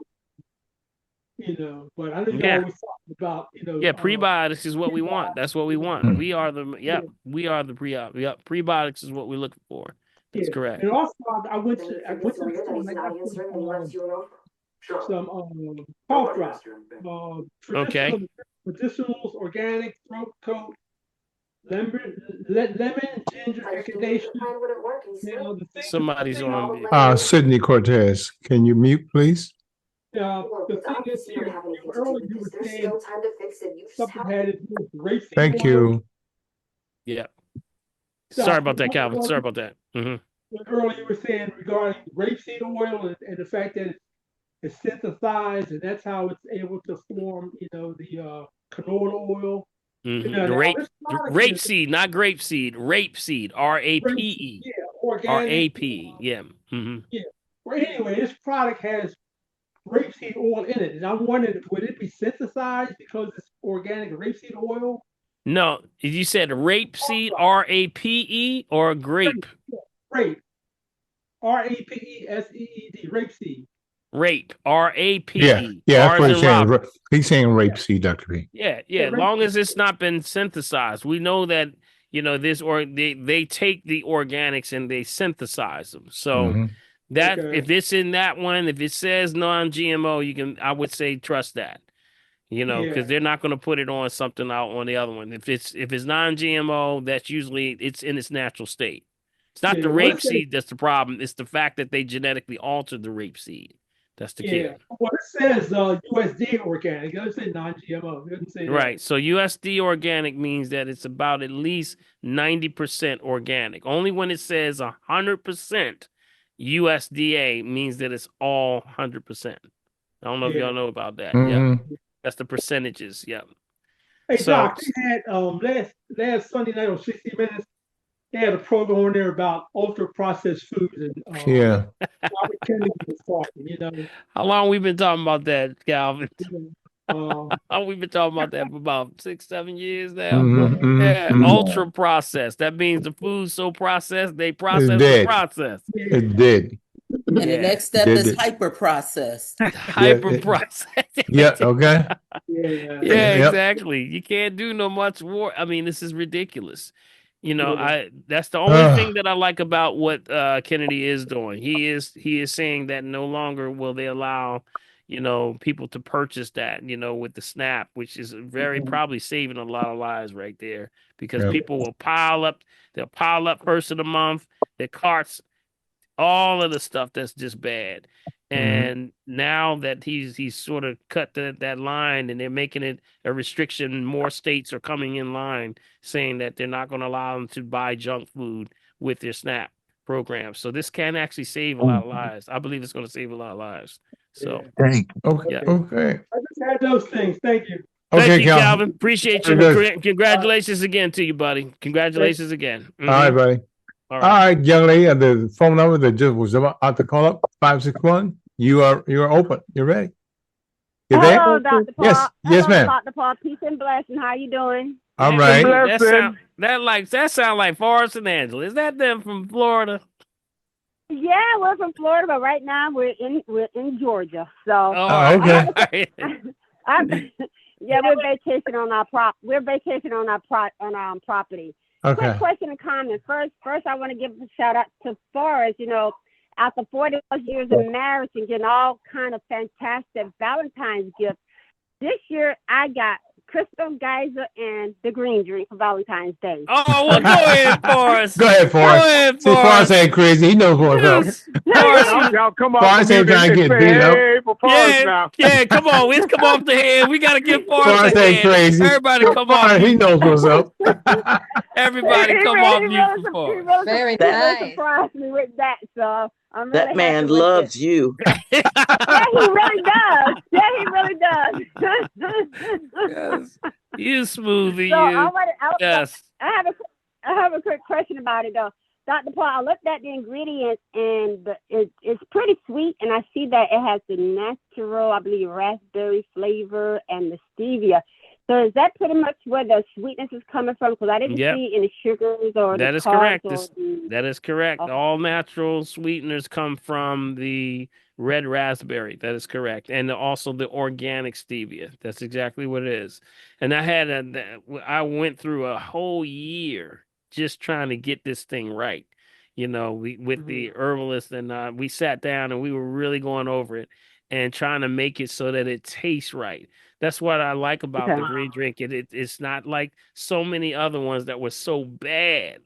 But I know you're Yeah. always talking about. Yeah, prebiotics is what we want. That's what we want. We are we are the prebiotics is what we're looking for. That's correct. And also I went to the store and I got some cough drops. Okay. Medicinals, organic, throat coat, lemon, ginger, echinacea. Somebody's on. Sydney Cortez, can you mute, please? The thing is here, earlier you were saying something had to do with rapeseed Thank oil. you. Yeah. Sorry about that, Calvin. Sorry about that. Earlier you were saying regarding rapeseed oil and the fact that it's synthesized and that's how it's able to form, the canola oil. Rapeseed, not grapeseed. Rapeseed, RAPE. Yeah, organic. RAPE. Yeah. Yeah. Well, anyway, this product has rapeseed oil in it, and I'm wondering, would it be synthesized because it's organic rapeseed oil? No, you said rapeseed, RAPE, or grape? Rape. RAPESEED, rapeseed. Rape, RAPE. Yeah, that's what he's saying. He's saying rapeseed, Dr. B. Yeah. As long as it's not been synthesized, we know that this or they take the organics and they synthesize them. So that if it's in that one, if it says non-GMO, I would say trust that. Because they're not going to put it on something out on the other one. If it's non-GMO, that's usually it's in its natural state. It's not the rapeseed that's the problem. It's the fact that they genetically altered the rapeseed. That's the key. Well, it says USD organic. It doesn't say non-GMO. It doesn't say that. Right. So USD organic means that it's about at least 90% organic. Only when it says 100% USDA means that it's all 100%. I don't know if y'all know about that. Yeah. That's the percentages. Yeah. Hey, Doc, they had last Sunday night on 60 Minutes, they had a program on there about ultra processed foods and Robert Kennedy was talking, How long we been talking about that, Calvin? We've been talking about that for about 6-7 years now. Ultra processed. That means the food's so processed, they process the process. It did. And the next step is hyper processed. Hyper processed. Yeah, okay. Yeah, exactly. You can't do no much more. I mean, this is ridiculous. That's the only thing that I like about what Kennedy is doing. He is saying that no longer will they allow, people to purchase that, with the SNAP, which is very probably saving a lot of lives right there because people will pile up. They'll pile up first of the month, their carts, all of the stuff that's just bad. And now that he's sort of cut that line and they're making it a restriction, more states are coming in line saying that they're not going to allow them to buy junk food with their SNAP program. So this can actually save a lot of lives. I believe it's going to save a lot of lives. So okay. I just had those things. Thank you. Thank you, Calvin. Appreciate you. Congratulations again to you, buddy. Congratulations again. All right, buddy. All right, young lady, the phone number that just was about to call up, 561. You're open. You're ready. You there? Hello, Dr. Paul. Yes, yes, ma'am. Dr. Paul. Peace and blessing. How you doing? All right. That sound like Forrest and Angela. Is that them from Florida? Yeah, we're from Florida, but right now we're in Georgia. So okay. Yeah, we're vacationing on our property. Okay. Quick question and comment. First, I want to give a shout out to Forrest. You know, after 40 years of marriage and getting all kind of fantastic Valentine's gifts, this year I got Crystal Geyser and the green drink for Valentine's Day. Oh, well, go ahead, Forrest. Go ahead, Forrest. See, Forrest ain't crazy. He knows what's up. Y'all come on. Forrest ain't trying to get beat up. Yeah, come on. Let's come off the head. We got to get Forrest Forrest ain't crazy. Everybody come off. He knows what's up. Everybody come off mute for Forrest. Very nice. Surprised me with that, so I'm really that man loves you. Yeah, he really does. Yeah, he really does. Yes. You smoothie, so you. Yes. I have a quick question about it though. Dr. Paul, I looked at the ingredients and it's pretty sweet, and I see that it has the natural, I believe, raspberry flavor and the stevia. So is that pretty much where the sweetness is coming from? Because I didn't see any sugars or that the is carbs correct. or That is correct. All natural sweeteners come from the red raspberry. That is correct. And also the organic stevia. That's exactly what it is. And I went through a whole year just trying to get this thing right. You know, with the herbalist, and we sat down and we were really going over it and trying to make it so that it tastes right. That's what I like about the green drink. It's not like so many other ones that were so bad.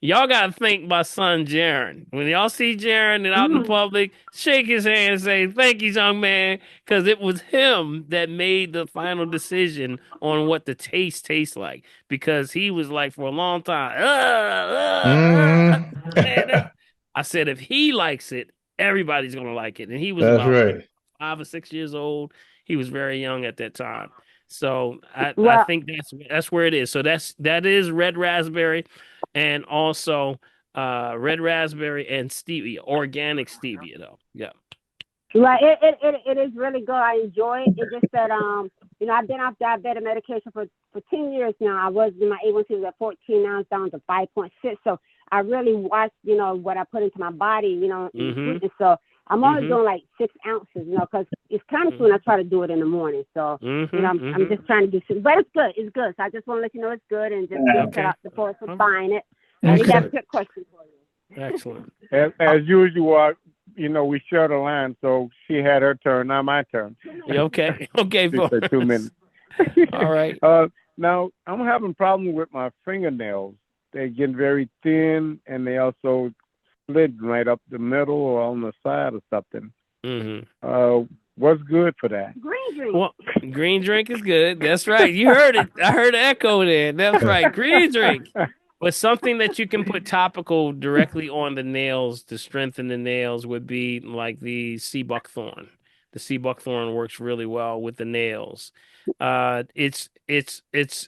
Y'all got to thank my son, Jaron. When y'all see Jaron out in public, shake his hand and say, thank you, young man, because it was him that made the final decision on what the taste tastes like, because he was like, for a long time, I said, if he likes it, everybody's going to like it. And he was about 5 or 6 years old. He was very young at that time. So I think that's where it is. So that is red raspberry, and also red raspberry and stevia, organic stevia though. Yeah. Right. It is really good. I enjoy it. It's just that you know, I've been off diabetic medication for 10 years now. I was my A1C was at 14, now it's down to 5.6. So I really watch, you know, what I put into my body, you know, and so I'm only doing like 6 ounces, you know, because it's kind of soon I try to do it in the morning. So, you know, I'm just trying to do something. But it's good. It's good. So I just want to let you know it's good, and just shout out the Forrest for buying it. And we got a quick question for you. Excellent. As usual, you know, we share the line, so she had her turn, now my turn. Okay. Okay, She said 2 minutes. All right. Now, I'm having problems with my fingernails. They're getting very thin, and they also slid right up the middle or on the side or something. What's good for that? Green drink. Well, green drink is good. That's right. You heard it. I heard the echo there. That's right. Green drink. But something that you can put topical directly on the nails to strengthen the nails would be like the sea buckthorn. The sea buckthorn works really well with the nails. It's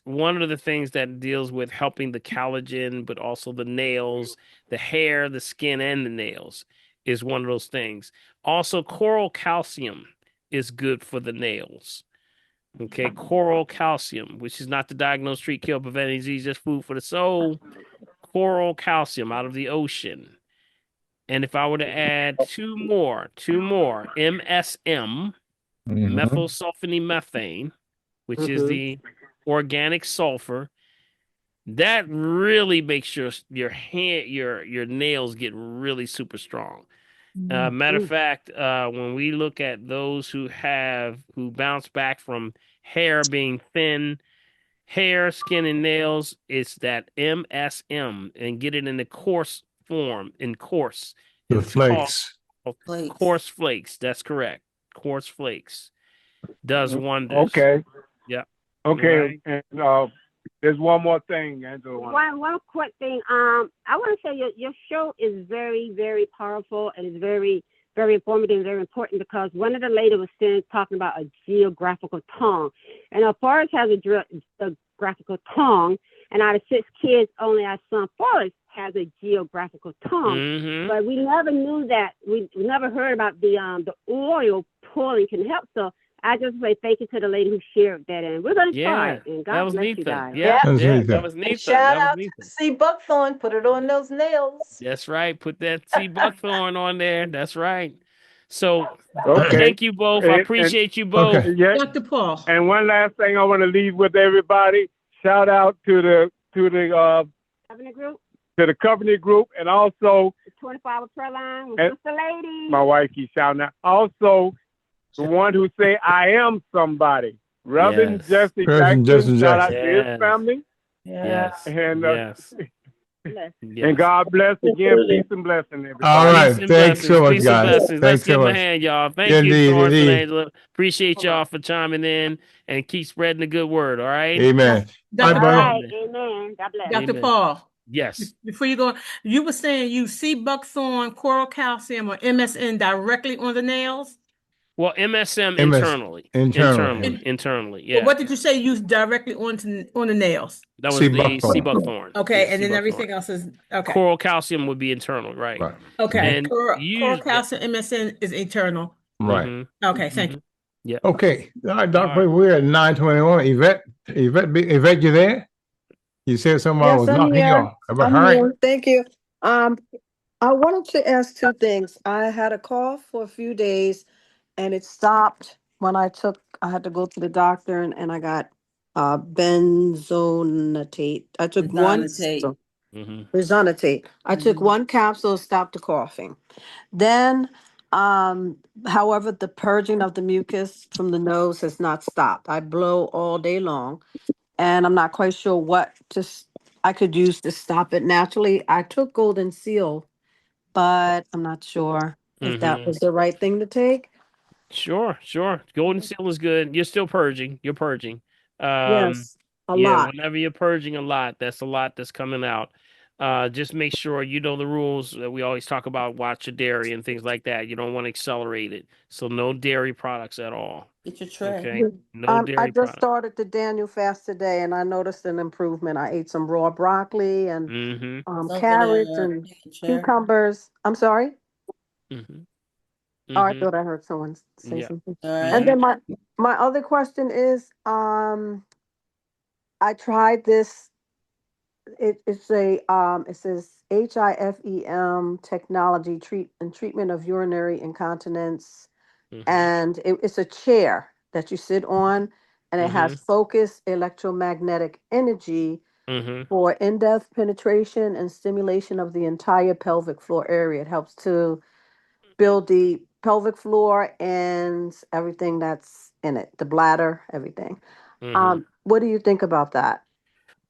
one of the things that deals with helping the collagen, but also the nails, the hair, the skin, and the nails is one of those things. Also, coral calcium is good for the nails. Okay, coral calcium, which is not to diagnose, treat, kill, prevent any disease, just food for the soul. Coral calcium out of the ocean. And if I were to add two more, MSM, methylsulfony methane, which is the organic sulfur, that really makes your nails get really super strong. Matter of fact, when we look at those who bounce back from hair being thin, hair, skin, and nails, it's that MSM, and get it in the coarse form. The flakes. Coarse flakes. That's correct. Coarse flakes does wonders. Okay. Yeah. Okay. Right. And there's one more thing, Angela. One quick thing. I want to say your show is very, very powerful, and it's very, very informative and very important, because one of the ladies was talking about a geographical tongue. And Forrest has a geographical tongue, and out of 6 kids, only our son Forrest has a geographical tongue, but we never knew that. We never heard about the oil pulling can help. So I just say thank you to the lady who shared that, and we're going to try it. And God bless you guys. Yeah, that was neat. Shout out to C. Buckthorn. Put it on those nails. That's right. Put that C. Buckthorn on there. That's right. So Okay. thank you both. I appreciate you both. Yeah. Dr. Paul. And one last thing I want to leave with everybody. Shout out to the Covenant group. To the Covenant group, and also the 24-hour prayer line with and Sister Lady. My wife keeps shouting out. Also, the one who say I am somebody. Reverend Jesse Jackson. Shout out to his family. Yes. And and God bless again. Peace and blessing, everybody. All right. Thanks so much, Peace guys. and blessings. Let's Thanks give so them a much. hand, y'all. Thank you, Florence and Angela. Appreciate y'all for chiming in and keep spreading the good word. All right. Amen. All right. Amen. God bless. Dr. Paul. Yes. Before you go, you were saying you see buckthorn, coral calcium, or MSN directly on the nails? Well, MSM internally. Internally. Yeah. But what did you say you directly on the nails? That was the sea buckthorn. Okay, yeah, and then everything else is okay. Coral calcium would be internal, right? Okay. And coral calcium MSN is internal. Right. Okay, thank you. Yeah. Okay. All right, Dr. We're at 9:21. Yvette, you there? You said something I was knocking you off. I'm here. Thank you. I wanted to ask two things. I had a cough for a few days and it stopped when I had to go to the doctor and I got benzonatate. I took Resonitate. I took one capsule, stopped the coughing. Then, however, the purging of the mucus from the nose has not stopped. I blow all day long and I'm not quite sure what I could use to stop it naturally. I took Golden Seal, but I'm not sure if that was the right thing to take. Sure. Golden Seal is good. You're still purging. You're purging. Yes, a lot. Whenever you're purging a lot that's coming out. Just make sure you know the rules that we always talk about. Watch your dairy and things like that. You don't want to accelerate it. So no dairy products at all. Get your tray. Okay. No dairy I just products. started the Daniel fast today, and I noticed an improvement. I ate some raw broccoli and carrots and cucumbers. I'm sorry. Oh, I thought I heard someone say something. And then my other question is, I tried this. It says HIFEM technology treatment of urinary incontinence, and it's a chair that you sit on, and it has focused electromagnetic energy for in-depth penetration and stimulation of the entire pelvic floor area. It helps to build the pelvic floor and everything that's in it, the bladder, everything. What do you think about that?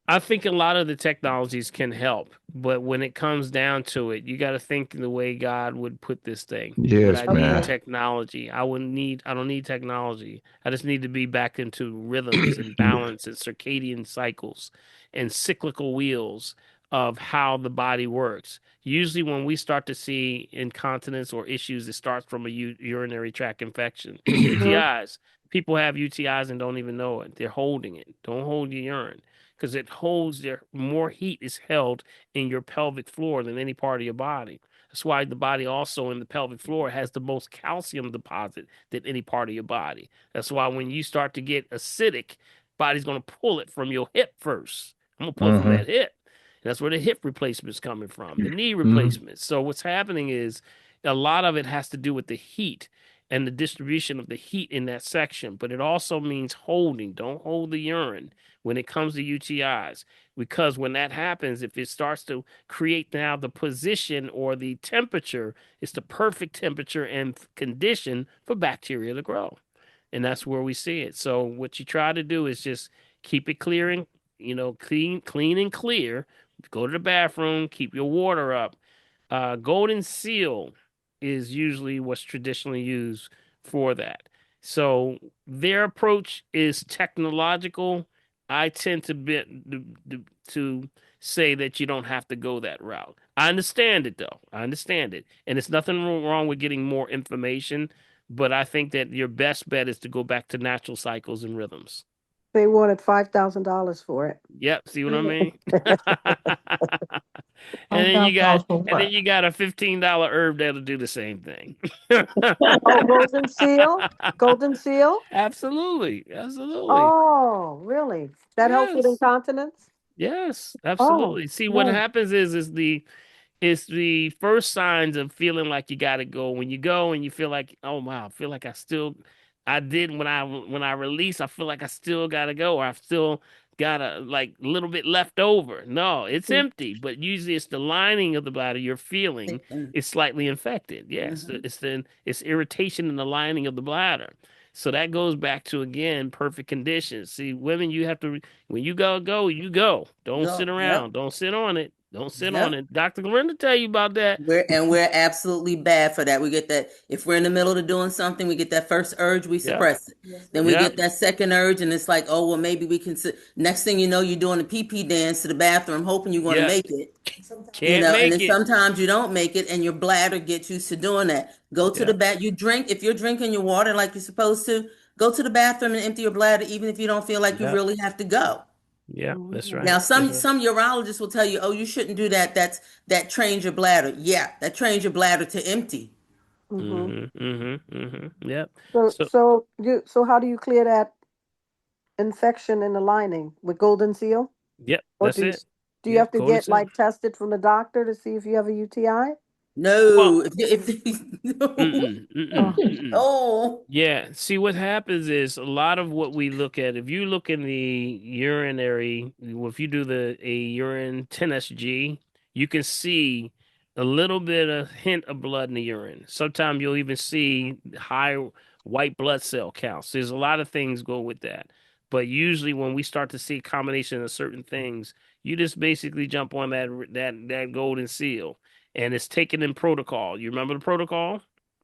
I think a lot of the technologies can help, but when it comes down to it, you got to think the way God would put this thing. Yes, I need technology. I don't need technology. I just need to be back into rhythms and balance and circadian cycles and cyclical wheels of how the body works. Usually when we start to see incontinence or issues, it starts from a urinary tract infection. UTIs. People have UTIs and don't even know it. They're holding it. Don't hold your urine, because it holds more heat is held in your pelvic floor than any part of your body. That's why the body also in the pelvic floor has the most calcium deposit than any part of your body. That's why when you start to get acidic, body's going to pull it from your hip first. I'm going to pull it from that hip. And that's where the hip replacement is coming from, the knee replacement. So what's happening is a lot of it has to do with the heat and the distribution of the heat in that section, but it also means holding. Don't hold the urine when it comes to UTIs, because when that happens, if it starts to create now the position or the temperature, it's the perfect temperature and condition for bacteria to grow. And that's where we see it. So what you try to do is just keep it clearing, clean and clear. Go to the bathroom, keep your water up. Golden Seal is usually what's traditionally used for that. So their approach is technological. I tend to say that you don't have to go that route. I understand it, though. I understand it. And it's nothing wrong with getting more information, but I think that your best bet is to go back to natural cycles and rhythms. They wanted $5,000 for it. Yep. See what I mean? And then you got a $15 herb that'll do the same thing. Oh, golden seal? Golden seal? Absolutely. Absolutely. Oh, really? That helps with incontinence? Yes, absolutely. See, what happens is the first signs of feeling like you got to go. When you go and you feel like, oh wow, I feel like I did when I release, I feel like I still got to go, or I still got a like little bit left over. No, it's empty, but usually it's the lining of the bladder you're feeling is slightly infected. Yes, it's irritation in the lining of the bladder. So that goes back to, again, perfect conditions. See, women, you have to, when you go, you go. Don't sit around. Yep. Don't sit on it. Don't sit on it. Dr. Glenda tell you about that. We're absolutely bad for that. We get that if we're in the middle of doing something, we get that first urge, we suppress it. Then we get that second urge, and it's like, oh well, maybe we can sit. Next thing you know, you're doing a pee dance to the bathroom, hoping you're going to make it. Can't make and then it. sometimes you don't make it, and your bladder gets used to doing that. Go to the bath. You drink if you're drinking your water like you're supposed to. Go to the bathroom and empty your bladder, even if you don't feel like you really have to go. Yeah, that's right. Now, some urologists will tell you, "Oh, you shouldn't do that. That trains your bladder." Yeah, that trains your bladder to empty. Yep. So how do you clear that infection in the lining with golden seal? Yep, that's it. Do you have to get like tested from the doctor to see if you have a UTI? No. Oh. Yeah. See, what happens is a lot of what we look at, if you look in the urinary, if you do a urine 10SG, you can see a little bit of hint of blood in the urine. Sometimes you'll even see high white blood cell counts. There's a lot of things go with that. But usually when we start to see a combination of certain things, you just basically jump on that golden seal. And it's taken in protocol. You remember the protocol?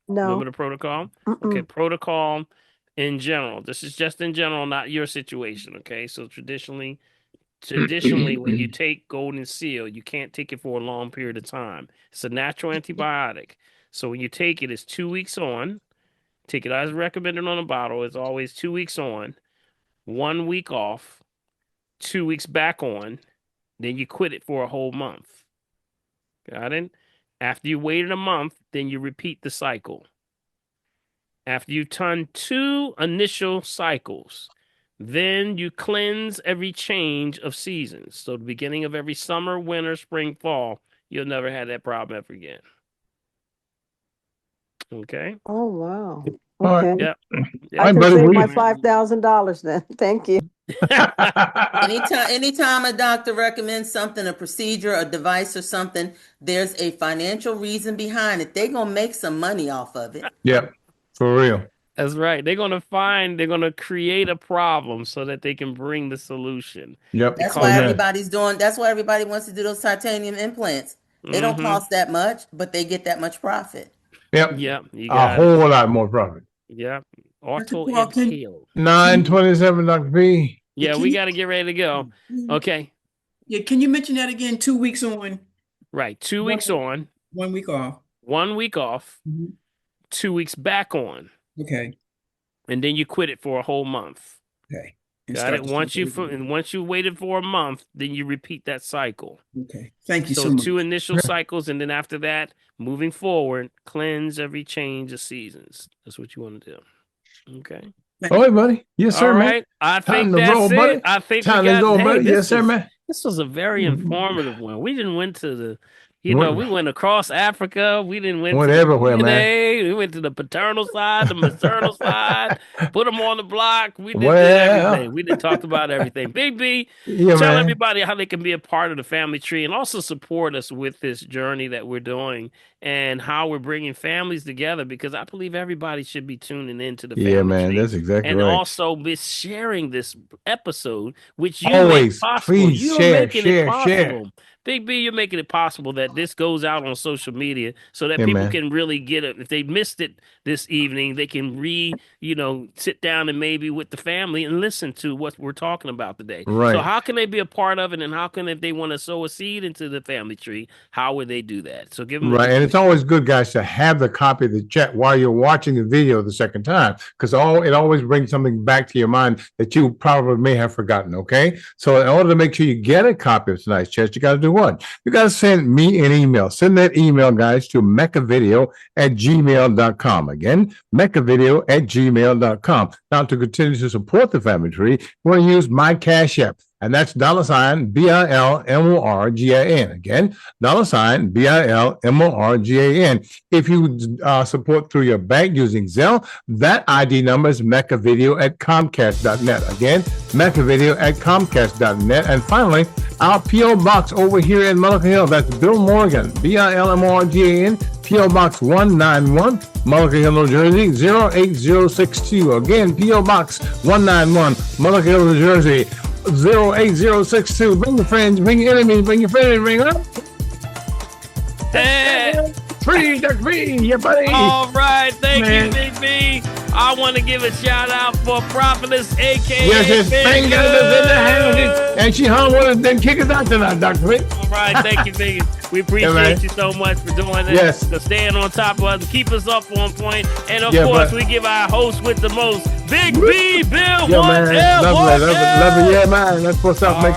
No. Remember the protocol? Okay, protocol in general. This is just in general, not your situation. Okay, so traditionally, when you take golden seal, you can't take it for a long period of time. It's a natural antibiotic. So when you take it, it's 2 weeks on. Take it as recommended on the bottle. It's always 2 weeks on, 1 week off, 2 weeks back on. Then you quit it for a whole month. Got it? After you waited a month, then you repeat the cycle. After you've done 2 initial cycles, then you cleanse every change of seasons. So the beginning of every summer, winter, spring, fall, you'll never have that problem ever again. Okay? Oh, wow. Okay. Yep. I can save my $5,000 then. Thank you. Anytime a doctor recommends something, a procedure, a device or something, there's a financial reason behind it. They're going to make some money off of it. Yep, for real. That's right. They're going to create a problem so that they can bring the solution. Yep. That's why everybody wants to do those titanium implants. They don't cost that much, but they get that much profit. Yep. Yep. A whole lot more profit. Yep. Auto impale. 9:27, Dr. P. Yeah, we got to get ready to go. Okay. Yeah, can you mention that again? 2 weeks on. Right. 2 weeks on. 1 week off. 1 week off. 2 weeks back on. Okay. And then you quit it for a whole month. Okay. Got it. Once you waited for a month, then you repeat that cycle. Okay. Thank you so much. 2 initial cycles, and then after that, moving forward, cleanse every change of seasons. That's what you want to do. Okay. All right, buddy. Yes, sir, All man. right. I Time think to that's roll, it. buddy. I think Time we got to go, hey, buddy. Yes, sir, man. This was a very informative one. We didn't went to the, we went across Africa. We didn't went everywhere, man. We went to the paternal side, the maternal side. Put them on the block. We did everything. We did talked about everything. Big B, tell everybody how they can be a part of the family tree and also support us with this journey that we're doing and how we're bringing families together, because I believe everybody should be tuning into the family tree. That's exactly and right. also be sharing this episode, which you always make possible. please You're making it possible. Big B, you're making it possible that this goes out on social media so that people can really get it. If they missed it this evening, they can sit down and maybe with the family and listen to what we're talking about today. Right. So how can they be a part of it, and how can, if they want to sow a seed into the family tree, how would they do that? So give them and it's always good, guys, to have the copy of the chat while you're watching the video the second time, because it always brings something back to your mind that you probably may have forgotten. Okay, so in order to make sure you get a copy of tonight's chat, you got to do what? You got to send me an email. Send that email, guys, to meccavideo@gmail.com. Again, meccavideo@gmail.com. Now, to continue to support the Family Tree, we're going to use my Cash App. And that's $BILMORGIN. Again, $BILMORGIN. If you support through your bank using Zelle, that ID number is meccavideo@comcast.net. Again, meccavideo@comcast.net. And finally, our P.O. Box over here in Mullica Hill. That's Bill Morgan, BILMORGAN, P.O. Box 191, Mullica Hill, New Jersey, 08062. Again, P.O. Box 191, Mullica Hill, New Jersey, 08062. Bring your friends, bring your enemies, bring your friends, bring up. Hey. Free, yeah, buddy. All right, thank you, Big B. I want to give a shout out for Prophetess, aka Yes, his fingers in the house, and she hung with us, then kick us out tonight, Dr. Rick. All right, thank you, Big. We appreciate you so much for doing this. Yes. For staying on top of us, keep us up on point. And of course, we give our host with the most, Big B, Bill, yeah, man. Lovely. Yeah, man. Let's what's up. Make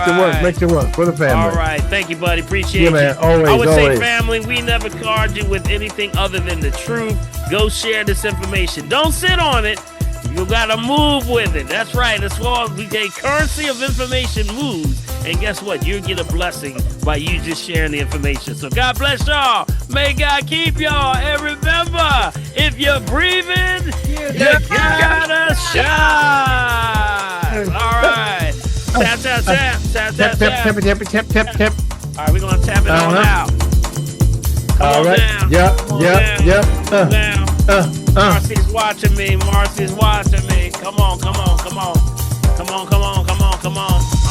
it work for the family. All right, thank you, buddy. Appreciate you. Man, always, I would always. say, family, we never card you with anything other than the truth. Go share this information. Don't sit on it. You gotta move with it. That's right. As long as we take currency of information moves. And guess what? You get a blessing by you just sharing the information. So God bless y'all. May God keep y'all. And remember, if you're breathing, you gotta shine. All right. Tap, tap, tap. Tap, tap, tap. Tap. All right, we're gonna tap it on out. All right. Yep. Marcy's watching me. Marcy's watching me. Come on. I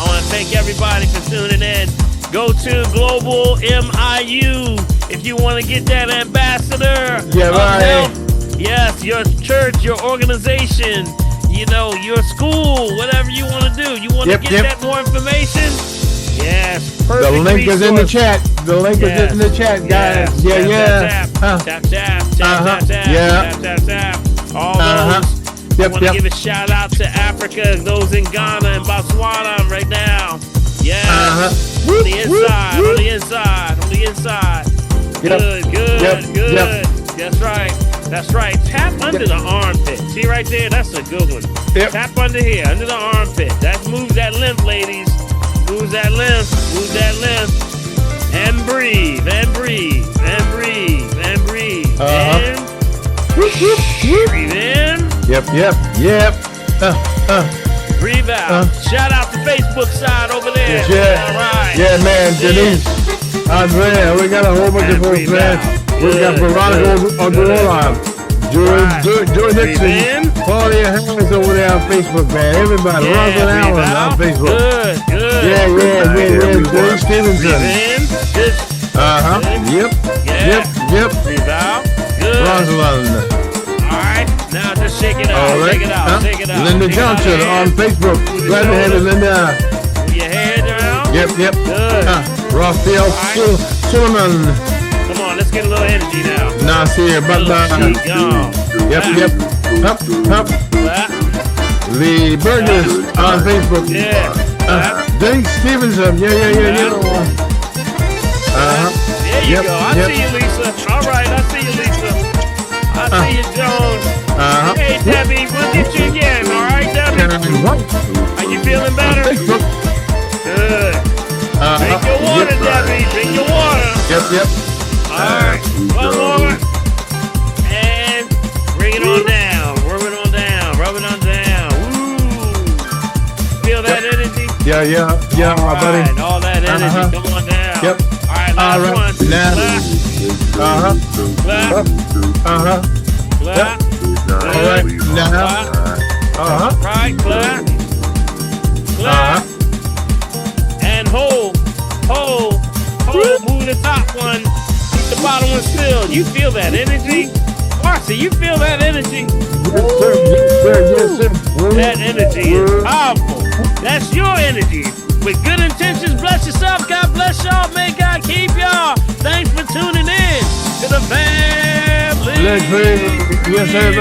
want to thank everybody for tuning in. Go to Global MIU if you want to get that ambassador. Yeah, right. Yes, your church, your organization, your school, whatever you want to do. You want to get that more information? Yes, perfect. The link is in the chat. The link is in the chat, guys. Tap. All those. I want to give a shout out to Africa, those in Ghana and Botswana right now. Yeah. On the inside. Good. Yep. That's right. Tap under the armpit. See right there? That's a good one. Yep. Tap under here, under the armpit. Move that lymph, ladies. Move that lymph. And breathe. And breathe in. Yep. Breathe out. Shout out the Facebook side over there. Yeah. All right. Yeah, man. Denise, Andrea, we got a whole bunch of folks, man. We got Veronica Odorola, Joy Nixon, Claudia Harris over there on Facebook, man. Everybody, Rosalind Allen on Facebook. Good. Yeah. Denise Stevenson. Yep. Breathe out. Good. Rosalind. Now just shake it out. All right. Shake it out. Linda Johnson on Facebook. Glad to have you, Linda. Your head around. Yep. Good. Raphael Suleiman. Come on, let's get a little energy now. Nasir Butler. Yep. Hup. The Burgess on Facebook. Yeah. Dave Stevenson. Yeah. There you go. I see you, Lisa. All right, I see you, Lisa. I see you, Joan. Hey, Debbie, we'll get you again. All right, Debbie? Are you feeling better? Good. Drink your water, Debbie. Drink your water. Yep. All right. One more. And bring it on down. Rub it on down. Woo. Feel that energy? Yeah, all buddy. Right, all that energy. Come on down. Yep. All right, last one. Now. Clap. All right, now. Right, clap. And hold. Move the top one. Keep the bottom one still. You feel that energy? Marcy, you feel that energy? Yes, sir. That energy is powerful. That's your energy. With good intentions, bless yourself. God bless y'all. May God keep y'all. Thanks for tuning in to the family. Yes, sir.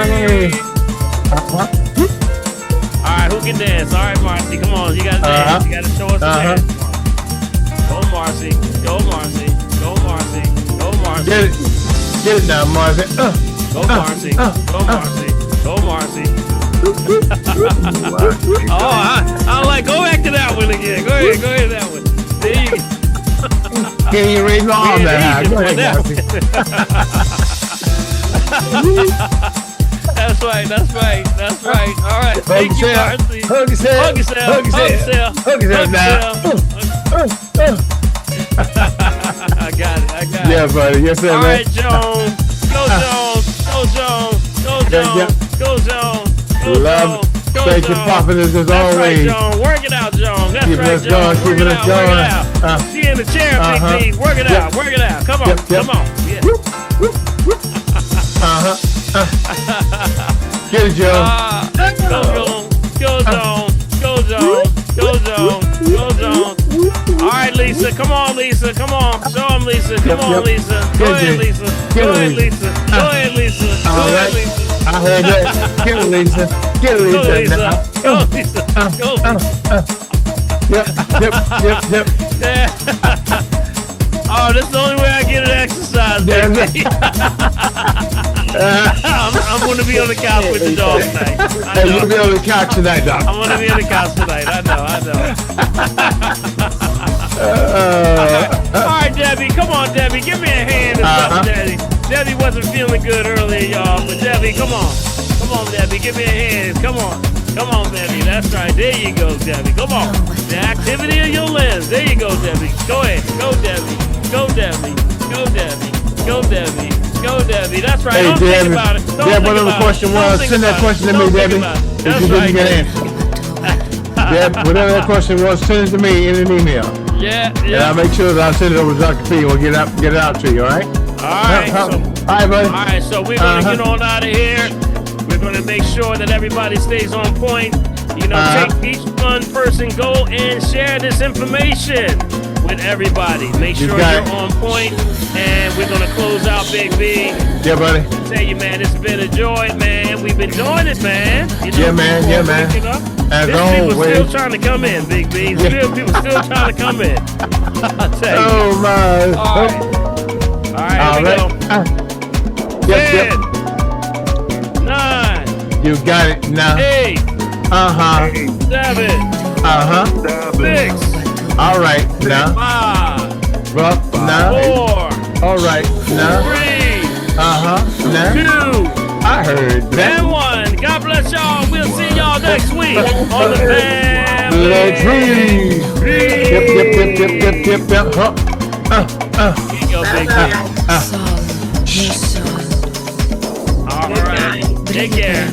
All right, who can dance? All right, Marcy, come on. You got to dance. You got to show us the dance. Go, Marcy. Marcy. Go, Marcy. Go, Marcy. Go, Marcy. Get it now, Marcy. Go, Marcy. Go, Marcy. Go, Marcy. I like, go back to that one again. Go ahead, that one. There you go. Can you raise my arm that high? Go ahead, Marcy. That's right. All right. Thank you, Marcy. Hug yourself. Now. I got it. Yeah, buddy. Yes, sir, all man. right, Jones. Go, Jones. Love it. Thank you, Poppin', as always. That's right, Jones. Work it out, Jones. That's keep right, us Jones. Keep it going. She in the chair, Big B. Work it out. Come on. Come on. Yeah. Get it, Joe. Go, Jones. All right, Lisa. Come on, Lisa. Come on. Show him, Lisa. Come on, Lisa. Go ahead, Lisa. Go ahead, Lisa. All right. I heard that. Get it, Lisa. Go, Lisa. Yep. Oh, that's the only way I get an exercise, baby. I'm going to be on the couch with the dog tonight. Hey, you'll be on the couch tonight, Doc. I'm going to be on the couch tonight. I know. All right, Debbie. Come on, Debbie. Give me a hand or something, Debbie. Debbie wasn't feeling good earlier, y'all. But Debbie, come on. Come on, Debbie. Give me a hand. Come on, Debbie. That's right. There you go, Debbie. Come on. The activity of your limbs. There you go, Debbie. Go ahead. Go, Debbie. That's right. Hey, Don't Debbie. think about it. Whatever the question was, send that question to me, Debbie. That's right. Deb, whatever that question was, send it to me in an email. Yeah. And I'll make sure that I'll send it over to Dr. P. We'll get it out to you, all right? All right. All right, buddy. All right, so we're going to get on out of here. We're going to make sure that everybody stays on point. Take each one person, go and share this information with everybody. Make sure you're on point, and we're going to close out, Big B. Yeah, buddy. Tell you, man, it's been a joy, man. We've been doing it, man. Yeah, man. As always. People still trying to come in, Big B. People still trying to come in. I'll tell you. Oh, my. All right, here we go. 10, 9. You got it now. 8. 7. 6. All right, now. 5. Now. 4. All right, now. 3. Now. 2. I heard that. And 1. God bless y'all. We'll see y'all next week on the Family Tree. Yep. Here you go, Big All right. Take care.